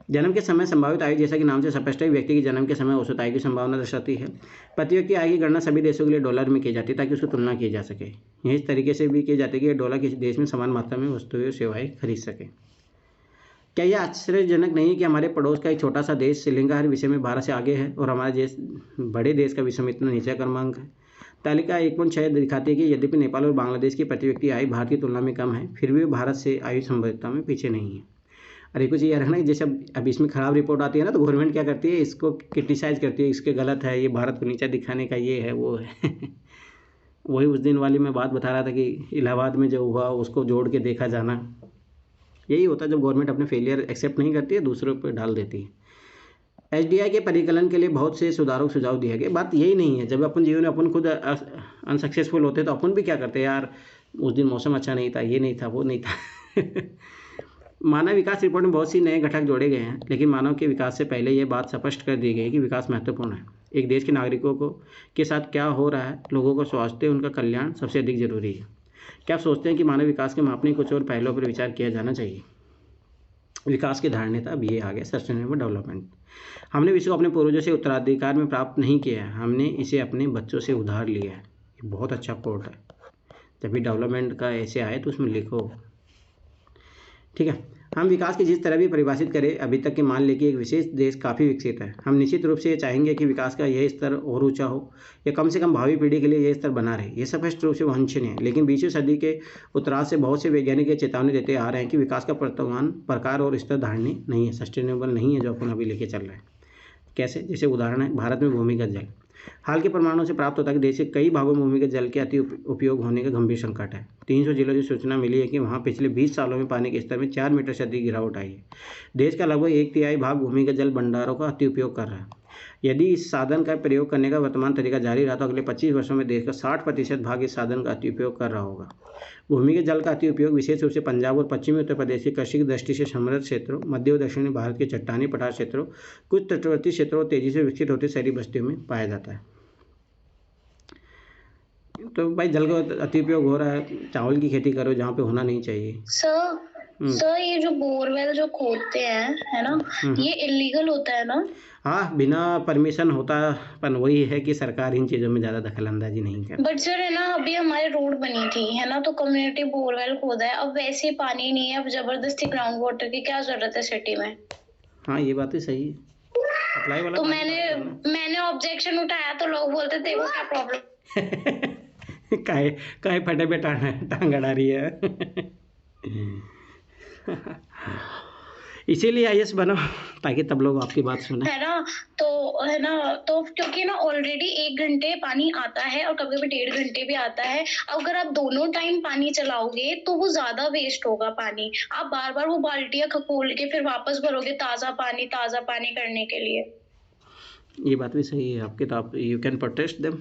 जन्म के समय संभावित आयु, जैसा कि नाम से स्पष्ट है, व्यक्ति की जन्म के समय औसत आयु की संभावना दर्शाती है। प्रति व्यक्ति आय की गणना सभी देशों के लिए डॉलर में की जाती है ताकि उसकी तुलना की जा सके। यह इस तरीके से भी की जाती है कि डॉलर किसी देश में समान मात्रा में वस्तुएं और सेवाएं खरीद सके। क्या यह आश्चर्यजनक नहीं है कि हमारे पड़ोस का एक छोटा सा देश श्रीलंका हर विषय में भारत से आगे है और हमारे देश बड़े देश का विषय में इतना नीचा क्रमांक है। तालिका 1.6 दिखाती है कि यद्यपि नेपाल और बांग्लादेश की प्रति व्यक्ति आय भारत की तुलना में कम है, फिर भी भारत से आयु संबद्धता में पीछे नहीं है। और एक कुछ ये रखना कि जैसे अब इसमें ख़राब रिपोर्ट आती है ना, तो गवर्नमेंट क्या करती है, इसको क्रिटिसाइज़ करती है, इसके गलत है, ये भारत को नीचा दिखाने का ये है वो है वही उस दिन वाली मैं बात बता रहा था कि इलाहाबाद में जो हुआ उसको जोड़ के देखा जाना, यही होता है जब गवर्नमेंट अपने फेलियर एक्सेप्ट नहीं करती है, दूसरों पर डाल देती है। एसडीआई के परिकलन के लिए बहुत से सुधारों सुझाव दिया गया। बात यही नहीं है, जब अपन जीवन में अपन खुद अनसक्सेसफुल होते तो अपन भी क्या करते हैं, यार उस दिन मौसम अच्छा नहीं था, ये नहीं था, वो नहीं था मानव विकास रिपोर्ट में बहुत सी नए घटक जोड़े गए हैं, लेकिन मानव के विकास से पहले यह बात स्पष्ट कर दी गई है कि विकास महत्वपूर्ण है। एक देश के नागरिकों को के साथ क्या हो रहा है, लोगों को स्वास्थ्य, उनका कल्याण सबसे अधिक जरूरी है। क्या आप सोचते हैं कि मानव विकास के मापने कुछ और पहलुओं पर विचार किया जाना चाहिए? विकास की धारणा था, अब ये आ गया सस्टेनेबल डेवलपमेंट। हमने विश्व को अपने पूर्वजों से उत्तराधिकार में प्राप्त नहीं किया है, हमने इसे अपने बच्चों से उधार लिया है। ये बहुत अच्छा कोट है, जब भी डेवलपमेंट का ऐसे आए तो उसमें लिखो, ठीक है। हम विकास की जिस तरह भी परिभाषित करें, अभी तक के मान लें कि एक विशेष देश काफ़ी विकसित है, हम निश्चित रूप से ये चाहेंगे कि विकास का यह स्तर और ऊंचा हो या कम से कम भावी पीढ़ी के लिए यह स्तर बना रहे। ये स्पष्ट रूप से वांछनीय है, लेकिन 20वीं सदी के उत्तरार्ध से बहुत से वैज्ञानिक ये चेतावनी देते आ रहे हैं कि विकास का वर्तमान प्रकार और स्तर धारणीय नहीं है, सस्टेनेबल नहीं है जो अपन अभी लेके चल रहे हैं। कैसे? जैसे उदाहरण है भारत में भूमिगत जल। हाल के प्रमाणों से प्राप्त होता है कि देश के कई भागों में भूमिगत जल के अति उपयोग होने का गंभीर संकट है। 300 जिलों से सूचना मिली है कि वहां पिछले 20 सालों में पानी के स्तर में 4 मीटर से अधिक गिरावट आई है। देश का लगभग 1/3 भाग भूमिगत जल भंडारों का अति उपयोग कर रहा है। यदि इस साधन का प्रयोग करने का वर्तमान तरीका जारी रहा तो अगले 25 वर्षों में देश का 60% भाग इस साधन का अति उपयोग कर रहा होगा। भूमिगत जल का अति उपयोग विशेष रूप से पंजाब और पश्चिमी उत्तर प्रदेश के कृषि की दृष्टि से समृद्ध क्षेत्रों, मध्य और दक्षिणी भारत के चट्टानी पठार क्षेत्रों, कुछ तटवर्ती क्षेत्रों और तेजी से विकसित होती शहरी बस्तियों में पाया जाता है। तो भाई जल का अति उपयोग हो रहा है, चावल की खेती करो जहाँ पे होना नहीं चाहिए। सर ये जो बोरवेल जो खोदते हैं, है ना, ये इलीगल होता है ना? हाँ, बिना परमिशन होता, पर वही है कि सरकार इन चीज़ों में ज़्यादा दखल अंदाजी नहीं करती। बट सर है ना, अभी हमारे रोड बनी थी, है ना, तो कम्युनिटी बोरवेल खोदा है, अब वैसे पानी नहीं है, अब जबरदस्ती ग्राउंड वाटर की क्या जरूरत है सिटी में? हाँ, ये बात तो सही है। अप्लाई वाला तो मैंने ऑब्जेक्शन उठाया तो लोग बोलते थे वो क्या प्रॉब्लम काहे फटे पे टांग अड़ा रही है इसीलिए आईएएस बनो ताकि तब लोग आपकी बात सुने, है ना। तो क्योंकि ना ऑलरेडी 1 घंटे पानी आता है और कभी कभी 1.5 घंटे भी आता है। अगर आप दोनों टाइम पानी चलाओगे तो वो ज्यादा वेस्ट होगा पानी। आप बार बार वो बाल्टियां खोल के फिर वापस भरोगे ताजा पानी करने के लिए। ये बात भी सही है आपके, तो आप यू कैन प्रोटेस्ट देम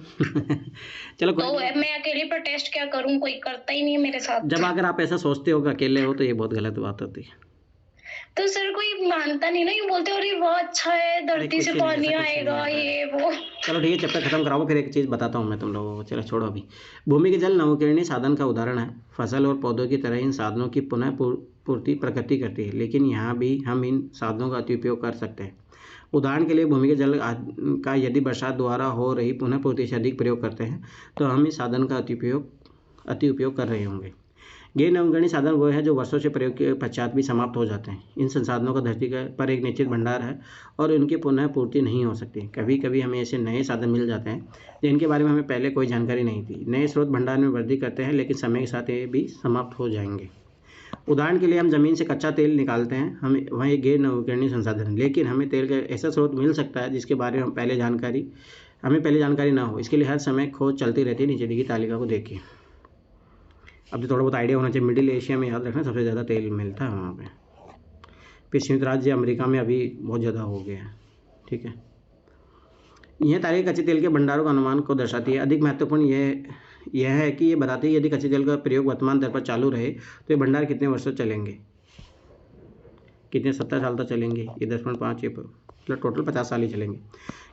चलो तो मैं अकेले प्रोटेस्ट क्या करूं, कोई करता ही नहीं है मेरे साथ। जब अगर आप ऐसा सोचते हो कि अकेले हो तो ये बहुत गलत बात होती है। तो सर कोई मानता नहीं ना, ये बोलते अरे बहुत अच्छा है, धरती से पानी आएगा ये वो। चलो ठीक है, चैप्टर खत्म कराओ, फिर एक चीज़ बताता हूँ मैं तुम लोगों को। चलो छोड़ो अभी। भूमि के जल नवीकरणीय साधन का उदाहरण है। फसल और पौधों की तरह इन साधनों की पुनः पूर्ति प्रकृति करती है, लेकिन यहाँ भी हम इन साधनों का अति उपयोग कर सकते हैं। उदाहरण के लिए भूमि के जल का यदि बरसात द्वारा हो रही पुनः पूर्ति से अधिक प्रयोग करते हैं तो हम इस साधन का अति उपयोग कर रहे होंगे। गैर नवीकरणीय साधन वो है जो वर्षों से प्रयोग के पश्चात भी समाप्त हो जाते हैं। इन संसाधनों का धरती पर एक निश्चित भंडार है और उनकी पुनः पूर्ति नहीं हो सकती। कभी कभी हमें ऐसे नए साधन मिल जाते हैं जिनके बारे में हमें पहले कोई जानकारी नहीं थी। नए स्रोत भंडार में वृद्धि करते हैं, लेकिन समय के साथ ये भी समाप्त हो जाएंगे। उदाहरण के लिए हम ज़मीन से कच्चा तेल निकालते हैं, हम वहाँ एक गैर नवीकरणीय संसाधन है, लेकिन हमें तेल का ऐसा स्रोत मिल सकता है जिसके बारे में हमें पहले जानकारी ना हो। इसके लिए हर समय खोज चलती रहती है। नीचे दी गई तालिका को देखिए। अब तो थोड़ा बहुत आइडिया होना चाहिए। मिडिल एशिया में याद रखना सबसे ज़्यादा तेल मिलता है वहाँ पे। पश्चिमी राज्य अमेरिका में अभी बहुत ज़्यादा हो गया है, ठीक है। यह तालिका कच्चे तेल के भंडारों का अनुमान को दर्शाती है। अधिक महत्वपूर्ण यह है कि ये बताती है यदि कच्चे तेल का प्रयोग वर्तमान दर पर चालू रहे तो ये भंडार कितने वर्षों चलेंगे, कितने 70 साल तक चलेंगे। ये 10.5 मतलब टोटल 50 साल ही चलेंगे।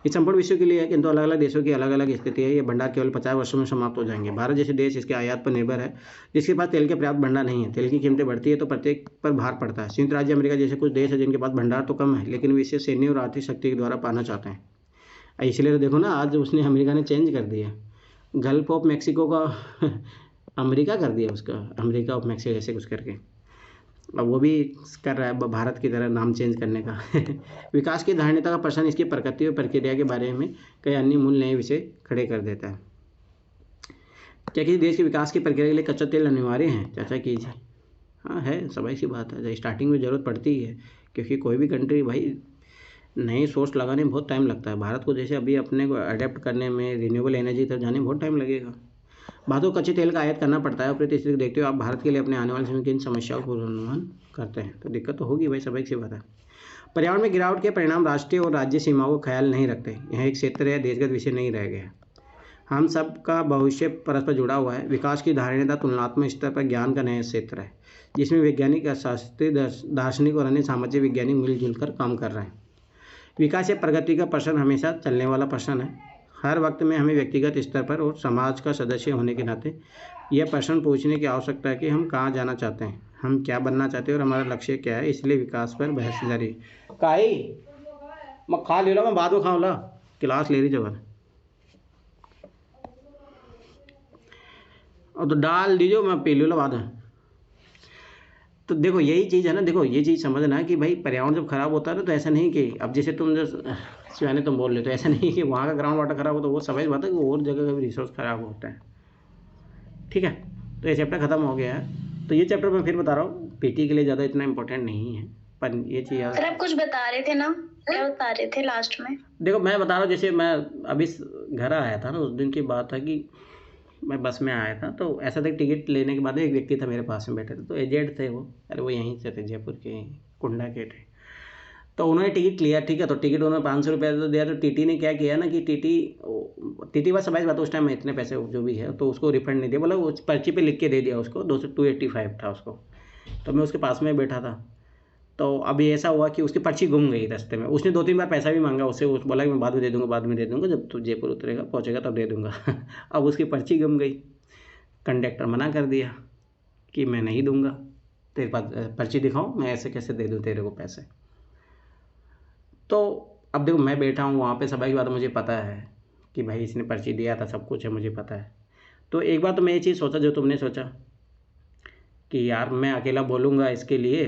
ये संपूर्ण विश्व के लिए है, किंतु अलग अलग देशों की अलग अलग स्थिति है। ये भंडार केवल 50 वर्षों में समाप्त हो जाएंगे। भारत जैसे देश इसके आयात पर निर्भर है, जिसके पास तेल के पर्याप्त भंडार नहीं है। तेल की कीमतें बढ़ती है तो प्रत्येक पर भार पड़ता है। संयुक्त राज्य अमेरिका जैसे कुछ देश है जिनके पास भंडार तो कम है, लेकिन वे इसे सैन्य और आर्थिक शक्ति के द्वारा पाना चाहते हैं। इसलिए तो देखो ना, आज उसने अमेरिका ने चेंज कर दिया, गल्फ ऑफ मैक्सिको का अमेरिका कर दिया, उसका अमेरिका ऑफ मैक्सिको ऐसे कुछ करके। अब वो भी कर रहा है भारत की तरह नाम चेंज करने का। विकास की धारणता का प्रश्न इसकी प्रकृति और प्रक्रिया के बारे में कई अन्य मूल नए विषय खड़े कर देता है। क्या किसी देश के विकास की प्रक्रिया के लिए कच्चा तेल अनिवार्य है? चर्चा कीजिए। हाँ है, स्वाभाविक सी बात है, स्टार्टिंग में ज़रूरत पड़ती है, क्योंकि कोई भी कंट्री भाई नए सोर्स लगाने में बहुत टाइम लगता है। भारत को जैसे अभी अपने को अडेप्ट करने में रिन्यूएबल एनर्जी तक जाने में बहुत टाइम लगेगा। भारत को कच्चे तेल का आयात करना पड़ता है। और प्रति स्थिति देखते हुए आप भारत के लिए अपने आने वाले समय की इन समस्याओं का पूर्वानुमान करते हैं, तो दिक्कत तो होगी भाई, स्वाभाविक सी बात है। पर्यावरण में गिरावट के परिणाम राष्ट्रीय और राज्य सीमाओं का ख्याल नहीं रखते। यह एक क्षेत्र या देशगत विषय नहीं रह गया। हम सब का भविष्य परस्पर जुड़ा हुआ है। विकास की धारणता तुलनात्मक स्तर पर ज्ञान का नया क्षेत्र है, जिसमें वैज्ञानिक, अर्थशास्त्री, दार्शनिक और अन्य सामाजिक वैज्ञानिक मिलजुल कर काम कर रहे हैं। विकास या प्रगति का प्रश्न हमेशा चलने वाला प्रश्न है। हर वक्त में हमें व्यक्तिगत स्तर पर और समाज का सदस्य होने के नाते यह प्रश्न पूछने की आवश्यकता है कि हम कहाँ जाना चाहते हैं, हम क्या बनना चाहते हैं और हमारा लक्ष्य क्या है। इसलिए विकास पर बहस जारी। काई मैं खा ले ला, मैं बाद में खाऊंगा, क्लास ले रही जबर और तो डाल दीजिए, मैं पी लूँगा बाद में। तो देखो यही चीज़ है ना, देखो ये चीज़ समझना है कि भाई पर्यावरण जब खराब होता है ना, तो ऐसा नहीं कि अब जैसे तुम जो शिवानी तुम बोल रहे हो, तो ऐसा नहीं कि वहाँ का ग्राउंड वाटर खराब हो तो वो समझ बात है कि और जगह का भी रिसोर्स खराब होता है। ठीक है, तो ये चैप्टर ख़त्म हो गया है। तो ये चैप्टर मैं फिर बता रहा हूँ, पीटी के लिए ज़्यादा इतना इंपॉर्टेंट नहीं है, पर ये चीज़ याद। सर आप कुछ बता रहे थे ना, क्या बता रहे थे लास्ट में? देखो मैं बता रहा हूँ, जैसे मैं अभी घर आया था ना, उस दिन की बात है कि मैं बस में आया था, तो ऐसा था टिकट लेने के बाद एक व्यक्ति था मेरे पास में बैठे थे, तो एजेड थे वो, अरे वो यहीं से थे, जयपुर के कुंडा के थे। तो उन्होंने टिकट लिया, ठीक है, तो टिकट उन्होंने 500 रुपये तो दिया। तो टीटी ने क्या किया ना कि टीटी बस समझ बात, उस टाइम में इतने पैसे जो भी है तो उसको रिफंड नहीं दिया, बोला उस पर्ची पे लिख के दे दिया उसको, 285 था उसको। तो मैं उसके पास में बैठा था, तो अभी ऐसा हुआ कि उसकी पर्ची गुम गई रास्ते में। उसने 2-3 बार पैसा भी मांगा उससे, उस बोला कि मैं बाद में दे दूंगा, बाद में दे दूंगा, जब तू जयपुर उतरेगा पहुंचेगा तब दे दूंगा। अब उसकी पर्ची गुम गई, कंडक्टर मना कर दिया कि मैं नहीं दूंगा, तेरे पास पर्ची दिखाओ, मैं ऐसे कैसे दे दूँ तेरे को पैसे। तो अब देखो मैं बैठा हूँ वहाँ पे, सभी की बात मुझे पता है कि भाई इसने पर्ची दिया था, सब कुछ है मुझे पता है। तो एक बार तो मैं ये चीज़ सोचा जो तुमने सोचा कि यार मैं अकेला बोलूँगा इसके लिए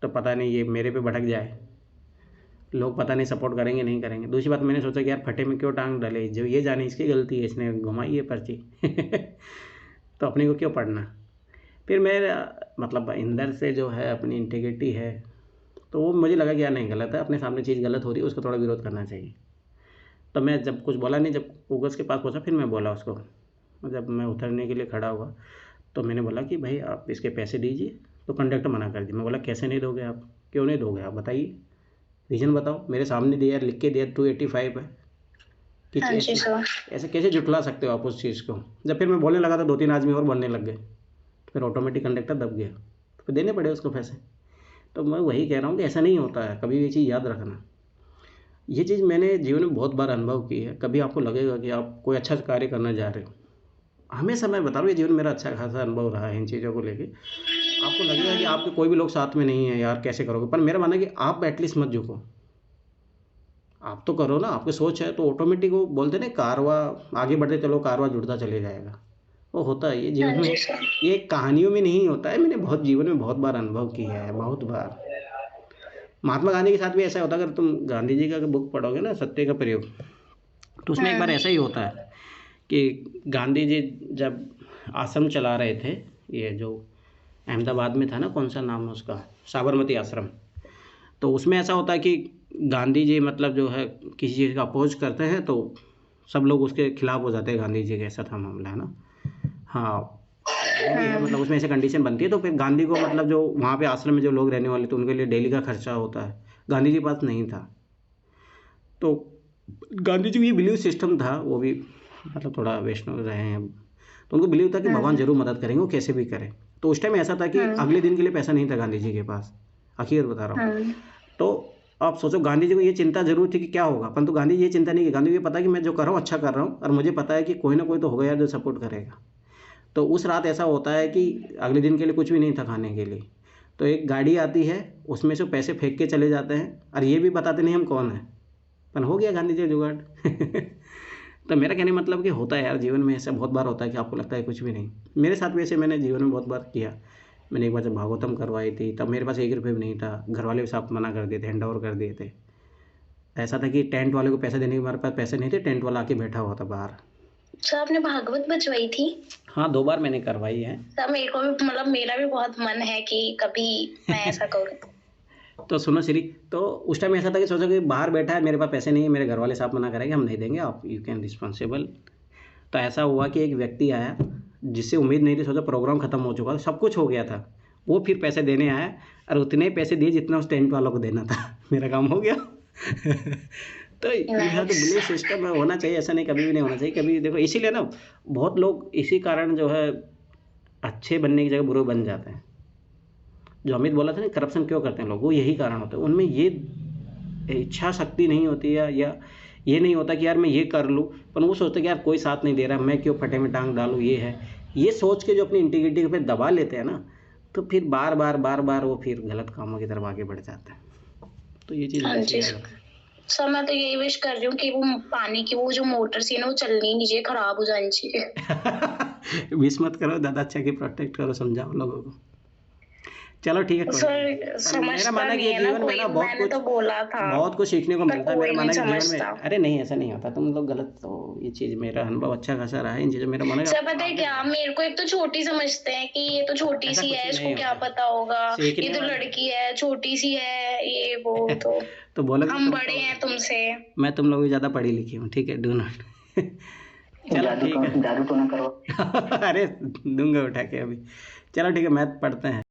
तो पता नहीं ये मेरे पे भटक जाए, लोग पता नहीं सपोर्ट करेंगे नहीं करेंगे। दूसरी बात मैंने सोचा कि यार फटे में क्यों टांग डाले, जो ये जाने इसकी गलती है, इसने घुमाई है पर्ची। तो अपने को क्यों पढ़ना। फिर मेरा मतलब अंदर से जो है अपनी इंटीग्रिटी है, तो वो मुझे लगा कि यार नहीं, गलत है, अपने सामने चीज़ गलत हो रही है, उसको थोड़ा विरोध करना चाहिए। तो मैं जब कुछ बोला नहीं, जब उगस के पास पहुंचा फिर मैं बोला उसको। जब मैं उतरने के लिए खड़ा हुआ तो मैंने बोला कि भाई आप इसके पैसे दीजिए। तो कंडक्टर मना कर दिया। मैं बोला कैसे नहीं दोगे आप, क्यों नहीं दोगे आप, बताइए रीज़न बताओ। मेरे सामने दिया, लिख के दिया 285 है कि ऐसे कैसे जुटला सकते हो आप उस चीज़ को। जब फिर मैं बोलने लगा तो 2-3 आदमी और बोलने लग गए, तो फिर ऑटोमेटिक कंडक्टर दब गया, तो फिर देने पड़े उसको पैसे। तो मैं वही कह रहा हूँ कि ऐसा नहीं होता है, कभी भी ये चीज़ याद रखना। ये चीज़ मैंने जीवन में बहुत बार अनुभव की है। कभी आपको लगेगा कि आप कोई अच्छा कार्य करना जा रहे हो, हमेशा मैं बता रहा हूँ ये जीवन मेरा अच्छा खासा अनुभव रहा है इन चीज़ों को लेके। आपको लगेगा कि आपके कोई भी लोग साथ में नहीं है, यार कैसे करोगे, पर मेरा मानना है कि आप एटलीस्ट मत झुको, आप तो करो ना। आपकी सोच है तो ऑटोमेटिक वो बोलते ना कारवा, आगे बढ़ते चलो कारवा जुड़ता चले जाएगा, वो होता है। ये जीवन में, ये कहानियों में नहीं होता है, मैंने बहुत जीवन में बहुत बार अनुभव किया है, बहुत बार। महात्मा गांधी के साथ भी ऐसा होता है। अगर तुम गांधी जी का बुक पढ़ोगे ना, सत्य का प्रयोग, तो उसमें एक बार ऐसा ही होता है कि गांधी जी जब आश्रम चला रहे थे, ये जो अहमदाबाद में था ना, कौन सा नाम है उसका, साबरमती आश्रम। तो उसमें ऐसा होता है कि गांधी जी मतलब जो है किसी चीज़ का अपोज करते हैं तो सब लोग उसके खिलाफ हो जाते हैं गांधी जी के, ऐसा था मामला है ना। हाँ मतलब उसमें ऐसे कंडीशन बनती है। तो फिर गांधी को मतलब जो वहाँ पे आश्रम में जो लोग रहने वाले थे उनके लिए डेली का खर्चा होता है, गांधी जी के पास नहीं था। तो गांधी जी की बिलीव सिस्टम था, वो भी मतलब थोड़ा वैष्णव रहे हैं, तो उनको बिलीव था कि भगवान जरूर मदद करेंगे, वो कैसे भी करें। तो उस टाइम ऐसा था कि अगले दिन के लिए पैसा नहीं था गांधी जी के पास, हकीकत बता रहा हूँ। तो आप सोचो गांधी जी को ये चिंता जरूर थी कि क्या होगा, परंतु गांधी जी ये चिंता नहीं की। गांधी जी को पता है कि मैं जो कर रहा हूँ अच्छा कर रहा हूँ और मुझे पता है कि कोई ना कोई तो होगा यार जो सपोर्ट करेगा। तो उस रात ऐसा होता है कि अगले दिन के लिए कुछ भी नहीं था खाने के लिए, तो एक गाड़ी आती है, उसमें से पैसे फेंक के चले जाते हैं और ये भी बताते नहीं हम कौन है, पर हो गया गांधी जी का जुगाड़। तो मेरा कहने का मतलब कि होता है यार जीवन में, ऐसा बहुत बार होता है कि आपको लगता है कुछ भी नहीं। मेरे साथ भी ऐसे मैंने जीवन में बहुत बार किया। मैंने एक बार जब भागवतम करवाई थी तब मेरे पास 1 रुपये भी नहीं था, घर वाले भी साफ मना कर दिए थे, हैंड ओवर कर दिए थे। ऐसा था कि टेंट वाले को पैसे देने के हमारे पास पैसे नहीं थे, टेंट वाला आके बैठा हुआ था बाहर। अच्छा, आपने भागवत बजवाई थी? हाँ 2 बार मैंने करवाई है। सब मेरे को भी, मतलब मेरा भी बहुत मन है कि कभी मैं ऐसा करूँ। तो सुनो श्री, तो उस टाइम ऐसा था कि सोचो कि बाहर बैठा है, मेरे पास पैसे नहीं है, मेरे घर वाले साहब मना करेंगे हम नहीं देंगे, आप यू कैन रिस्पॉन्सिबल। तो ऐसा हुआ कि एक व्यक्ति आया जिससे उम्मीद नहीं थी, सोचा प्रोग्राम खत्म हो चुका था, सब कुछ हो गया था, वो फिर पैसे देने आया और उतने पैसे दिए जितना उस टेंट वालों को देना था। मेरा काम हो गया। तो यह तो बिलीफ सिस्टम होना चाहिए, ऐसा नहीं कभी भी नहीं होना चाहिए कभी। देखो इसीलिए ना बहुत लोग इसी कारण जो है अच्छे बनने की जगह बुरे बन जाते हैं। जो अमित बोला था ना करप्शन क्यों करते हैं लोग, वो यही कारण होता है। उनमें ये इच्छा शक्ति नहीं होती है, या ये नहीं होता कि यार मैं ये कर लूँ, पर वो सोचते कि यार कोई साथ नहीं दे रहा, मैं क्यों फटे में टांग डालूँ, ये है, ये सोच के जो अपनी इंटीग्रिटी पे दबा लेते हैं ना, तो फिर बार बार वो फिर गलत कामों की तरफ आगे बढ़ जाते हैं। तो ये चीज़ हाँ जी सर, मैं तो यही विश कर रही हूँ कि वो पानी की वो जो मोटर सी है ना वो चलनी नहीं चाहिए, खराब हो जानी चाहिए। विश मत करो, दादा अच्छा की प्रोटेक्ट करो, समझाओ लोगों को। चलो ठीक है, कोई सर नहीं। मेरा समझता मानना है कि नहीं है ना जीवन में कोई, ना बहुत मैंने कुछ तो बोला था बहुत कुछ सीखने को पर मिलता है। मेरा कोई मानना नहीं है कि जीवन में, समझता। अरे नहीं ऐसा नहीं होता, तुम लोग गलत, तो ये चीज़ मेरा अनुभव अच्छा खासा रहा है इन चीज़ों। मेरा मानना है सर पता है क्या, मेरे को एक तो छोटी समझते हैं कि ये तो छोटी ऐसा सी कुछ है, इसको नहीं क्या होता। पता होगा, सीखने ये तो वाले लड़की है, छोटी सी है, ये वो तो तो बोलोगे हम तुम बड़े तो, हैं तुमसे। मैं तुम लोगों से ज़्यादा पढ़ी लिखी हूँ, ठीक है, डू नॉट। चलो ठीक है। जादू तो ना करो। अरे दूंगा उठा के अभी। चलो ठीक है, मैथ पढ़ते हैं।